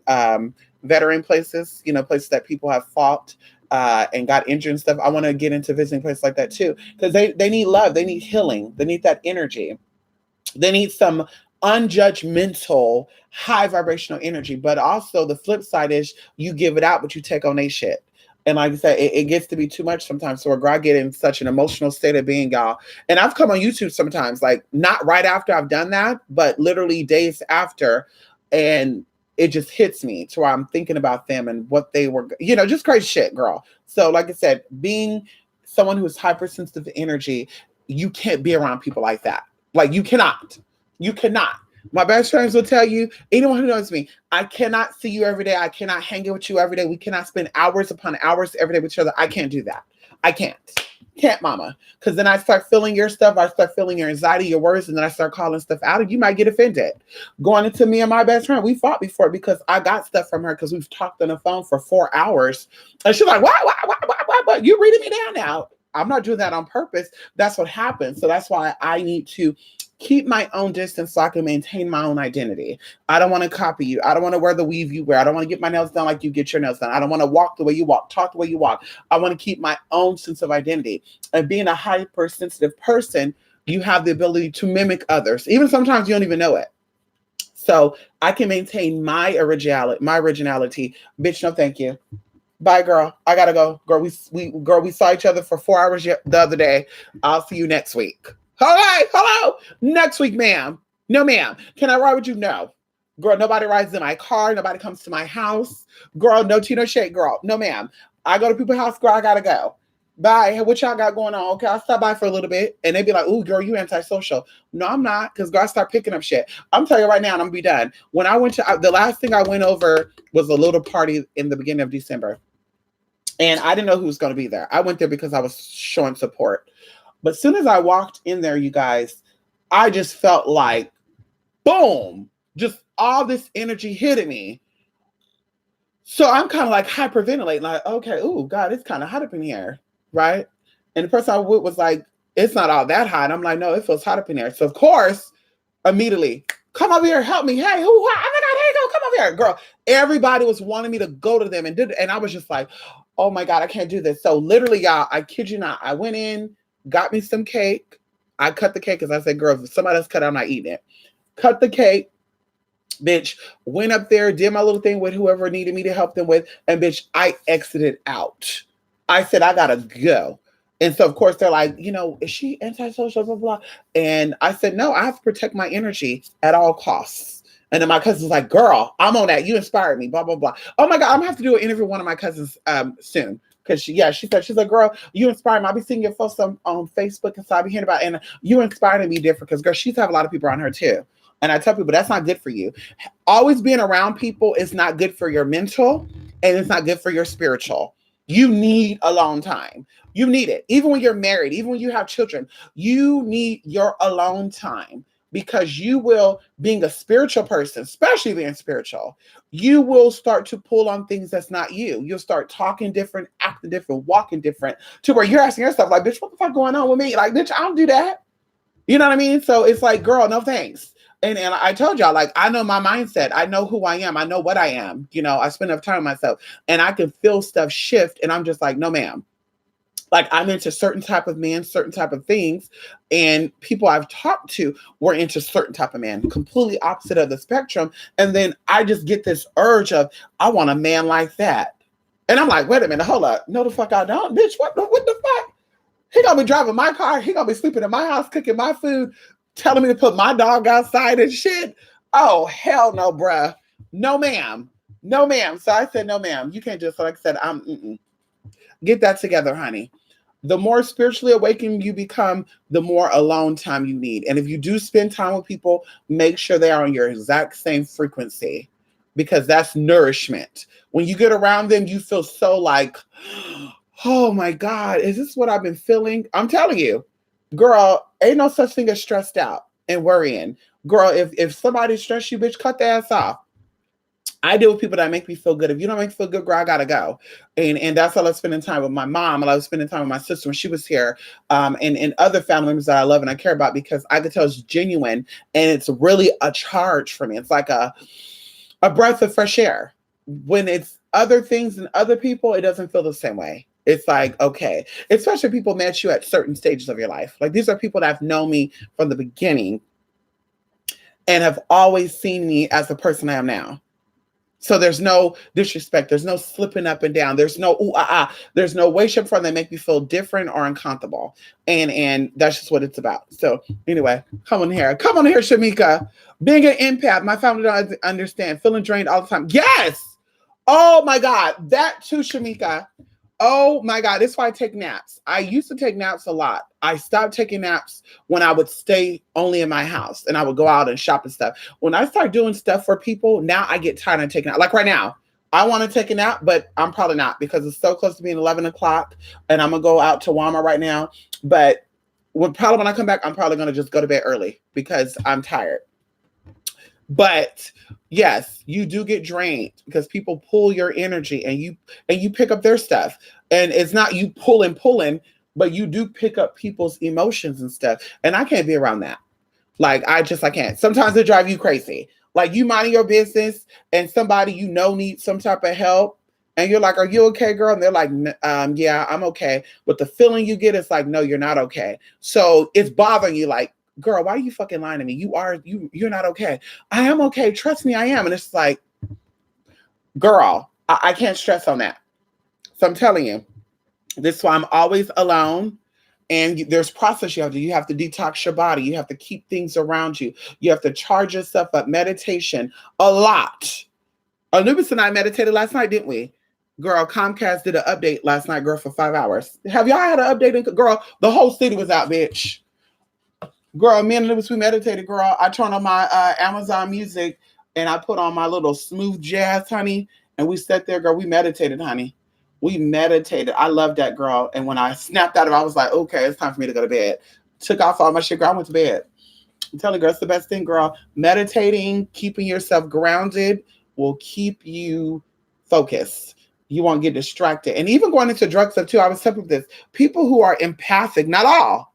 A: veteran places, places that people have fought and got injured and stuff, I want to get into visiting places like that too, because they need love, they need healing, they need that energy. They need some unjudgmental, high vibrational energy. But also the flip side is you give it out, but you take on a shit. And like I said, it gets to be too much sometimes. So I get in such an emotional state of being, y'all. And I've come on YouTube sometimes, like not right after I've done that, but literally days after. And it just hits me to where I'm thinking about them and what they were, just crazy shit, girl. So like I said, being someone who's hypersensitive to energy, you can't be around people like that. Like you cannot. You cannot. My best friends will tell you, anyone who knows me, I cannot see you every day. I cannot hang out with you every day. We cannot spend hours upon hours every day with each other. I can't do that. I can't. Can't, mama. Because then I start feeling your stuff. I start feeling your anxiety, your worries, and then I start calling stuff out, and you might get offended. Going into me and my best friend, we fought before because I got stuff from her because we've talked on the phone for 4 hours. And she's like, what? You reading me down now. I'm not doing that on purpose. That's what happens. So that's why I need to keep my own distance so I can maintain my own identity. I don't want to copy you. I don't want to wear the weave you wear. I don't want to get my nails done like you get your nails done. I don't want to walk the way you walk, talk the way you walk. I want to keep my own sense of identity. And being a hypersensitive person, you have the ability to mimic others. Even sometimes you don't even know it. So I can maintain my originality. Bitch, no thank you. Bye, girl. I gotta go. Girl, we saw each other for 4 hours the other day. I'll see you next week. All right, hello. Next week, ma'am. No, ma'am. Can I ride with you? No. Girl, nobody rides in my car. Nobody comes to my house. Girl, no tea, no shade, girl. No, ma'am. I go to people's house, girl, I gotta go. Bye. What y'all got going on? Okay, I'll stop by for a little bit. And they be like, ooh, girl, you antisocial. No, I'm not, because girl, I start picking up shit. I'm telling you right now, and I'm gonna be done. When I went to, the last thing I went over was a little party in the beginning of December. And I didn't know who was going to be there. I went there because I was showing support. But as soon as I walked in there, you guys, I just felt like, boom, just all this energy hitting me. So I'm kind of like hyperventilating, like, okay, ooh, God, it's kind of hot up in here, right? And the person I was with was like, it's not all that hot. I'm like, no, it feels hot up in there. So of course, immediately, come over here, help me. Hey, who? Oh my God, here you go, come over here, girl. Everybody was wanting me to go to them and I was just like, oh my God, I can't do this. So literally, y'all, I kid you not, I went in, got me some cake. I cut the cake because I said, girl, if somebody else cut it, I'm not eating it. Cut the cake, bitch, went up there, did my little thing with whoever needed me to help them with, and bitch, I exited out. I said, I gotta go. And so, of course, they're like, is she antisocial, blah, blah, blah. And I said, no, I have to protect my energy at all costs. And then my cousin's like, girl, I'm on that. You inspired me, blah, blah, blah. Oh my God, I'm gonna have to do an interview with one of my cousins soon. Because she said, she's like, girl, you inspired me. I'll be seeing your posts on Facebook and so I'll be hearing about it. And you inspired me different because girl, she's have a lot of people around her too. And I tell people that's not good for you. Always being around people is not good for your mental and it's not good for your spiritual. You need alone time. You need it. Even when you're married, even when you have children, you need your alone time. Because you will, being a spiritual person, especially being spiritual, you will start to pull on things that's not you. You'll start talking different, acting different, walking different, to where you're asking yourself, like, bitch, what the fuck going on with me? Like, bitch, I don't do that. You know what I mean? So it's like, girl, no thanks. And I told y'all, like, I know my mindset. I know who I am. I know what I am. I spend enough time with myself. And I can feel stuff shift. And I'm just like, no, ma'am. Like I'm into certain type of men, certain type of things. And people I've talked to were into certain type of man, completely opposite of the spectrum. And then I just get this urge of, I want a man like that. And I'm like, wait a minute, hold up. No, the fuck I don't. Bitch, what the fuck? He gonna be driving my car. He gonna be sleeping in my house, cooking my food, telling me to put my dog outside and shit. Oh, hell no, bruh. No, ma'am. No, ma'am. So I said, no, ma'am. You can't just, like I said, get that together, honey. The more spiritually awakened you become, the more alone time you need. And if you do spend time with people, make sure they are on your exact same frequency because that's nourishment. When you get around them, you feel so like, oh my God, is this what I've been feeling? I'm telling you, girl, ain't no such thing as stressed out. and worrying. Girl, if somebody stress you, bitch, cut the ass off. I deal with people that make me feel good. If you don't make me feel good, girl, I gotta go. And that's why I love spending time with my mom. I love spending time with my sister when she was here, and other family members that I love and I care about, because I could tell it's genuine and it's really a charge for me. It's like a breath of fresh air. When it's other things and other people, it doesn't feel the same way. It's like, okay, especially people met you at certain stages of your life. Like these are people that have known me from the beginning and have always seen me as the person I am now. So there's no disrespect. There's no slipping up and down. There's no ooh, There's no way, shape, form that make you feel different or uncomfortable. And that's just what it's about. So anyway, come on here, Shamika. Being an empath, my family don't understand. Feeling drained all the time. Yes. Oh my God, that too, Shamika. Oh my God, that's why I take naps. I used to take naps a lot. I stopped taking naps when I would stay only in my house and I would go out and shop and stuff. When I start doing stuff for people, now I get tired of taking out. Like right now, I want to take a nap, but I'm probably not because it's so close to being 11 o'clock and I'm going to go out to Walmart right now. But when I come back, I'm probably going to just go to bed early because I'm tired. But yes, you do get drained because people pull your energy and you pick up their stuff. And it's not you pulling, but you do pick up people's emotions and stuff. And I can't be around that. Like I can't. Sometimes it drive you crazy. Like you minding your business and somebody needs some type of help. And you're like, are you okay, girl? And they're like, yeah, I'm okay. But the feeling you get is like, no, you're not okay. So it's bothering you like, girl, why are you fucking lying to me? You're not okay. I am okay. Trust me, I am. And it's like, girl, I can't stress on that. So I'm telling you, this is why I'm always alone. And there's process you have to do. You have to detox your body. You have to keep things around you. You have to charge yourself up. Meditation, a lot. Anubis and I meditated last night, didn't we? Girl, Comcast did an update last night, girl, for 5 hours. Have y'all had an update? Girl, the whole city was out, bitch. Girl, me and Lewis, we meditated, girl. I turned on my Amazon Music and I put on my little smooth jazz, honey. And we sat there, girl. We meditated, honey. We meditated. I love that, girl. And when I snapped out of it, I was like, okay, it's time for me to go to bed. Took off all my shit, girl. I went to bed. I'm telling you, girl, it's the best thing, girl. Meditating, keeping yourself grounded will keep you focused. You won't get distracted. And even going into drug stuff, too, I was telling this. People who are empathic, not all,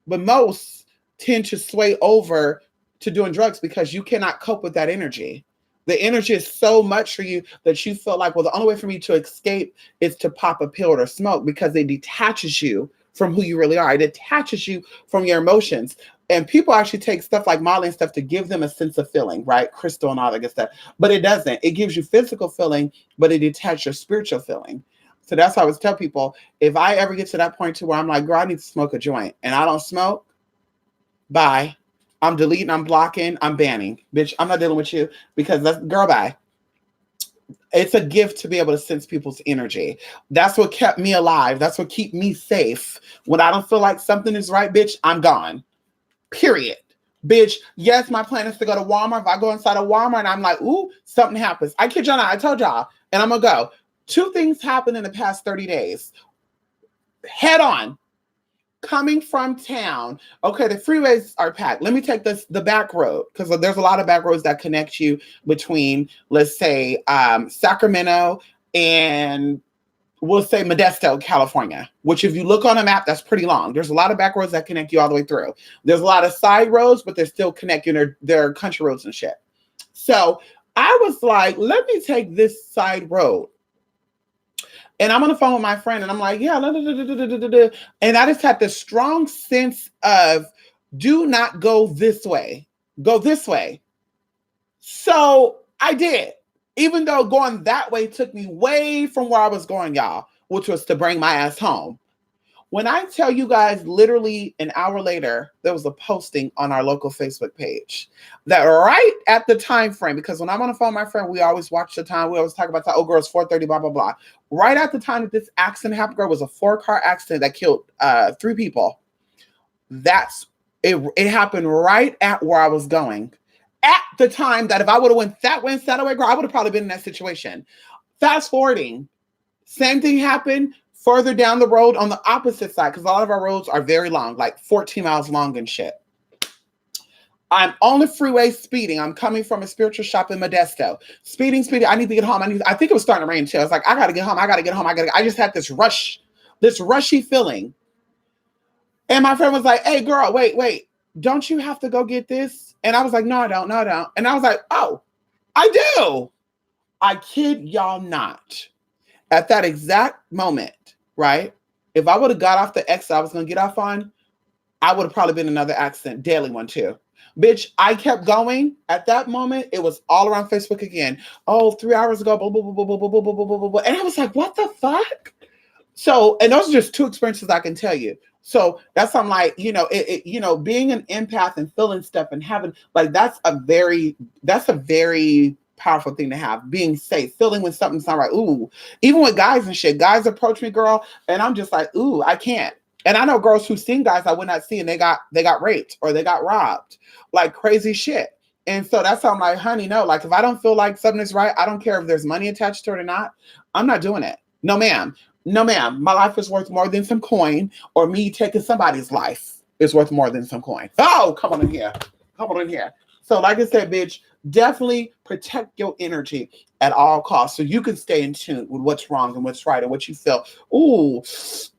A: but most, tend to sway over to doing drugs because you cannot cope with that energy. The energy is so much for you that you feel like, well, the only way for me to escape is to pop a pill or smoke because it detaches you from who you really are. It detaches you from your emotions. And people actually take stuff like Molly and stuff to give them a sense of feeling, right? Crystal and all that good stuff. But it doesn't. It gives you physical feeling, but it detaches your spiritual feeling. So that's why I always tell people, if I ever get to that point to where I'm like, girl, I need to smoke a joint and I don't smoke, bye. I'm deleting, I'm blocking, I'm banning. Bitch, I'm not dealing with you because that's, girl, bye. It's a gift to be able to sense people's energy. That's what kept me alive. That's what kept me safe. When I don't feel like something is right, bitch, I'm gone. Period. Bitch, yes, my plan is to go to Walmart. If I go inside of Walmart and I'm like, ooh, something happens. I kid y'all not, I told y'all, and I'm gonna go. 2 things happened in the past 30 days. Head on. Coming from town, okay, the freeways are packed. Let me take the back road because there's a lot of back roads that connect you between, let's say, Sacramento and we'll say Modesto, California, which if you look on a map, that's pretty long. There's a lot of back roads that connect you all the way through. There's a lot of side roads, but they're still connecting. They're country roads and shit. So I was like, let me take this side road. And I'm on the phone with my friend and I'm like, yeah. And I just had this strong sense of do not go this way. Go this way. So I did. Even though going that way took me way from where I was going, y'all, which was to bring my ass home. When I tell you guys, literally an hour later, there was a posting on our local Facebook page that right at the time frame, because when I'm on the phone with my friend, we always watch the time. We always talk about, oh, girl, it's 4:30, blah, blah, blah. Right at the time that this accident happened, girl, was a 4-car accident that killed 3 people. That's it. It happened right at where I was going. At the time that if I would have went that way instead of way, girl, I would have probably been in that situation. Fast forwarding, same thing happened further down the road on the opposite side, because a lot of our roads are very long, like 14 miles long and shit. I'm on the freeway speeding. I'm coming from a spiritual shop in Modesto. Speeding, speeding. I need to get home. I think it was starting to rain too. I was like, I gotta get home. I gotta get home. I just had this rush, this rushy feeling. And my friend was like, hey girl, wait. Don't you have to go get this? And I was like, no, I don't. And I was like, oh, I do. I kid y'all not. At that exact moment, right? If I would have got off the exit I was going to get off on, I would have probably been another accident, deadly one too. Bitch, I kept going. At that moment, it was all around Facebook again. Oh, 3 hours ago, blah, blah, blah, blah, blah, blah, blah, blah, blah, blah. And I was like, what the fuck? So, and those are just two experiences I can tell you. So that's I'm like, being an empath and feeling stuff and having like that's a very powerful thing to have. Being safe, feeling when something's not right. Ooh, even with guys and shit, guys approach me, girl, and I'm just like, ooh, I can't. And I know girls who've seen guys I would not see, and they got raped or they got robbed, like crazy shit. And so that's how I'm like, honey, no, like if I don't feel like something is right, I don't care if there's money attached to it or not. I'm not doing it. No, ma'am. No, ma'am. My life is worth more than some coin, or me taking somebody's life is worth more than some coin. Oh, come on in here. Come on in here. So like I said, bitch, definitely protect your energy at all costs so you can stay in tune with what's wrong and what's right and what you feel. Ooh,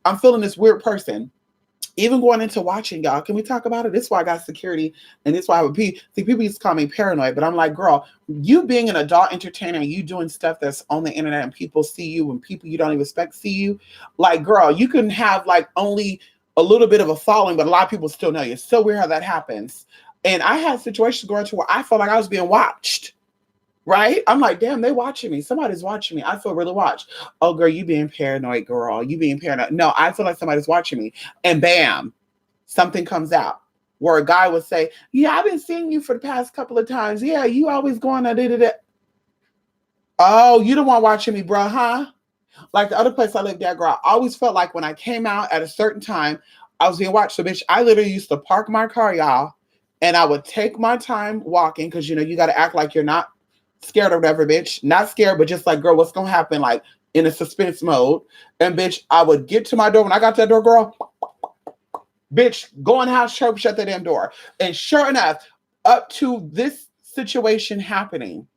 A: I'm feeling this weird person. Even going into watching, y'all, can we talk about it? This is why I got security, and this is why I would be. See, people used to call me paranoid, but I'm like, girl, you being an adult entertainer, you doing stuff that's on the internet, and people see you, and people you don't even expect see you. Like, girl, you can have like only a little bit of a following, but a lot of people still know you. It's so weird how that happens. And I had situations going to where I felt like I was being watched. Right? I'm like, damn, they watching me. Somebody's watching me. I feel really watched. Oh, girl, you being paranoid, girl. You being paranoid. No, I feel like somebody's watching me. And bam, something comes out where a guy would say, yeah, I've been seeing you for the past couple of times. Yeah, you always going to Oh, you the one watching me, bro, huh? Like the other place I lived at, girl, I always felt like when I came out at a certain time, I was being watched. So, bitch, I literally used to park my car, y'all, and I would take my time walking because, you got to act like you're not scared or whatever, bitch. Not scared, but just like, girl, what's gonna happen? Like in a suspense mode. And bitch, I would get to my door. When I got to that door, girl, bitch, go in the house, shut that damn door. And sure enough, up to this situation happening,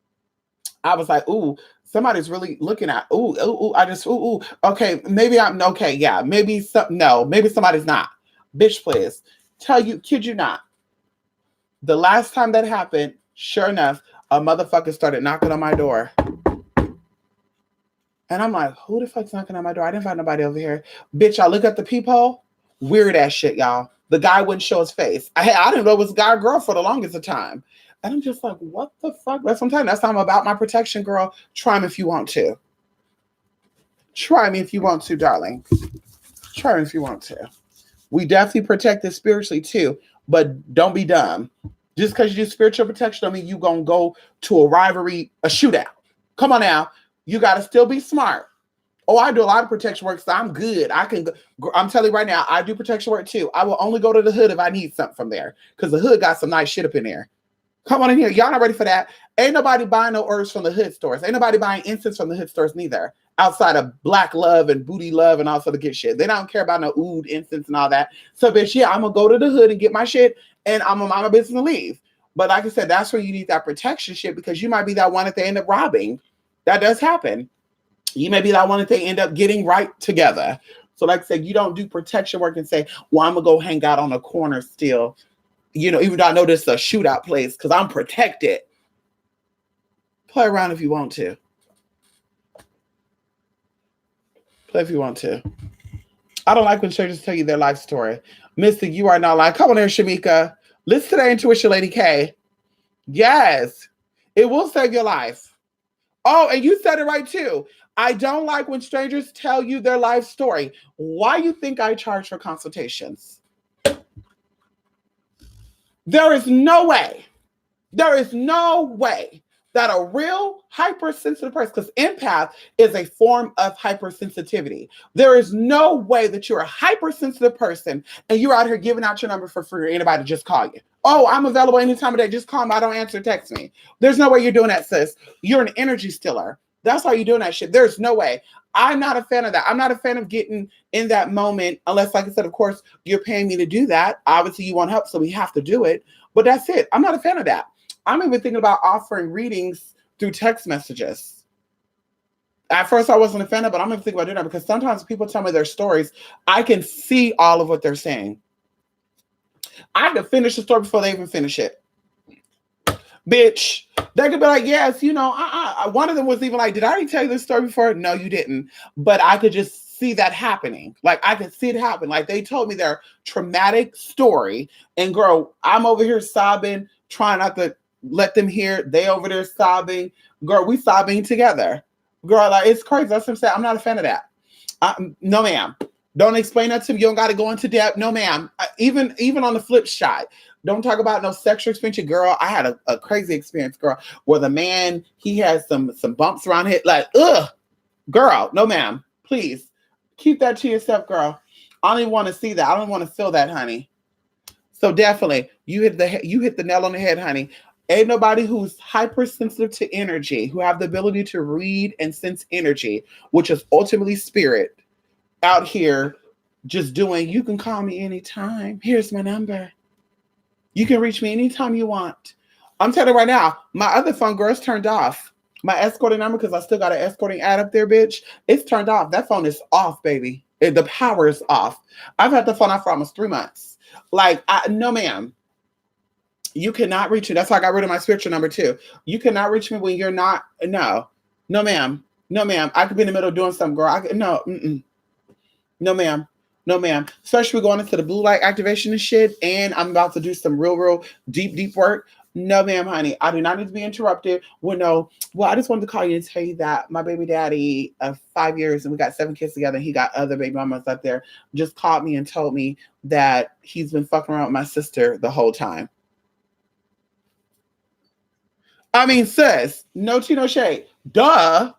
A: I was like, ooh, somebody's really looking at, okay, maybe I'm okay, yeah, maybe maybe somebody's not. Bitch, please. Kid you not. The last time that happened, sure enough, a motherfucker started knocking on my door. And I'm like, who the fuck's knocking on my door? I didn't find nobody over here. Bitch, I look at the peephole. Weird ass shit, y'all. The guy wouldn't show his face. I didn't know it was a guy or girl for the longest of time. And I'm just like, what the fuck? That's what I'm telling you. That's how I'm about my protection, girl. Try me if you want to. Try me if you want to, darling. Try me if you want to. We definitely protect this spiritually too, but don't be dumb. Just because you do spiritual protection don't mean you going to go to a rivalry, a shootout. Come on now. You got to still be smart. Oh, I do a lot of protection work, so I'm good. I'm telling you right now, I do protection work too. I will only go to the hood if I need something from there because the hood got some nice shit up in there. Come on in here. Y'all not ready for that. Ain't nobody buying no herbs from the hood stores. Ain't nobody buying incense from the hood stores neither. Outside of black love and booty love and all sort of good shit. They don't care about no oud, incense, and all that. So, bitch, yeah, I'm going to go to the hood and get my shit, and I'm going to mind my business and leave. But like I said, that's where you need that protection shit because you might be that one that they end up robbing. That does happen. You may be that one that they end up getting right together. So like I said, you don't do protection work and say, well, I'm going to go hang out on a corner still. Even though I know this is a shootout place because I'm protected. Play around if you want to. Play if you want to. I don't like when strangers tell you their life story. Mystic, you are not lying. Come on here, Shamika. Listen to that intuition, Lady K. Yes. It will save your life. Oh, and you said it right too. I don't like when strangers tell you their life story. Why you think I charge for consultations? There is no way that a real hypersensitive person, because empath is a form of hypersensitivity. There is no way that you're a hypersensitive person and you're out here giving out your number for free or anybody to just call you. Oh, I'm available any time of day. Just call me. I don't answer. Text me. There's no way you're doing that, sis. You're an energy stealer. That's why you're doing that shit. There's no way. I'm not a fan of that. I'm not a fan of getting in that moment unless, like I said, of course, you're paying me to do that. Obviously, you want help, so we have to do it. But that's it. I'm not a fan of that. I'm even thinking about offering readings through text messages. At first, I wasn't a fan of it, but I'm even thinking about doing that because sometimes people tell me their stories. I can see all of what they're saying. I can finish the story before they even finish it. Bitch, they could be like, yes, you know, one of them was even like, did I already tell you this story before? No, you didn't. But I could just see that happening. Like, I could see it happen. Like, they told me their traumatic story. And girl, I'm over here sobbing, trying not to let them hear. They over there sobbing. Girl, we sobbing together. Girl, like, it's crazy. That's what I'm saying. I'm not a fan of that. No, ma'am. Don't explain that to me. You don't got to go into depth. No, ma'am. Even on the flip side, don't talk about no sexual experience. Girl, I had a crazy experience, girl, where the man, he has some bumps around it. Like, ugh, girl, no, ma'am. Please keep that to yourself, girl. I don't even want to see that. I don't want to feel that, honey. So definitely, you hit the nail on the head, honey. Ain't nobody who's hypersensitive to energy, who have the ability to read and sense energy, which is ultimately spirit, out here just doing, you can call me anytime. Here's my number. You can reach me anytime you want. I'm telling you right now, my other phone, girl, is turned off. My escorting number, because I still got an escorting ad up there, bitch. It's turned off. That phone is off, baby. The power is off. I've had the phone off for almost 3 months. Like, no, ma'am. You cannot reach me. That's why I got rid of my spiritual number too. You cannot reach me when you're not. No, ma'am. No, ma'am. I could be in the middle of doing something, girl. No, no, ma'am. No, ma'am. Especially going into the blue light activation and shit. And I'm about to do some real deep work. No, ma'am, honey. I do not need to be interrupted. Well, I just wanted to call you and tell you that my baby daddy of 5 years and we got 7 kids together. And he got other baby mamas out there. Just called me and told me that he's been fucking around with my sister the whole time. I mean, sis, no tea, no shade. Duh.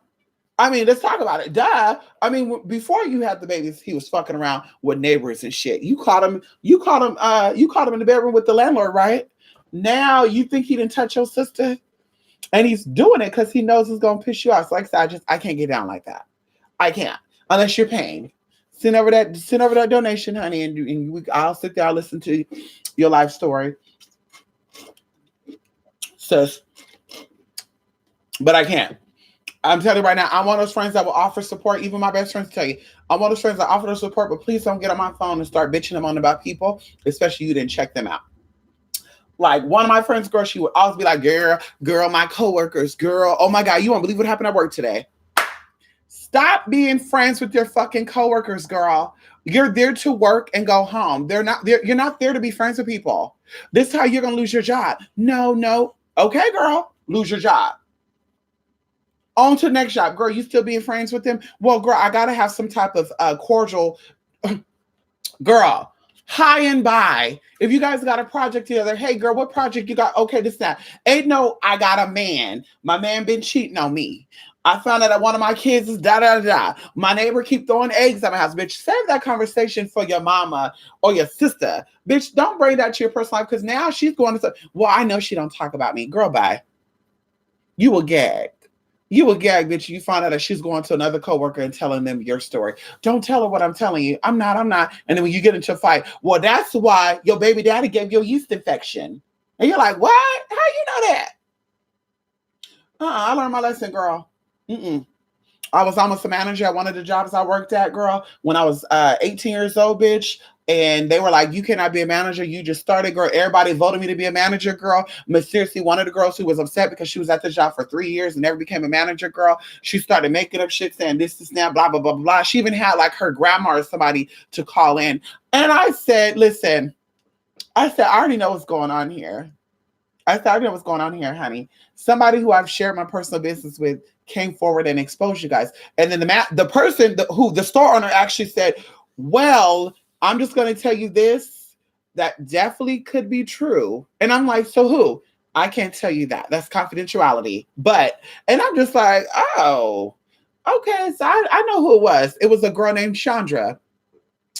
A: I mean, let's talk about it. Duh. I mean, before you had the babies, he was fucking around with neighbors and shit. You caught him in the bedroom with the landlord, right? Now you think he didn't touch your sister? And he's doing it because he knows it's gonna piss you off. So like I said, I can't get down like that. I can't. Unless you're paying. Send over that donation, honey, and I'll sit there, I'll listen to your life story. Sis. But I can't. I'm telling you right now, I'm one of those friends that will offer support. Even my best friends tell you, I'm one of those friends that offer the support, but please don't get on my phone and start bitching them on about people, especially you didn't check them out. Like one of my friends, girl, she would always be like, girl, my coworkers, girl, oh my God, you won't believe what happened at work today. Stop being friends with your fucking coworkers, girl. You're there to work and go home. You're not there to be friends with people. This is how you're gonna lose your job. No. Okay, girl, lose your job. On to the next job. Girl, you still being friends with them? Well, girl, I got to have some type of cordial. Girl, hi and bye. If you guys got a project together, hey, girl, what project you got? Okay, this, that. Ain't no, I got a man. My man been cheating on me. I found out that one of my kids is da-da-da-da. My neighbor keep throwing eggs at my house. Bitch, save that conversation for your mama or your sister. Bitch, don't bring that to your personal life because now she's going to say, well, I know she don't talk about me. Girl, bye. You will gag. You will gag, bitch. You find out that she's going to another coworker and telling them your story. Don't tell her what I'm telling you. I'm not. And then when you get into a fight, well, that's why your baby daddy gave you a yeast infection. And you're like, what? How you know that? I learned my lesson, girl. I was almost a manager at one of the jobs I worked at, girl, when I was 18 years old, bitch. And they were like, you cannot be a manager. You just started, girl. Everybody voted me to be a manager, girl. But seriously, one of the girls who was upset because she was at the job for 3 years and never became a manager, girl, she started making up shit saying this is now, blah, blah, blah, blah. She even had like her grandma or somebody to call in. And I said, listen, I already know what's going on here. I already know what's going on here, honey. Somebody who I've shared my personal business with came forward and exposed you guys. And then the person who the store owner actually said, well, I'm just going to tell you this, that definitely could be true. And I'm like, so who? I can't tell you that. That's confidentiality. And I'm just like, oh, okay. So I know who it was. It was a girl named Chandra.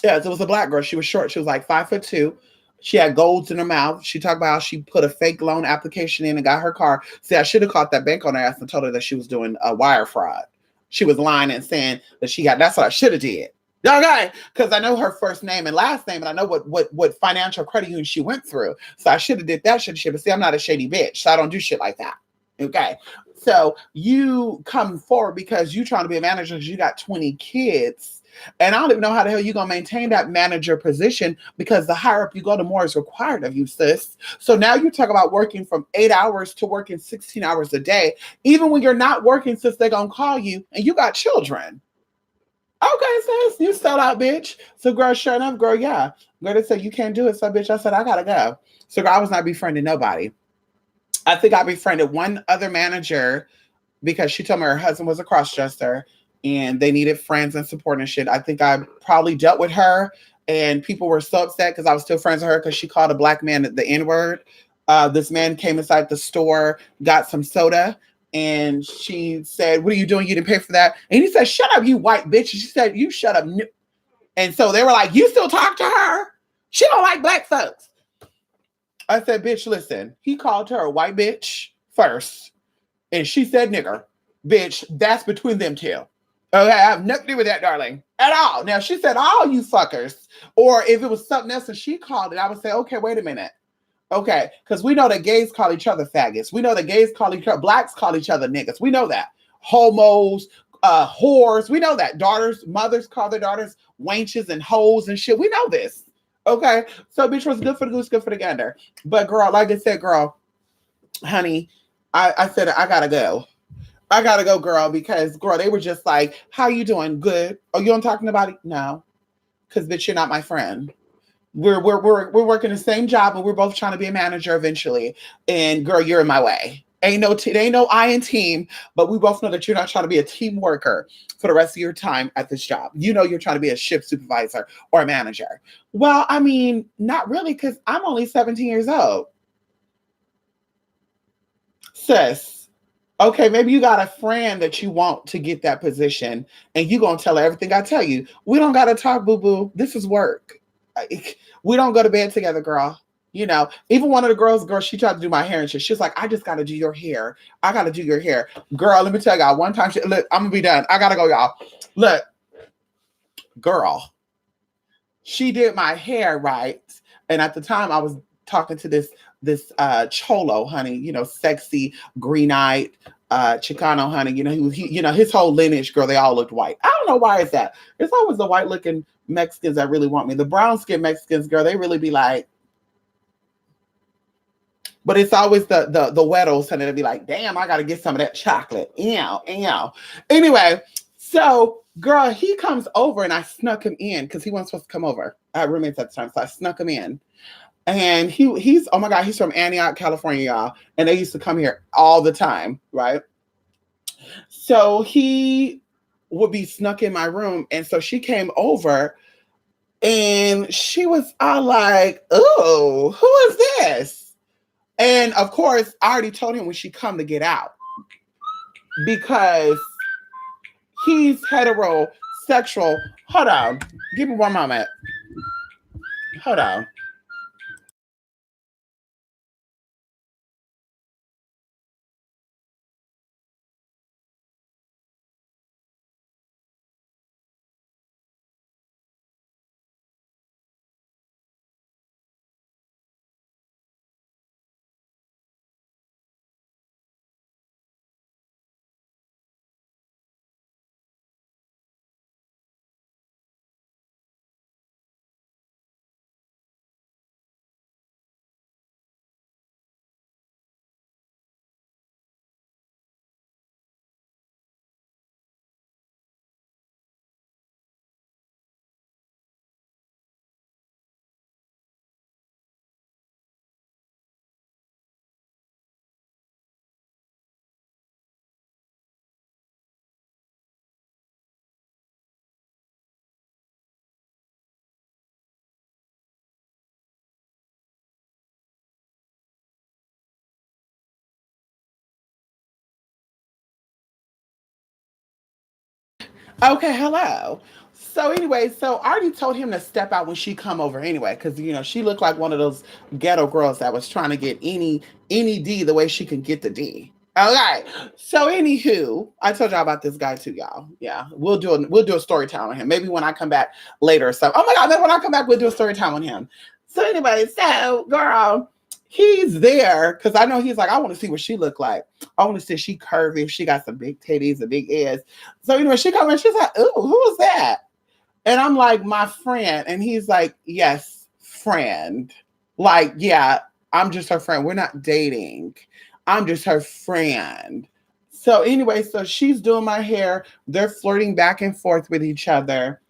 A: Yes, it was a black girl. She was short. She was like 5'2". She had golds in her mouth. She talked about how she put a fake loan application in and got her car. See, I should have caught that bank on her ass and told her that she was doing a wire fraud. She was lying and saying that that's what I should have did. Okay, because I know her first name and last name, and I know what financial credit union she went through. So I should have did that shit. But see, I'm not a shady bitch, so I don't do shit like that. Okay, so you come forward because you trying to be a manager because you got 20 kids, and I don't even know how the hell you gonna maintain that manager position because the higher up you go, the more is required of you, sis. So now you talk about working from 8 hours to working 16 hours a day. Even when you're not working, sis, they're gonna call you, and you got children. Okay, sis, you sell out, bitch. So, girl, sure enough, girl, yeah. Girl, they said you can't do it. So, bitch, I said, I gotta go. So, girl, I was not befriending nobody. I think I befriended one other manager because she told me her husband was a cross dresser and they needed friends and support and shit. I think I probably dealt with her and people were so upset because I was still friends with her because she called a black man the N word. This man came inside the store, got some soda, and she said, "What are you doing? You didn't pay for that." And he said, "Shut up, you white bitch." She said, "You shut up." And so they were like, "You still talk to her? She don't like black folks." I said, "Bitch, listen." He called her a white bitch first and she said nigger. Bitch, that's between them two. Okay, I have nothing to do with that, darling, at all. Now, she said, all you fuckers. Or if it was something else and she called it, I would say, okay, wait a minute. Okay, because we know that gays call each other faggots. We know that gays call each other, blacks call each other niggas. We know that. Homos, whores. We know that. Daughters, mothers call their daughters wenches and hoes and shit. We know this. Okay, so bitch was good for the goose, good for the gander. But girl, like I said, girl, honey, I said I gotta go. I gotta go, girl, because girl, they were just like, "How you doing? Good? Oh, you don't talk to nobody? No, because bitch, you're not my friend. We're working the same job, and we're both trying to be a manager eventually. And girl, you're in my way. Ain't no I in team, but we both know that you're not trying to be a team worker for the rest of your time at this job. You know you're trying to be a shift supervisor or a manager. Well, I mean, not really, because I'm only 17 years old, sis. Okay, maybe you got a friend that you want to get that position, and you gonna tell her everything I tell you. We don't gotta talk, boo boo. This is work. We don't go to bed together, girl. You know, even one of the girl, she tried to do my hair and shit. She's like, I just gotta do your hair. I gotta do your hair. Girl, let me tell y'all, one time, look, I'm gonna be done. I gotta go, y'all. Look, girl, she did my hair right. And at the time I was talking to this cholo, honey, you know, sexy, green-eyed Chicano, honey. You know, you know, his whole lineage, girl, they all looked white. I don't know why it's that. It's always the white looking Mexicans that really want me. The brown skin Mexicans, girl, they really be like, but it's always the weddles, and it'll be like, damn, I gotta get some of that chocolate. Ew, ew. Anyway, so girl, he comes over and I snuck him in because he wasn't supposed to come over. I had roommates at the time, so I snuck him in. And he's oh my god, he's from Antioch, California, y'all. And they used to come here all the time, right? So he would be snuck in my room. And so she came over and she was all like, "Oh, who is this?" And of course, I already told him when she come to get out because he's heterosexual. Hold on. Give me one moment. Hold on. Okay, hello. So anyway, so I already told him to step out when she come over anyway, because you know she looked like one of those ghetto girls that was trying to get any D the way she could get the D. Okay. So anywho, I told y'all about this guy too, y'all. Yeah. We'll do a story time on him. Maybe when I come back later or something. Oh my god, maybe when I come back, we'll do a story time on him. So anyway, so girl, he's there because I know he's like, I want to see what she look like. I want to see if she curvy, if she got some big titties, a big ass. So anyway, she come in, she's like, ooh, who is that? And I'm like, my friend. And he's like, yes, friend. Like, yeah, I'm just her friend. We're not dating. I'm just her friend. So anyway, so she's doing my hair. They're flirting back and forth with each other.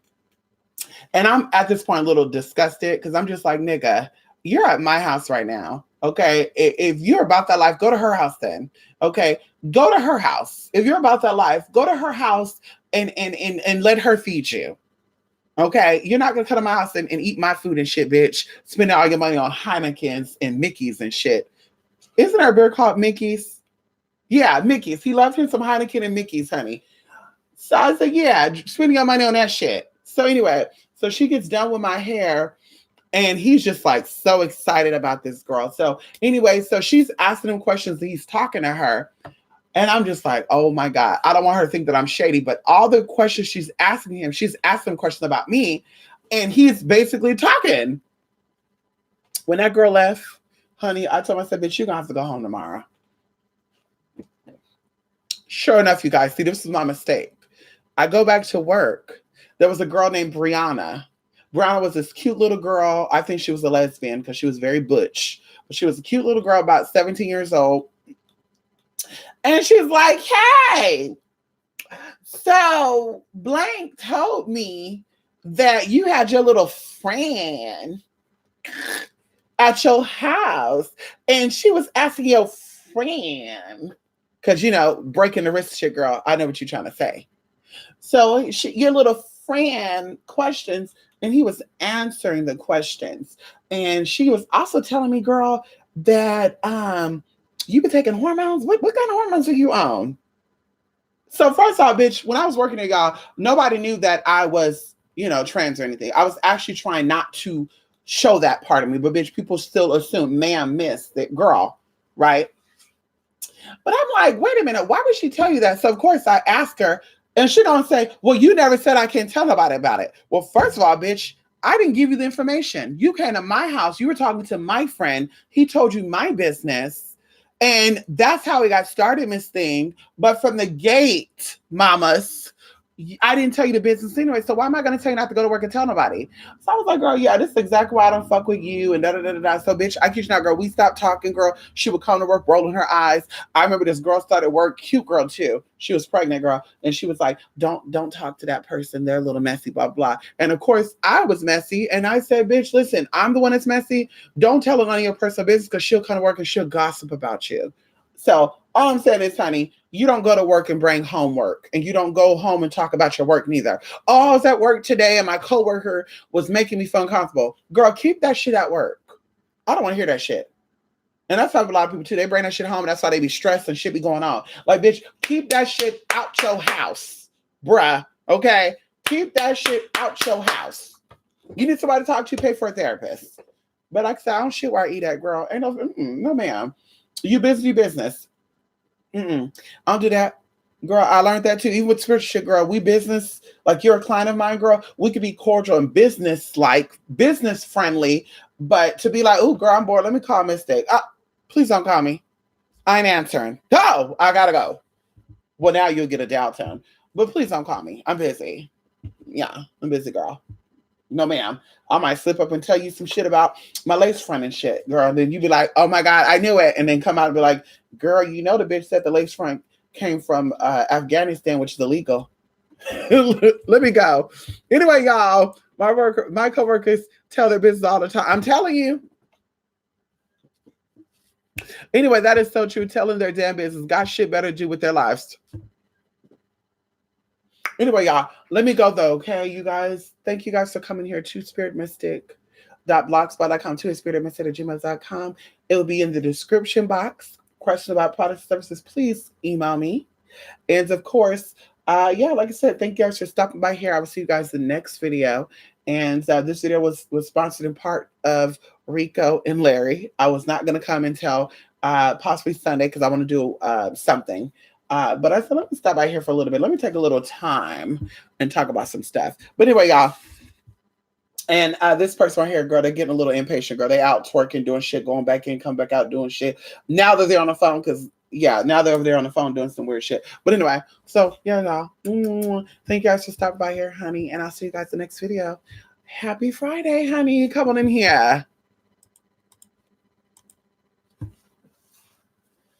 A: And I'm at this point a little disgusted because I'm just like, nigga, you're at my house right now. Okay. If you're about that life, go to her house then. Okay. Go to her house. If you're about that life, go to her house and let her feed you. Okay, you're not gonna come to my house and eat my food and shit, bitch. Spending all your money on Heinekens and Mickey's and shit. Isn't there a beer called Mickey's? Yeah, Mickey's. He loved him some Heineken and Mickey's, honey. So I said, yeah, spending your money on that shit. So anyway, so she gets done with my hair, and he's just like so excited about this girl. So anyway, so she's asking him questions. And he's talking to her. And I'm just like, oh my God, I don't want her to think that I'm shady, but all the questions she's asking him, she's asking questions about me, and he's basically talking. When that girl left, honey, I told myself, bitch, you're going to have to go home tomorrow. Sure enough, you guys, see, this was my mistake. I go back to work. There was a girl named Brianna. Brianna was this cute little girl. I think she was a lesbian because she was very butch. But she was a cute little girl, about 17 years old. And she's like, hey, so blank told me that you had your little friend at your house. And she was asking your friend, because, you know, breaking the wrist shit, girl, I know what you're trying to say. So your little friend questions, and he was answering the questions. And she was also telling me, girl, that you been taking hormones? What kind of hormones are you on? So first off, bitch, when I was working there, y'all, nobody knew that I was, you know, trans or anything. I was actually trying not to show that part of me, but bitch, people still assume, ma'am, miss, that girl, right? But I'm like, wait a minute, why would she tell you that? So of course I asked her, and she don't say, well, you never said I can't tell nobody about it. Well, first of all, bitch, I didn't give you the information. You came to my house. You were talking to my friend. He told you my business. And that's how it got started, Miss Thing. But from the gate, mamas, I didn't tell you the business anyway. So why am I going to tell you not to go to work and tell nobody? So I was like, girl, yeah, this is exactly why I don't fuck with you. And da da da da. So bitch, I kid you not, girl. We stopped talking, girl. She would come to work rolling her eyes. I remember this girl started work, cute girl too. She was pregnant, girl, and she was like, don't talk to that person. They're a little messy, blah blah. And of course, I was messy, and I said, bitch, listen, I'm the one that's messy. Don't tell her none of your personal business because she'll come to work and she'll gossip about you. So all I'm saying is, honey, you don't go to work and bring homework, and you don't go home and talk about your work neither. Oh, I was at work today and my coworker was making me feel uncomfortable. Girl, keep that shit at work. I don't want to hear that shit. And that's how a lot of people too. They bring that shit home, and that's why they be stressed and shit be going on. Like, bitch, keep that shit out your house, bruh. Okay? Keep that shit out your house. You need somebody to talk to, pay for a therapist. But like I said, I don't shit where I eat at, girl. Ain't no ma'am. You business. I don't do that. Girl, I learned that too. Even with spiritual shit, girl, we business, like you're a client of mine, girl, we could be cordial and business-like, business-friendly, but to be like, oh, girl, I'm bored. Let me call Mistake. Please don't call me. I ain't answering. Go! I gotta go. Well, now you'll get a dial tone. But please don't call me. I'm busy. Yeah, I'm busy, girl. No, ma'am. I might slip up and tell you some shit about my lace front and shit, girl. And then you be like, oh my God, I knew it. And then come out and be like, girl, you know the bitch said the lace front came from Afghanistan, which is illegal. Let me go. Anyway, y'all, my coworkers tell their business all the time. I'm telling you. Anyway, that is so true. Telling their damn business. Got shit better to do with their lives. Anyway, y'all, let me go though, okay, you guys? Thank you guys for coming here to spiritmystic.blogspot.com, to spiritmystic@gmail.com. It will be in the description box. Question about products and services, please email me. And of course, yeah, like I said, thank you guys for stopping by here. I will see you guys in the next video. And this video was sponsored in part of Rico and Larry. I was not going to come and tell possibly Sunday because I want to do something. But I said, let me stop by here for a little bit. Let me take a little time and talk about some stuff. But anyway, y'all. And this person right here, girl, they're getting a little impatient, girl. They out twerking, doing shit, going back in, come back out, doing shit. Now that they're on the phone, because yeah, now they're over there on the phone doing some weird shit. But anyway, so yeah, y'all. Thank you guys for stopping by here, honey. And I'll see you guys in the next video. Happy Friday, honey. Come on in here.